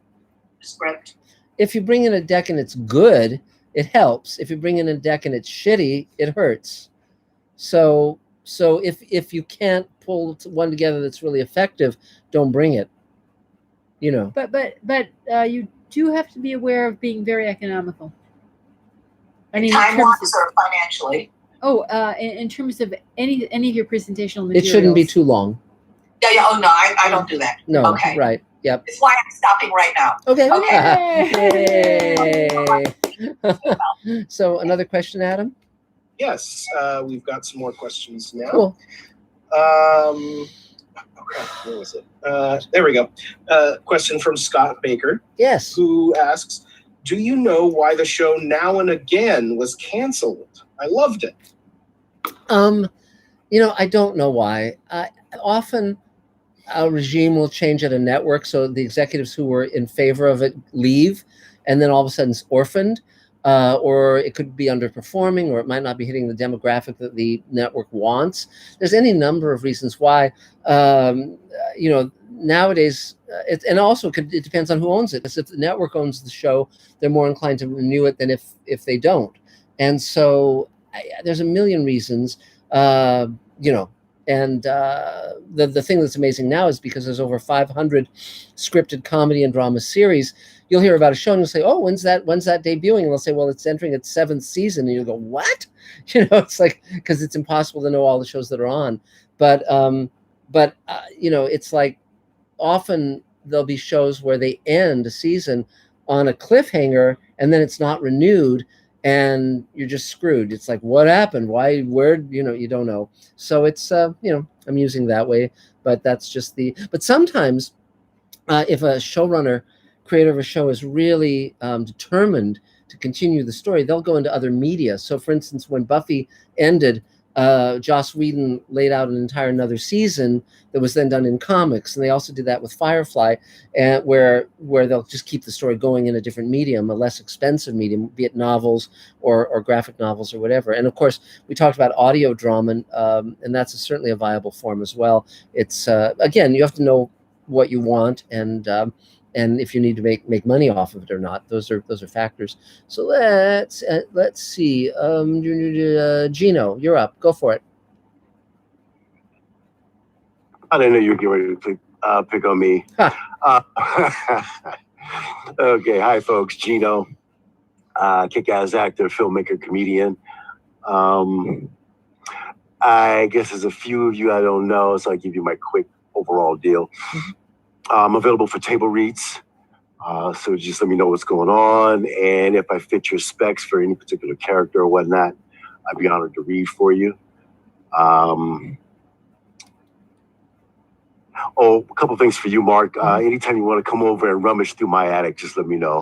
Speaker 20: script.
Speaker 1: If you bring in a deck and it's good, it helps. If you bring in a deck and it's shitty, it hurts. So if you can't pull one together that's really effective, don't bring it.
Speaker 9: But you do have to be aware of being very economical. I mean,
Speaker 20: time-wise or financially?
Speaker 9: Oh, in terms of any of your presentational materials.
Speaker 1: It shouldn't be too long.
Speaker 20: Yeah. Oh no, I don't do that.
Speaker 1: No.
Speaker 20: Okay.
Speaker 1: Right. Yep.
Speaker 20: That's why I'm stopping right now.
Speaker 1: Okay. So another question, Adam?
Speaker 2: Yes, we've got some more questions now.
Speaker 1: Cool.
Speaker 2: Okay, where was it? There we go. Question from Scott Baker.
Speaker 1: Yes.
Speaker 2: Who asks, do you know why the show Now and Again was canceled? I loved it.
Speaker 1: I don't know why. Often a regime will change at a network, so the executives who were in favor of it leave, and then all of a sudden it's orphaned, or it could be underperforming, or it might not be hitting the demographic that the network wants. There's any number of reasons why. Nowadays, and also it depends on who owns it. Because if the network owns the show, they're more inclined to renew it than if they don't. And so there's a million reasons, And the thing that's amazing now is because there's over 500 scripted comedy and drama series, you'll hear about a show and you'll say, oh, when's that debuting? And they'll say, well, it's entering its 7th season. And you'll go, what? It's like, because it's impossible to know all the shows that are on. But it's like often there'll be shows where they end a season on a cliffhanger and then it's not renewed. And you're just screwed. It's like, what happened? Why? Where? You don't know. So it's, amusing that way. But that's just but sometimes if a showrunner, creator of a show is really determined to continue the story, they'll go into other media. So for instance, when Buffy ended, Joss Whedon laid out an entire another season that was then done in comics, and they also did that with Firefly, and where they'll just keep the story going in a different medium, a less expensive medium, be it novels or graphic novels or whatever. And of course, we talked about audio drama, and that's certainly a viable form as well. It's again, you have to know what you want and if you need to make money off of it or not. Those are factors. So let's see. Gino, you're up. Go for it.
Speaker 21: I didn't know you were getting ready to pick on me. Okay, hi folks. Gino, kick-ass actor, filmmaker, comedian. I guess there's a few of you I don't know, so I'll give you my quick overall deal. I'm available for table reads, so just let me know what's going on, and if I fit your specs for any particular character or whatnot, I'd be honored to read for you. Oh, a couple things for you, Mark. Anytime you want to come over and rummage through my attic, just let me know.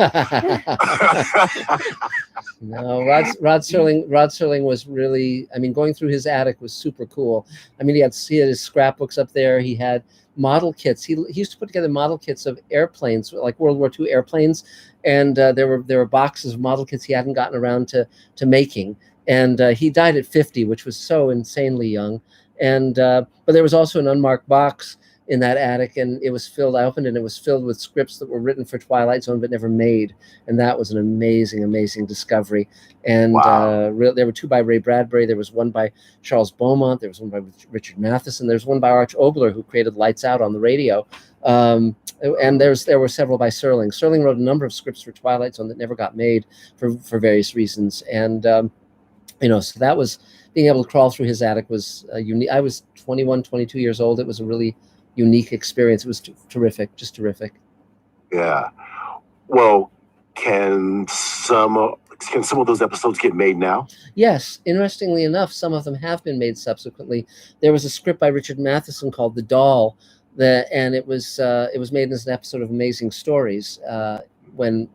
Speaker 1: No, Rod Serling was really, I mean, going through his attic was super cool. I mean, he had his scrapbooks up there. He had model kits. He used to put together model kits of airplanes, like World War II airplanes, and there were boxes of model kits he hadn't gotten around to making. And he died at 50, which was so insanely young. And but there was also an unmarked box in that attic, and it was filled. I opened it, and it was filled with scripts that were written for Twilight Zone but never made, and that was an amazing discovery. And
Speaker 21: wow.
Speaker 1: There were 2 by Ray Bradbury. There was 1 by Charles Beaumont. There was 1 by Richard Matheson. There's 1 by Arch Obler, who created Lights Out on the radio. And there were several by Serling. Serling wrote a number of scripts for Twilight Zone that never got made for various reasons. And so that was, being able to crawl through his attic was unique. I was 21, 22 years old. It was a really unique experience. It was terrific, just terrific.
Speaker 21: Yeah. Well, can some of those episodes get made now?
Speaker 1: Yes. Interestingly enough, some of them have been made subsequently. There was a script by Richard Matheson called The Doll, and it was made as an episode of Amazing Stories when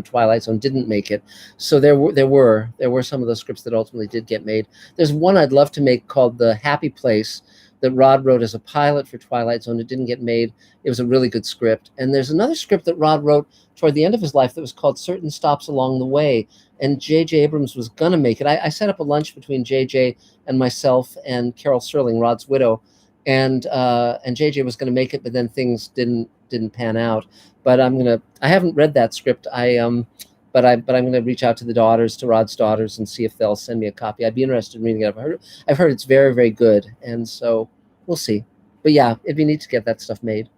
Speaker 1: Twilight Zone didn't make it. So there were some of those scripts that ultimately did get made. There's one I'd love to make called The Happy Place that Rod wrote as a pilot for Twilight Zone. It didn't get made. It was a really good script. And there's another script that Rod wrote toward the end of his life that was called Certain Stops Along the Way. And J.J. Abrams was going to make it. I set up a lunch between J.J. and myself and Carol Serling, Rod's widow. And J.J. was going to make it, but then things didn't pan out. But I haven't read that script. But I'm going to reach out to Rod's daughters, and see if they'll send me a copy. I'd be interested in reading it. I've heard it's very, very good, and so we'll see. But yeah, it'd be neat to get that stuff made.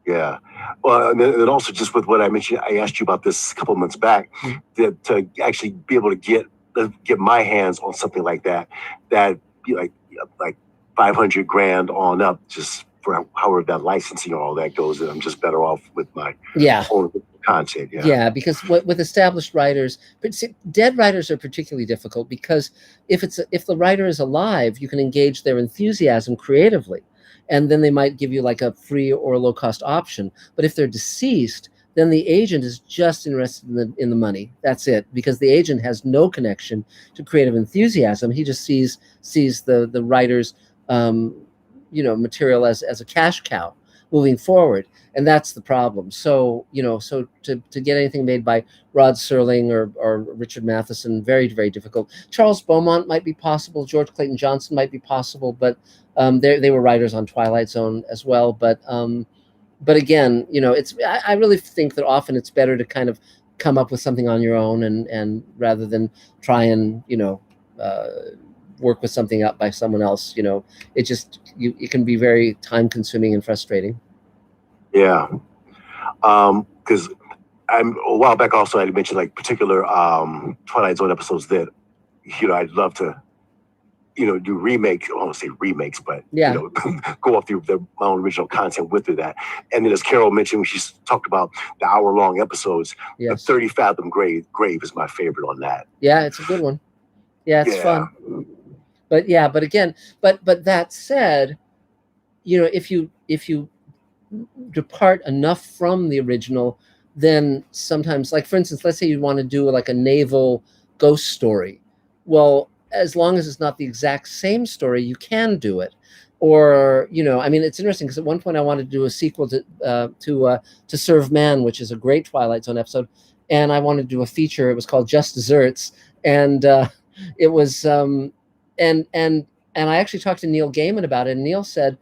Speaker 21: Yeah. Well, and then also just with what I mentioned, I asked you about this a couple of months back, that to actually be able to get my hands on something like that'd be like $500,000 on up, just for however that licensing or all that goes. And I'm just better off with my own content.
Speaker 1: Yeah, because with established writers, dead writers are particularly difficult, because if the writer is alive, you can engage their enthusiasm creatively, and then they might give you like a free or low cost option. But if they're deceased, then the agent is just interested in the money. That's it, because the agent has no connection to creative enthusiasm. He just sees the writer's material as a cash cow moving forward, and that's the problem. So to get anything made by Rod Serling or Richard Matheson, very, very difficult. Charles Beaumont might be possible. George Clayton Johnson might be possible, but they were writers on Twilight Zone as well. But again, I really think that often it's better to kind of come up with something on your own, and rather than try and work with something out by someone else. It can be very time consuming and frustrating.
Speaker 21: Yeah. Because a while back also I mentioned like particular Twilight Zone episodes that I'd love to do remakes. I don't want to say remakes, but go off my own original content with that. And then as Carol mentioned, when she talked about the hour-long episodes, the 30 Fathom Grave is my favorite on that.
Speaker 1: Yeah, it's a good one. Yeah, it's fun. But that said, if you depart enough from the original, then sometimes, like for instance, let's say you want to do like a naval ghost story. Well, as long as it's not the exact same story, you can do it. Or it's interesting, because at one point I wanted to do a sequel to Serve Man, which is a great Twilight Zone episode, and I wanted to do a feature. It was called Just Desserts, and it was and I actually talked to Neil Gaiman about it, and Neil said,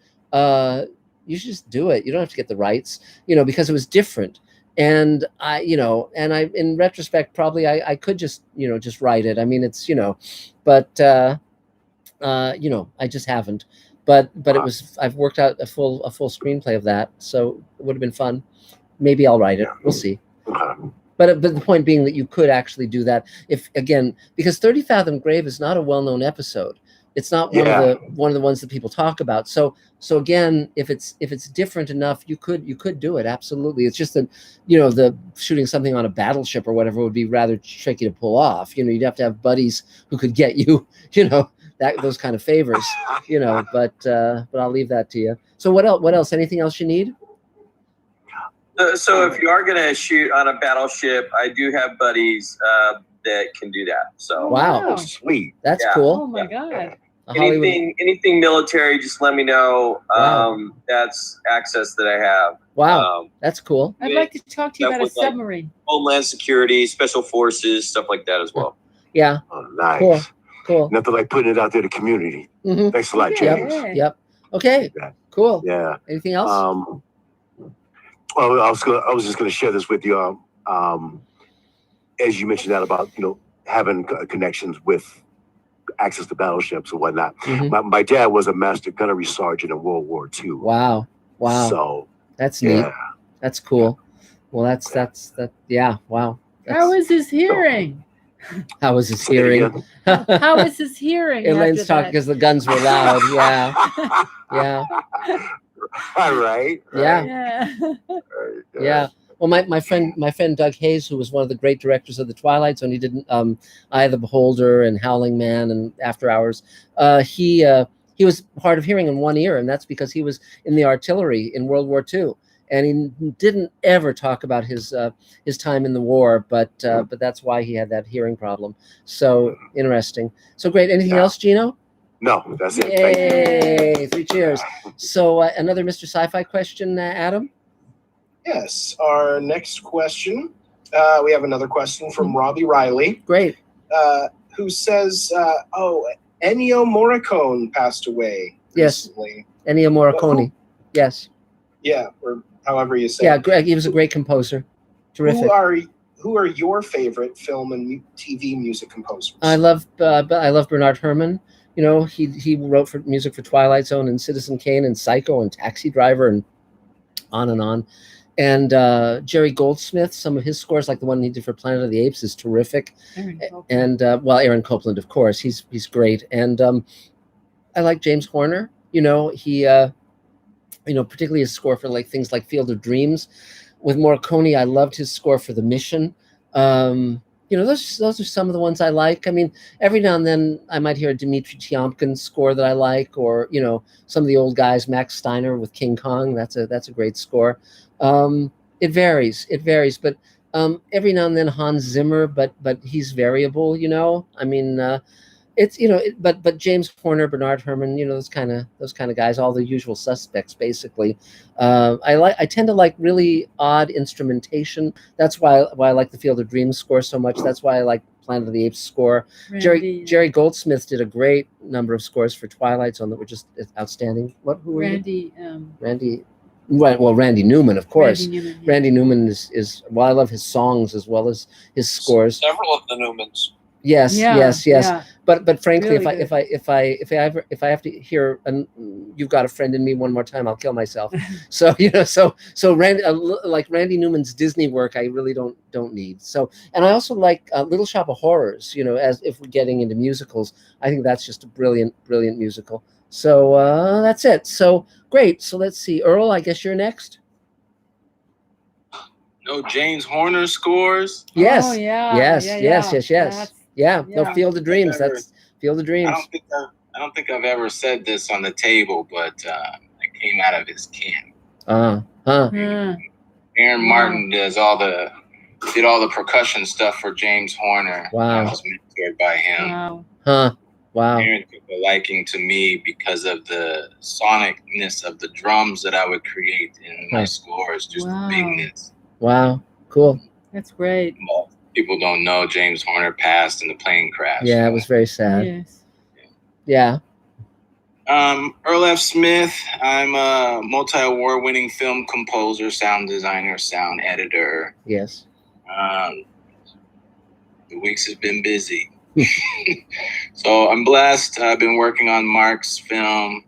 Speaker 1: you should just do it. You don't have to get the rights, because it was different. And I in retrospect, probably I could just write it. I mean, it's, but I just haven't. But I've worked out a full screenplay of that, so it would have been fun. Maybe I'll write it. We'll see. But the point being that you could actually do that because 30 Fathom Grave is not a well-known episode. It's not one of the ones that people talk about. So again, if it's different enough, you could do it. Absolutely. It's just that, the shooting something on a battleship or whatever would be rather tricky to pull off. You'd have to have buddies who could get you, those kind of favors, you know. But I'll leave that to you. So what else? What else? Anything else you need?
Speaker 12: So if you are gonna shoot on a battleship, I do have buddies that can do that. So
Speaker 1: Wow,
Speaker 21: sweet.
Speaker 1: That's
Speaker 12: Yeah.
Speaker 1: cool.
Speaker 9: Oh my God.
Speaker 12: Anything military, just let me know.
Speaker 1: Wow.
Speaker 12: That's access that I have.
Speaker 1: Wow, that's cool.
Speaker 9: I'd like to talk to you
Speaker 12: Stuff
Speaker 9: about a
Speaker 12: with, like,
Speaker 9: submarine.
Speaker 12: Homeland Security, Special Forces, stuff like that as well.
Speaker 1: Yeah.
Speaker 21: Oh, nice.
Speaker 1: Cool. Cool.
Speaker 21: Nothing like putting it out there to the community. Thanks a lot, James.
Speaker 1: Yep. Okay. Cool.
Speaker 21: Yeah.
Speaker 1: Anything else?
Speaker 21: Well, I was just gonna share this with you. As you mentioned that about having connections with access to battleships and whatnot. My dad was a master gunnery sergeant in World War II.
Speaker 1: Wow. Wow.
Speaker 21: So
Speaker 1: that's neat. That's cool. Well, that's yeah. Wow.
Speaker 9: How is his hearing?
Speaker 1: How was his hearing?
Speaker 9: How is his hearing?
Speaker 1: Elaine's
Speaker 9: after
Speaker 1: talking
Speaker 9: that?
Speaker 1: because the guns were loud. Yeah. Yeah.
Speaker 21: All right.
Speaker 1: Yeah. Yeah. Well, my friend Doug Hayes, who was one of the great directors of the Twilight Zone, he did Eye of the Beholder and Howling Man and After Hours. He was hard of hearing in one ear, and that's because he was in the artillery in World War II, and he didn't ever talk about his time in the war, but that's why he had that hearing problem. So interesting. So great. Anything else, Gino?
Speaker 21: No, that's it. Thank you.
Speaker 1: Yay! 3 cheers. So another Mr. Sci-Fi question, Adam.
Speaker 2: Yes. Our next question. We have another question from Robbie Riley.
Speaker 1: Great.
Speaker 2: Who says, Ennio Morricone passed away recently.
Speaker 1: Ennio Morricone. Yes.
Speaker 2: Yeah, or however you say
Speaker 1: Yeah,
Speaker 2: it.
Speaker 1: Greg, he was a great composer. Terrific.
Speaker 2: Who are your favorite film and TV music composers?
Speaker 1: I love Bernard Herrmann. You know, he wrote music for Twilight Zone and Citizen Kane and Psycho and Taxi Driver and on and on. And Jerry Goldsmith, some of his scores, like the one he did for Planet of the Apes, is terrific. And Aaron Copland, of course, he's great. And I like James Horner. You know, he particularly his score for like things like Field of Dreams. With Morricone, I loved his score for The Mission. Those are some of the ones I like. I mean, every now and then I might hear a Dmitri Tiomkin score that I like, or some of the old guys, Max Steiner with King Kong. That's a great score. It varies, but every now and then Hans Zimmer, but he's variable. I mean, it's but James Horner, Bernard Herrmann, those kind of guys, all the usual suspects basically. I tend to like really odd instrumentation. That's why I like the Field of Dreams score so much. That's why I like Planet of the Apes score. Jerry Goldsmith did a great number of scores for Twilight Zone that were just outstanding. Who were you? Randy. Well, Randy Newman, of course. Randy Newman is I love his songs as well as his scores.
Speaker 7: Several of the Newmans.
Speaker 1: Yes.
Speaker 7: Yeah.
Speaker 1: But frankly,
Speaker 7: Really
Speaker 1: if I have to hear "You've Got a Friend in Me" one more time, I'll kill myself. So Randy, like Randy Newman's Disney work, I really don't need. So, and I also like Little Shop of Horrors. As if we're getting into musicals, I think that's just a brilliant musical. So that's it. So great. So let's see, Earl. I guess you're next.
Speaker 18: No James Horner scores.
Speaker 1: Yes.
Speaker 18: Oh, yeah.
Speaker 1: Yes. Yeah. No, Field of Dreams. That's Field of Dreams.
Speaker 18: I don't think I've ever said this on the table, but it came out of his can. Aaron Martin did all the percussion stuff for James Horner.
Speaker 1: Wow.
Speaker 18: I was mentored by him.
Speaker 1: Wow.
Speaker 18: Aaron took a liking to me because of the sonicness of the drums that I would create in my scores, just the bigness.
Speaker 1: Wow. Cool.
Speaker 9: That's great.
Speaker 18: Well, people don't know James Horner passed in the plane crash.
Speaker 1: Yeah, it was very sad.
Speaker 9: Yes.
Speaker 1: Yeah.
Speaker 18: Earl F. Smith. I'm a multi-award winning film composer, sound designer, sound editor.
Speaker 1: Yes.
Speaker 18: The weeks have been busy. So I'm blessed. I've been working on Mark's film.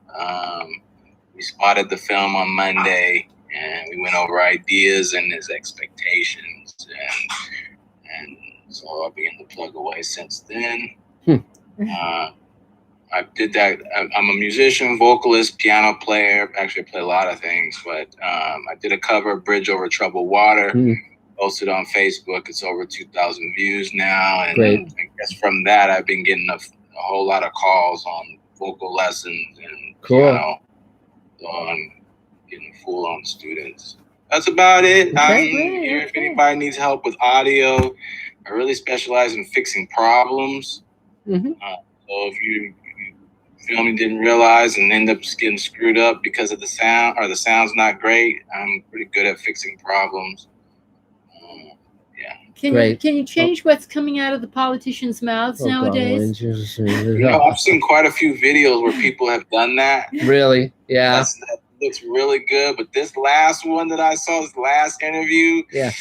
Speaker 18: We spotted the film on Monday, and we went over ideas and his expectations, and so I've begun to plug away since then. I did that. I'm a musician, vocalist, piano player. Actually, I play a lot of things, but I did a cover of Bridge Over Troubled Water. Posted on Facebook. It's over 2,000 views now, and
Speaker 1: Great.
Speaker 18: I guess from that I've been getting a whole lot of calls on vocal lessons and
Speaker 1: Cool.
Speaker 18: piano, on getting full on students. That's about it. I'm here if anybody needs help with audio. I really specialize in fixing problems.
Speaker 1: Mm-hmm.
Speaker 18: So if you film you didn't realize and end up just getting screwed up because of the sound or the sound's not great, I'm pretty good at fixing problems.
Speaker 1: Great.
Speaker 9: Can you change what's coming out of the politicians' mouths nowadays?
Speaker 18: I've seen quite a few videos where people have done that.
Speaker 1: Really? Yeah.
Speaker 18: That looks really good. But this last one that I saw, this last interview,
Speaker 1: yeah.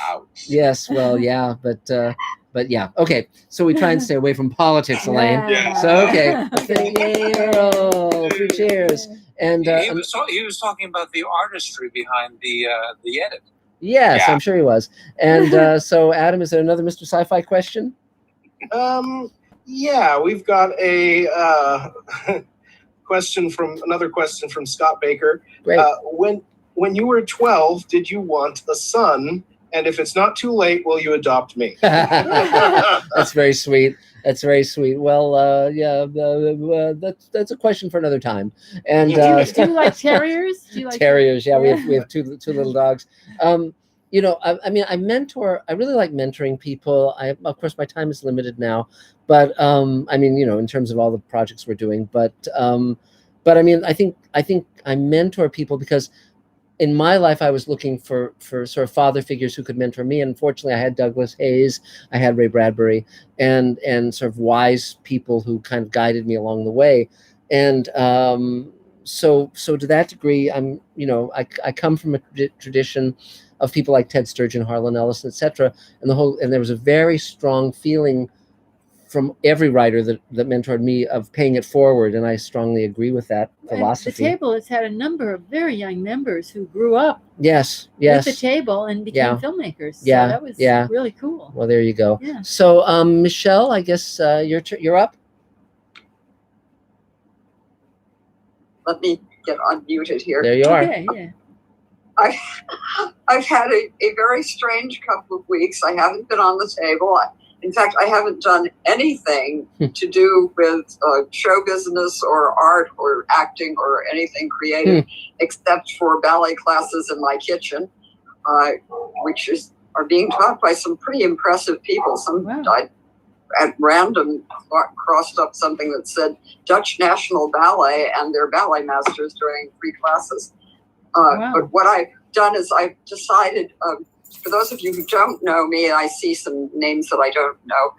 Speaker 18: Ouch.
Speaker 1: Yes. Well, yeah, but yeah. Okay. So we try and stay away from politics, Elaine.
Speaker 18: Yeah.
Speaker 1: So okay. Three cheers. And
Speaker 7: he was talking about the artistry behind the edit.
Speaker 1: Yes,
Speaker 7: Yeah.
Speaker 1: I'm sure he was. And so, Adam, is there another Mr. Sci-Fi question?
Speaker 2: Yeah, we've got a question from Scott Baker.
Speaker 1: Great.
Speaker 2: When you were 12, did you want a son? And if it's not too late, will you adopt me?
Speaker 1: That's very sweet. That's very sweet. Well, yeah, that's a question for another time. And
Speaker 9: do you like terriers? Do you like
Speaker 1: terriers? Yeah, we have two little dogs. You know, I mean, I really like mentoring people. Of course, my time is limited now, but I mean, you know, in terms of all the projects we're doing, but I mean, I think I mentor people because in my life, I was looking for sort of father figures who could mentor me. And unfortunately, I had Douglas Hayes, I had Ray Bradbury, and sort of wise people who kind of guided me along the way. And so to that degree, I'm, you know, I come from a tradition of people like Ted Sturgeon, Harlan Ellison, etc. And there was a very strong feeling from every writer that mentored me of paying it forward, and I strongly agree with that philosophy.
Speaker 9: The table has had a number of very young members who grew up
Speaker 1: yes
Speaker 9: with the table and became filmmakers. So that was really cool.
Speaker 1: Well, there you go.
Speaker 9: Yeah.
Speaker 1: So Michelle, I guess you're up.
Speaker 3: Let me get unmuted here.
Speaker 1: There you are.
Speaker 9: Okay, yeah.
Speaker 3: I've had a very strange couple of weeks. I haven't been on the table. In fact, I haven't done anything to do with show business or art or acting or anything creative except for ballet classes in my kitchen, which are being taught by some pretty impressive people. I at random crossed up something that said Dutch National Ballet and their ballet masters doing free classes. But what I've done is I've decided, for those of you who don't know me, I see some names that I don't know.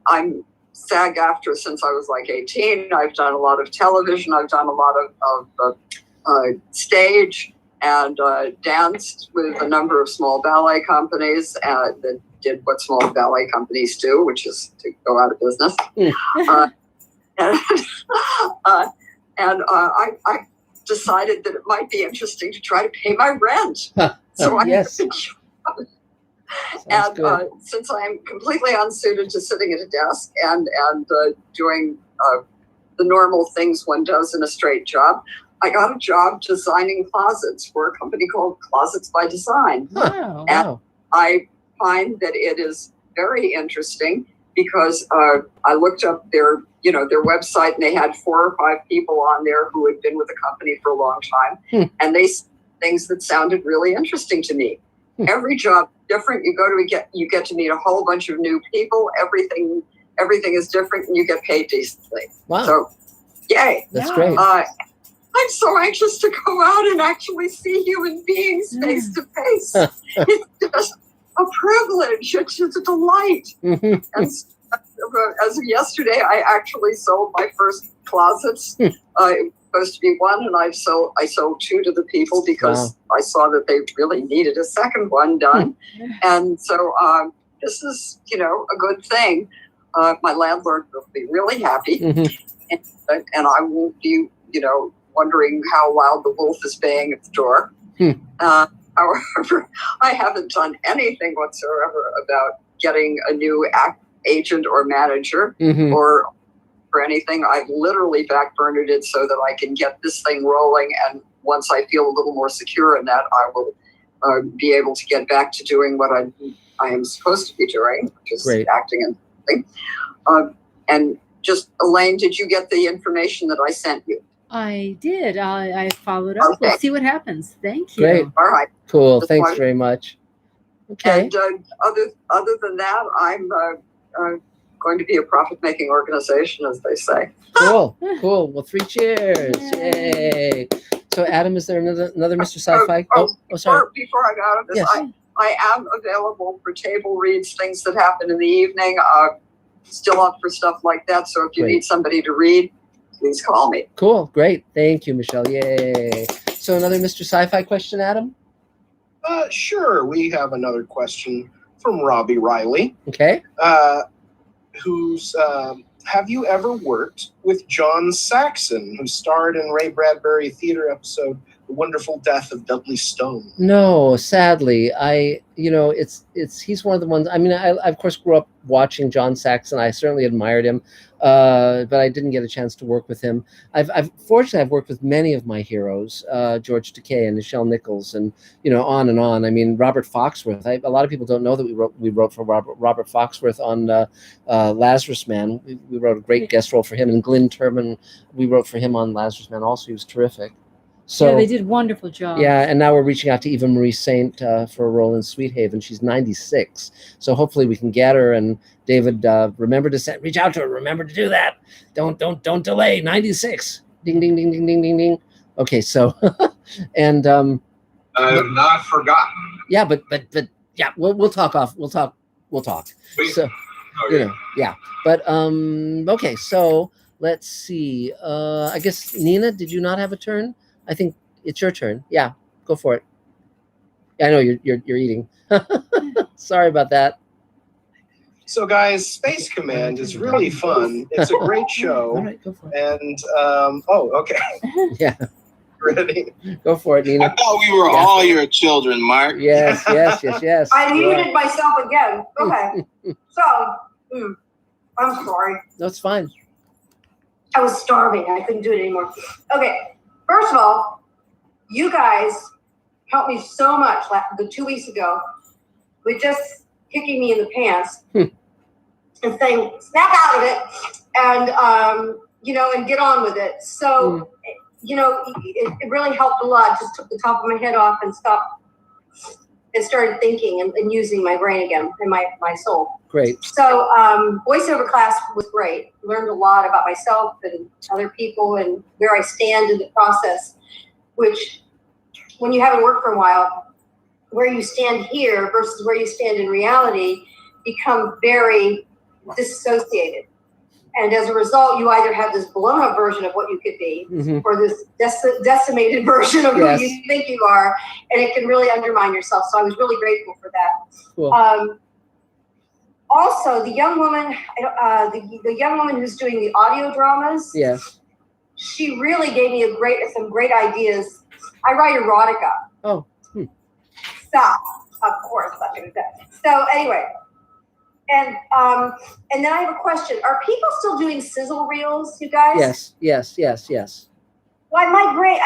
Speaker 3: I'm SAG-AFTRA since I was like 18. I've done a lot of television. I've done a lot of stage and danced with a number of small ballet companies that did what small ballet companies do, which is to go out of business. I decided that it might be interesting to try to pay my rent. So
Speaker 1: yes.
Speaker 3: Since I'm completely unsuited to sitting at a desk and doing the normal things one does in a straight job, I got a job designing closets for a company called Closets by Design.
Speaker 1: Wow.
Speaker 3: And I find that it is very interesting because I looked up their website and they had 4 or 5 people on there who had been with the company for a long time. And they said things that sounded really interesting to me. Every job different. You get to meet a whole bunch of new people. Everything is different and you get paid decently.
Speaker 1: Wow.
Speaker 3: So yay.
Speaker 1: That's great.
Speaker 3: I'm so anxious to go out and actually see human beings face to face. It's just a privilege. It's just a delight. And as of yesterday, I actually sold my first closets. It was supposed to be 1, and I sold 2 to the people because I saw that they really needed a second one done. And so this is, a good thing. My landlord will be really happy, and I won't be, wondering how loud the wolf is baying at the door. However, I haven't done anything whatsoever about getting a new agent or manager or anything. I've literally backburnered it so that I can get this thing rolling. And once I feel a little more secure in that, I will be able to get back to doing what I am supposed to be doing, which is acting and things. And just, Elaine, did you get the information that I sent you?
Speaker 9: I did. I followed up.
Speaker 3: Okay.
Speaker 9: We'll see what happens. Thank you.
Speaker 1: Great.
Speaker 3: All right.
Speaker 1: Cool.
Speaker 3: Just
Speaker 1: Thanks
Speaker 3: wanted-
Speaker 1: very much. Okay.
Speaker 3: And other than that, I'm going to be a profit-making organization, as they say.
Speaker 1: Cool. Cool. Well, 3 cheers. Yay. So, Adam, is there another Mr. Sci-Fi? Sorry.
Speaker 3: Before I got out of this,
Speaker 1: Yes.
Speaker 3: I am available for table reads, things that happen in the evening. Still up for stuff like that. So if you
Speaker 1: Great.
Speaker 3: need somebody to read, please call me.
Speaker 1: Cool. Great. Thank you, Michelle. Yay. So, another Mr. Sci-Fi question, Adam?
Speaker 2: Sure. We have another question from Robbie Riley.
Speaker 1: Okay.
Speaker 2: Who's have you ever worked with John Saxon, who starred in Ray Bradbury theater episode The Wonderful Death of Dudley Stone?
Speaker 1: No, sadly, he's one of the ones. I mean, I of course grew up watching John Saxon. I certainly admired him, but I didn't get a chance to work with him. Fortunately, I've worked with many of my heroes, George Takei and Nichelle Nichols, and on and on. I mean, Robert Foxworth. A lot of people don't know that we wrote for Robert Foxworth on Lazarus Man. We wrote a great guest role for him, and Glyn Turman. We wrote for him on Lazarus Man. Also, he was terrific. So
Speaker 9: yeah, they did a wonderful job.
Speaker 1: Yeah, and now we're reaching out to Eva Marie Saint for a role in Sweet Haven. She's 96, so hopefully we can get her. And David, remember to reach out to her. Remember to do that. Don't delay. 96. Ding ding ding ding ding ding ding. Okay, so and
Speaker 8: I have not forgotten.
Speaker 1: Yeah, but yeah, we'll talk off. We'll talk. So yeah, but okay, so let's see. I guess Nina, did you not have a turn? I think it's your turn. Yeah, go for it. I know you're eating. Sorry about that.
Speaker 2: So, guys, Space Command is really fun. It's a great show.
Speaker 1: All right, go for it.
Speaker 2: And okay.
Speaker 1: Yeah.
Speaker 2: Ready?
Speaker 1: Go for it, Nina.
Speaker 18: I thought we were all your children, Mark.
Speaker 1: Yes.
Speaker 3: I muted myself again. Okay. So, I'm sorry.
Speaker 1: That's fine.
Speaker 3: I was starving. I couldn't do it anymore. Okay. First of all, you guys helped me so much 2 weeks ago with just kicking me in the pants and saying, snap out of it and, and get on with it. So, it really helped a lot. Just took the top of my head off and stopped and started thinking and using my brain again and my soul.
Speaker 1: Great.
Speaker 3: So voiceover class was great. Learned a lot about myself and other people and where I stand in the process, which when you haven't worked for a while, where you stand here versus where you stand in reality become very disassociated. And as a result, you either have this blown up version of what you could be or this decimated version of who you think you are. And it can really undermine yourself. So I was really grateful for that.
Speaker 1: Cool.
Speaker 3: Also, the young woman, the young woman who's doing the audio dramas,
Speaker 1: Yes.
Speaker 3: she really gave me some great ideas. I write erotica.
Speaker 1: Oh.
Speaker 3: Stop. Of course, I'm going to say. So anyway, and then I have a question. Are people still doing sizzle reels, you guys?
Speaker 1: Yes.
Speaker 3: Well, my brain,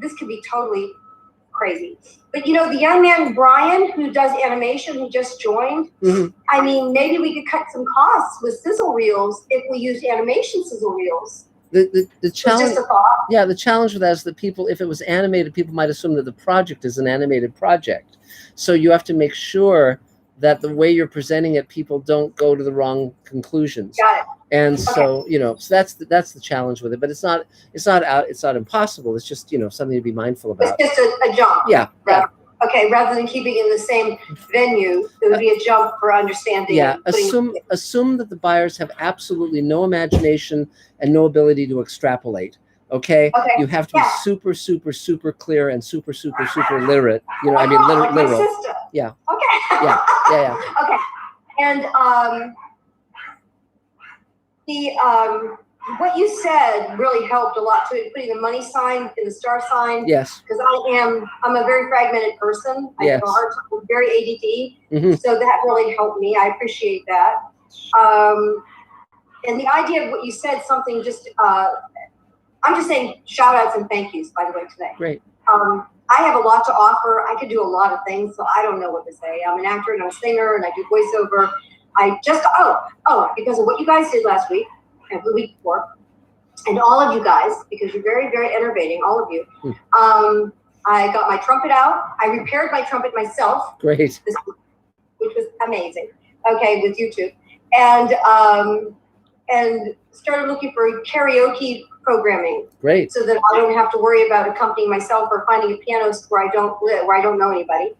Speaker 3: this could be totally crazy. But the young man, Brian, who does animation, who just joined, maybe we could cut some costs with sizzle reels if we used animation sizzle reels.
Speaker 1: The challenge,
Speaker 3: just a thought.
Speaker 1: Yeah, the challenge with that is that people, if it was animated, people might assume that the project is an animated project. So you have to make sure that the way you're presenting it, people don't go to the wrong conclusions.
Speaker 3: Got it.
Speaker 1: And so, so that's the challenge with it. But it's not impossible. It's just, something to be mindful about.
Speaker 3: It's just a jump.
Speaker 1: Yeah.
Speaker 3: Okay, rather than keeping it in the same venue, it would be a jump for understanding.
Speaker 1: Yeah, assume that the buyers have absolutely no imagination and no ability to extrapolate. Okay? You have to be super, super, super clear and super, super, super literate. Literal.
Speaker 3: My sister.
Speaker 1: Yeah.
Speaker 3: Okay.
Speaker 1: Yeah.
Speaker 3: Okay. And what you said really helped a lot too, putting the money sign in the star sign.
Speaker 1: Yes.
Speaker 3: Because I'm a very fragmented person. I have a hard time, I'm very ADD. So that really helped me. I appreciate that. And the idea of what you said, something just, I'm just saying shout outs and thank yous, by the way, today.
Speaker 1: Great.
Speaker 3: I have a lot to offer. I could do a lot of things, so I don't know what to say. I'm an actor and I'm a singer and I do voiceover.
Speaker 4: because of what you guys did last week and the week before, and all of you guys, because you're very, very enervating, all of you. I got my trumpet out. I repaired my trumpet myself.
Speaker 1: Great.
Speaker 4: This week, which was amazing. Okay, with YouTube, and started looking for karaoke programming.
Speaker 1: Great.
Speaker 4: So that I don't have to worry about accompanying myself or finding a pianist where I don't live, where I don't know anybody.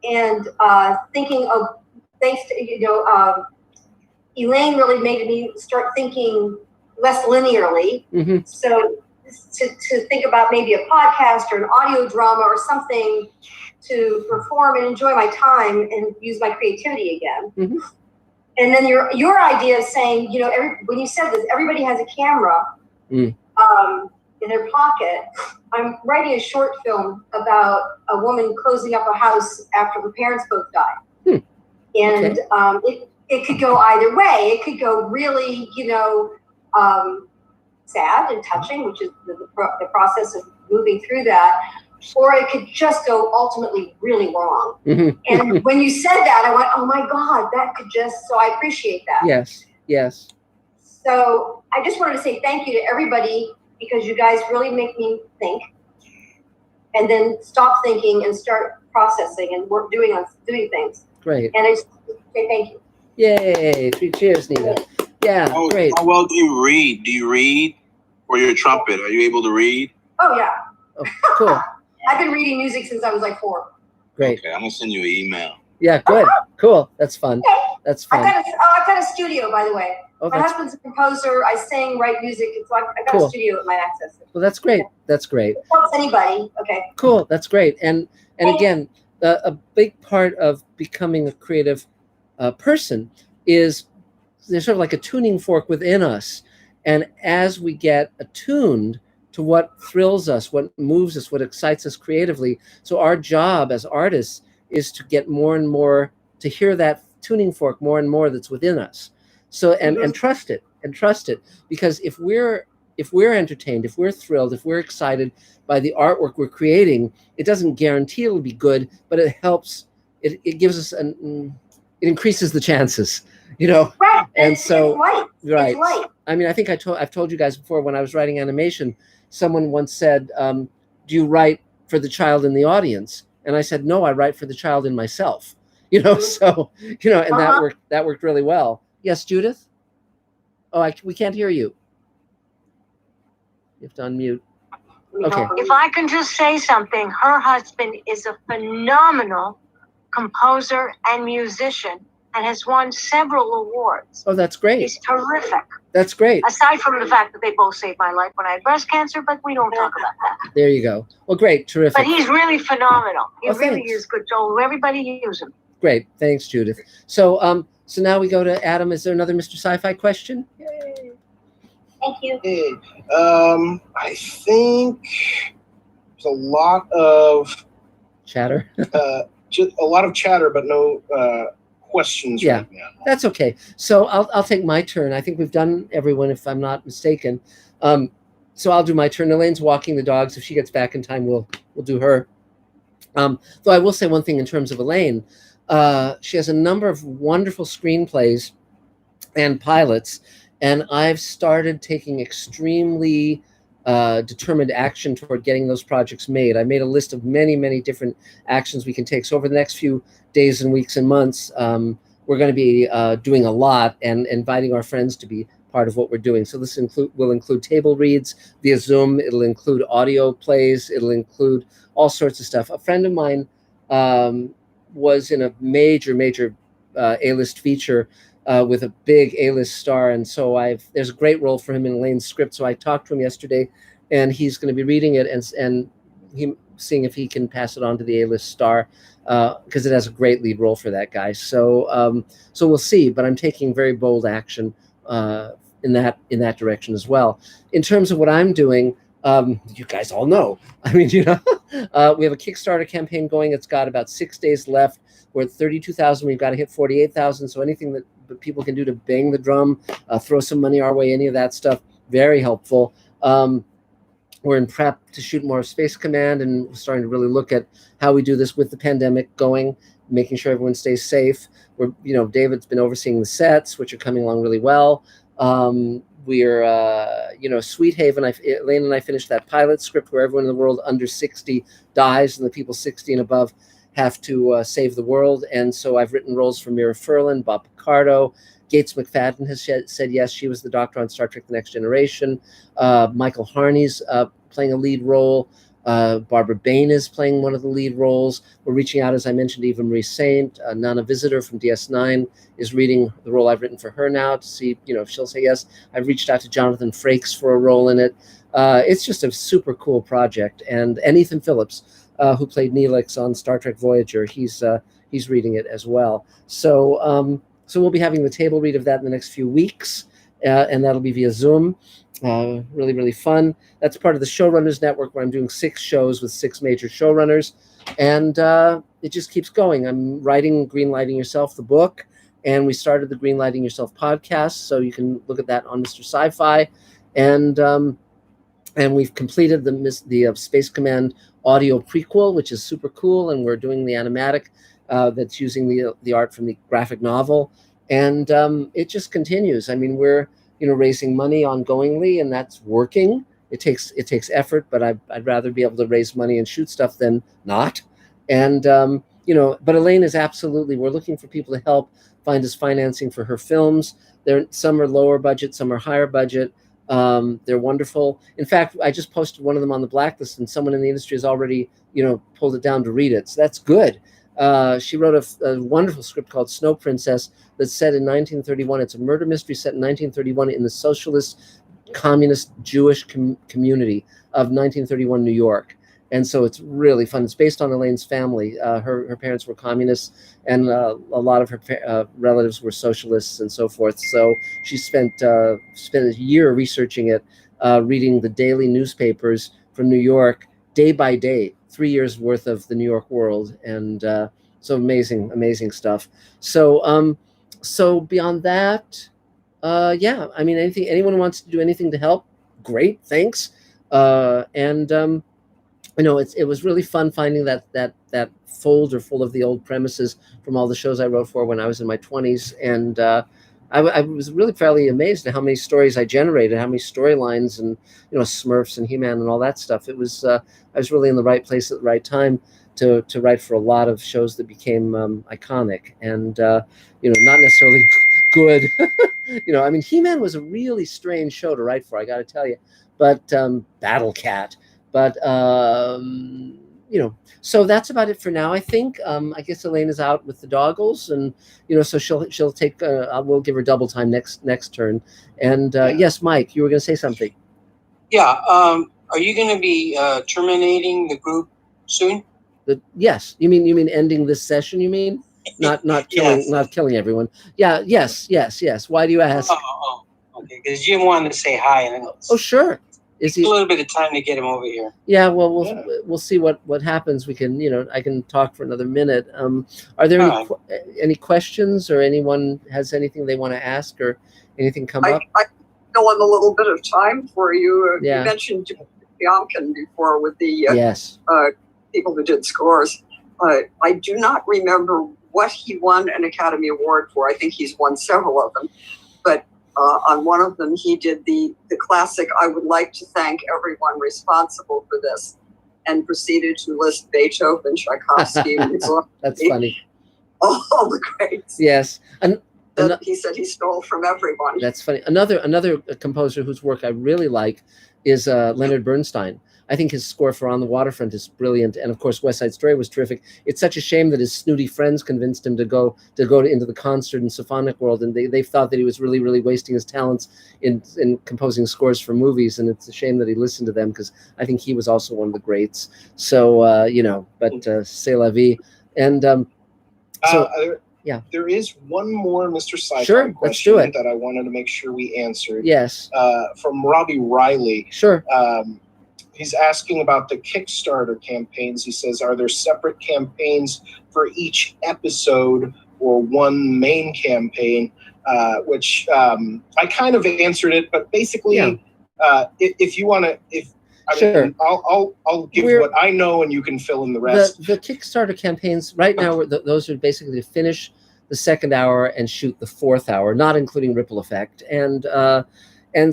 Speaker 4: And thinking of, thanks to, Elaine really made me start thinking less linearly. So to think about maybe a podcast or an audio drama or something to perform and enjoy my time and use my creativity again. And then your idea of saying, when you said this, everybody has a camera in their pocket. I'm writing a short film about a woman closing up a house after her parents both died. And it could go either way. It could go really, sad and touching, which is the process of moving through that, or it could just go ultimately really wrong. And when you said that, I went, oh my God, that could just, so I appreciate that.
Speaker 1: Yes.
Speaker 4: So I just wanted to say thank you to everybody, because you guys really make me think and then stop thinking and start processing and doing things.
Speaker 1: Great.
Speaker 4: And I just say thank you.
Speaker 1: Yay. 3 cheers, Nina. Yeah, great.
Speaker 18: How well do you read? Do you read for your trumpet? Are you able to read?
Speaker 4: Oh, yeah.
Speaker 1: Oh, cool.
Speaker 4: I've been reading music since I was like 4.
Speaker 1: Great.
Speaker 18: Okay, I'm going to send you an email.
Speaker 1: Yeah, good. Cool. That's fun. That's fun.
Speaker 4: I've got a studio, by the way.
Speaker 1: Oh,
Speaker 4: my husband's a composer. I sing, write music. It's like I've got a studio at my access.
Speaker 1: Well, that's great. That's great.
Speaker 4: It helps anybody. Okay.
Speaker 1: Cool. That's great. And again, a big part of becoming a creative person is there's sort of like a tuning fork within us. And as we get attuned to what thrills us, what moves us, what excites us creatively, so our job as artists is to get more and more, to hear that tuning fork more and more that's within us. So and trust it, because if we're entertained, if we're thrilled, if we're excited by the artwork we're creating, it doesn't guarantee it'll be good, but it helps. It gives us it increases the chances,
Speaker 4: Right.
Speaker 1: And so
Speaker 4: it's light.
Speaker 1: right.
Speaker 4: It's light.
Speaker 1: I mean, I think I've told you guys before, when I was writing animation, someone once said, "Do you write for the child in the audience?" And I said, "No, I write for the child in myself." So and that worked really well. Yes, Judith. Oh, we can't hear you. You have to unmute. Okay.
Speaker 6: If I can just say something, her husband is a phenomenal composer and musician and has won several awards.
Speaker 1: Oh, that's great.
Speaker 6: He's terrific.
Speaker 1: That's great.
Speaker 6: Aside from the fact that they both saved my life when I had breast cancer, but we don't talk about that.
Speaker 1: There you go. Well, great. Terrific.
Speaker 6: But he's really phenomenal. He really
Speaker 1: thanks.
Speaker 6: is good. So everybody use him.
Speaker 1: Great. Thanks, Judith. So so now we go to Adam. Is there another Mr. Sci-Fi question?
Speaker 4: Thank you.
Speaker 2: Hey, I think there's a lot of
Speaker 1: chatter.
Speaker 2: Just a lot of chatter, but no questions right now.
Speaker 1: That's okay. So I'll take my turn. I think we've done everyone, if I'm not mistaken. So I'll do my turn. Elaine's walking the dogs. If she gets back in time, we'll do her. Though I will say one thing in terms of Elaine. She has a number of wonderful screenplays and pilots, and I've started taking extremely determined action toward getting those projects made. I made a list of many, many different actions we can take. So over the next few days and weeks and months, we're going to be doing a lot and inviting our friends to be part of what we're doing. So this will include table reads via Zoom. It'll include audio plays. It'll include all sorts of stuff. A friend of mine was in a major A-list feature with a big A-list star, and so there's a great role for him in Elaine's script. So I talked to him yesterday, and he's going to be reading it and seeing if he can pass it on to the A-list star, because it has a great lead role for that guy. So so we'll see, but I'm taking very bold action in that direction as well. In terms of what I'm doing, you guys all know. I mean, we have a Kickstarter campaign going. It's got about 6 days left. We're at 32,000. We've got to hit 48,000. So anything that people can do to bang the drum, throw some money our way, any of that stuff, very helpful. We're in prep to shoot more Space Command, and we're starting to really look at how we do this with the pandemic going. making sure everyone stays safe. We're, David's been overseeing the sets, which are coming along really well. We're, Sweet Haven. Elaine and I finished that pilot script where everyone in the world under 60 dies, and the people 60 and above have to save the world. And so I've written roles for Mira Furlan, Bob Picardo. Gates McFadden has said yes. She was the Doctor on Star Trek: The Next Generation. Michael Harney's playing a lead role. Barbara Bain is playing one of the lead roles. We're reaching out, as I mentioned, to Eva Marie Saint. Nana Visitor from DS9 is reading the role I've written for her now to see, if she'll say yes. I've reached out to Jonathan Frakes for a role in it. It's just a super cool project. And Ethan Phillips, who played Neelix on Star Trek Voyager, he's reading it as well. So we'll be having the table read of that in the next few weeks, and that'll be via Zoom. Really, really fun. That's part of the Showrunners Network, where I'm doing 6 shows with 6 major showrunners, and it just keeps going. I'm writing Greenlighting Yourself, the book, and we started the Greenlighting Yourself podcast, so you can look at that on Mr. Sci-Fi, and we've completed the Space Command audio prequel, which is super cool, and we're doing the animatic that's using the art from the graphic novel, and it just continues. I mean, we're raising money ongoingly, and that's working. It takes effort, but I'd rather be able to raise money and shoot stuff than not. And but Elaine is absolutely. We're looking for people to help find us financing for her films. Some are lower budget, some are higher budget. They're wonderful. In fact, I just posted one of them on the blacklist, and someone in the industry has already pulled it down to read it. So that's good. She wrote a wonderful script called Snow Princess that's set in 1931. It's a murder mystery set in 1931 in the socialist, communist, Jewish community of 1931 New York. And so it's really fun. It's based on Elaine's family. Her parents were communists, and a lot of her relatives were socialists and so forth. So she spent a year researching it, reading the daily newspapers from New York day by day, 3 years worth of the New York World, and so amazing stuff. So beyond that, yeah, I mean, anyone wants to do anything to help, great, thanks. It was really fun finding that folder full of the old premises from all the shows I wrote for when I was in my 20s, and I was really fairly amazed at how many stories I generated, how many storylines, and Smurfs and He-Man and all that stuff. It was I was really in the right place at the right time to write for a lot of shows that became iconic, and not necessarily good. I mean, He-Man was a really strange show to write for, I got to tell you, but Battle Cat. But so that's about it for now. I think. I guess Elaine is out with the doggles, and so she'll take. We'll give her double time next turn. And yes, Mike, you were going to say something.
Speaker 17: Yeah. Are you going to be terminating the group soon?
Speaker 1: Yes. You mean ending this session? You mean not killing yes. Not killing everyone? Yeah. Yes. Why do you ask?
Speaker 17: Oh, okay. Because Jim wanted to say hi. And
Speaker 1: oh, sure. Is he a
Speaker 17: little bit of time to get him over here?
Speaker 1: Yeah, well, we'll see what happens. We can, I can talk for another minute. Are there any questions, or anyone has anything they want to ask, or anything come up?
Speaker 3: I fill in a little bit of time for you.
Speaker 1: Yeah.
Speaker 3: You mentioned Biancan before with the
Speaker 1: yes.
Speaker 3: People who did scores. I do not remember what he won an Academy Award for. I think he's won several of them, but. On one of them, he did the classic, "I would like to thank everyone responsible for this," and proceeded to list Beethoven, Tchaikovsky,
Speaker 1: that's funny.
Speaker 3: All the greats.
Speaker 1: Yes. And
Speaker 3: he said he stole from everyone.
Speaker 1: That's funny. Another composer whose work I really like is Leonard Bernstein. I think his score for On the Waterfront is brilliant, and of course West Side Story was terrific. It's such a shame that his snooty friends convinced him to go into the concert and symphonic world, and they thought that he was really wasting his talents in composing scores for movies, and it's a shame that he listened to them, because I think he was also one of the greats. So but c'est la vie, and yeah.
Speaker 2: There is one more Mr. Sci-Fi
Speaker 1: sure,
Speaker 2: question
Speaker 1: let's do it.
Speaker 2: That I wanted to make sure we answered.
Speaker 1: Yes.
Speaker 2: From Robbie Riley.
Speaker 1: Sure.
Speaker 2: He's asking about the Kickstarter campaigns. He says, are there separate campaigns for each episode or one main campaign? Which I kind of answered it, but basically, if you want to, I
Speaker 1: Sure.
Speaker 2: mean, I'll give what I know, and you can fill in the rest.
Speaker 1: The Kickstarter campaigns right now, those are basically to finish the second hour and shoot the fourth hour, not including Ripple Effect. And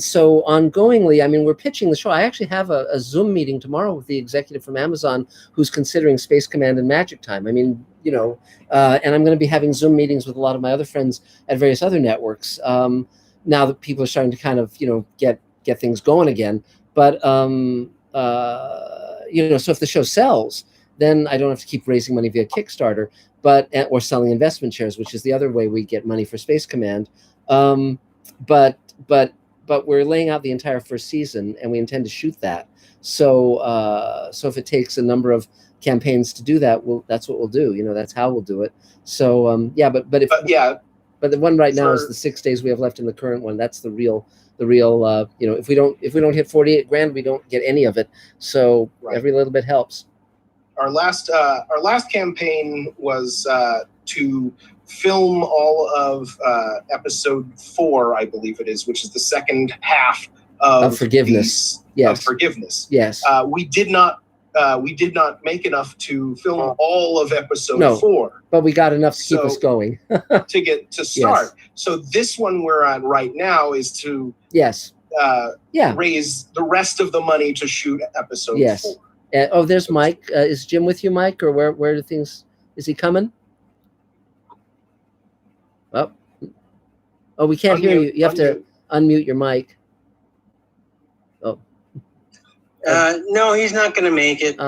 Speaker 1: so ongoingly, I mean, we're pitching the show. I actually have a Zoom meeting tomorrow with the executive from Amazon who's considering Space Command and Magic Time. I mean, you know, and I'm going to be having Zoom meetings with a lot of my other friends at various other networks now that people are starting to kind of, you know, get things going again. But, you know, so if the show sells, then I don't have to keep raising money via Kickstarter, or selling investment shares, which is the other way we get money for Space Command. But we're laying out the entire first season, and we intend to shoot that. So so if it takes a number of campaigns to do that, that's what we'll do. You know, that's how we'll do it. So yeah, but the one right now is the 6 days we have left in the current one. That's the real. You know, if we don't hit 48 grand, we don't get any of it. So every little bit helps.
Speaker 2: Our last campaign was to film all of episode 4, I believe it is, which is the second half of
Speaker 1: Forgiveness.
Speaker 2: Of Forgiveness.
Speaker 1: Yes.
Speaker 2: We did not make enough to film all of episode 4.
Speaker 1: But we got enough to keep us going.
Speaker 2: to get to start.
Speaker 1: Yes.
Speaker 2: So this one we're on right now is to raise the rest of the money to shoot episode 4.
Speaker 1: Oh, there's Mike. Is Jim with you, Mike, or where do things? Is he coming? Oh, we can't hear you. You have to unmute your mic. Oh.
Speaker 17: No, he's not going to make it.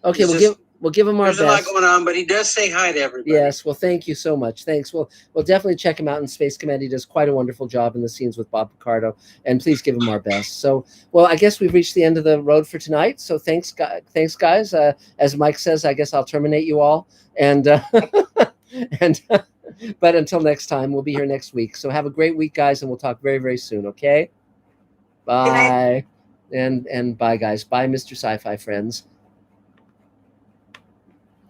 Speaker 1: Okay, we'll give him our best.
Speaker 17: There's a lot going on, but he does say hi to everybody.
Speaker 1: Yes, well, thank you so much. Thanks. We'll definitely check him out in Space Command. He does quite a wonderful job in the scenes with Bob Picardo, and please give him our best. So, well, I guess we've reached the end of the road for tonight. So thanks, guys. As Mike says, I guess I'll terminate you all, and but until next time, we'll be here next week. So have a great week, guys, and we'll talk very, very soon. Okay. Bye. And bye, guys. Bye, Mr. Sci-Fi friends.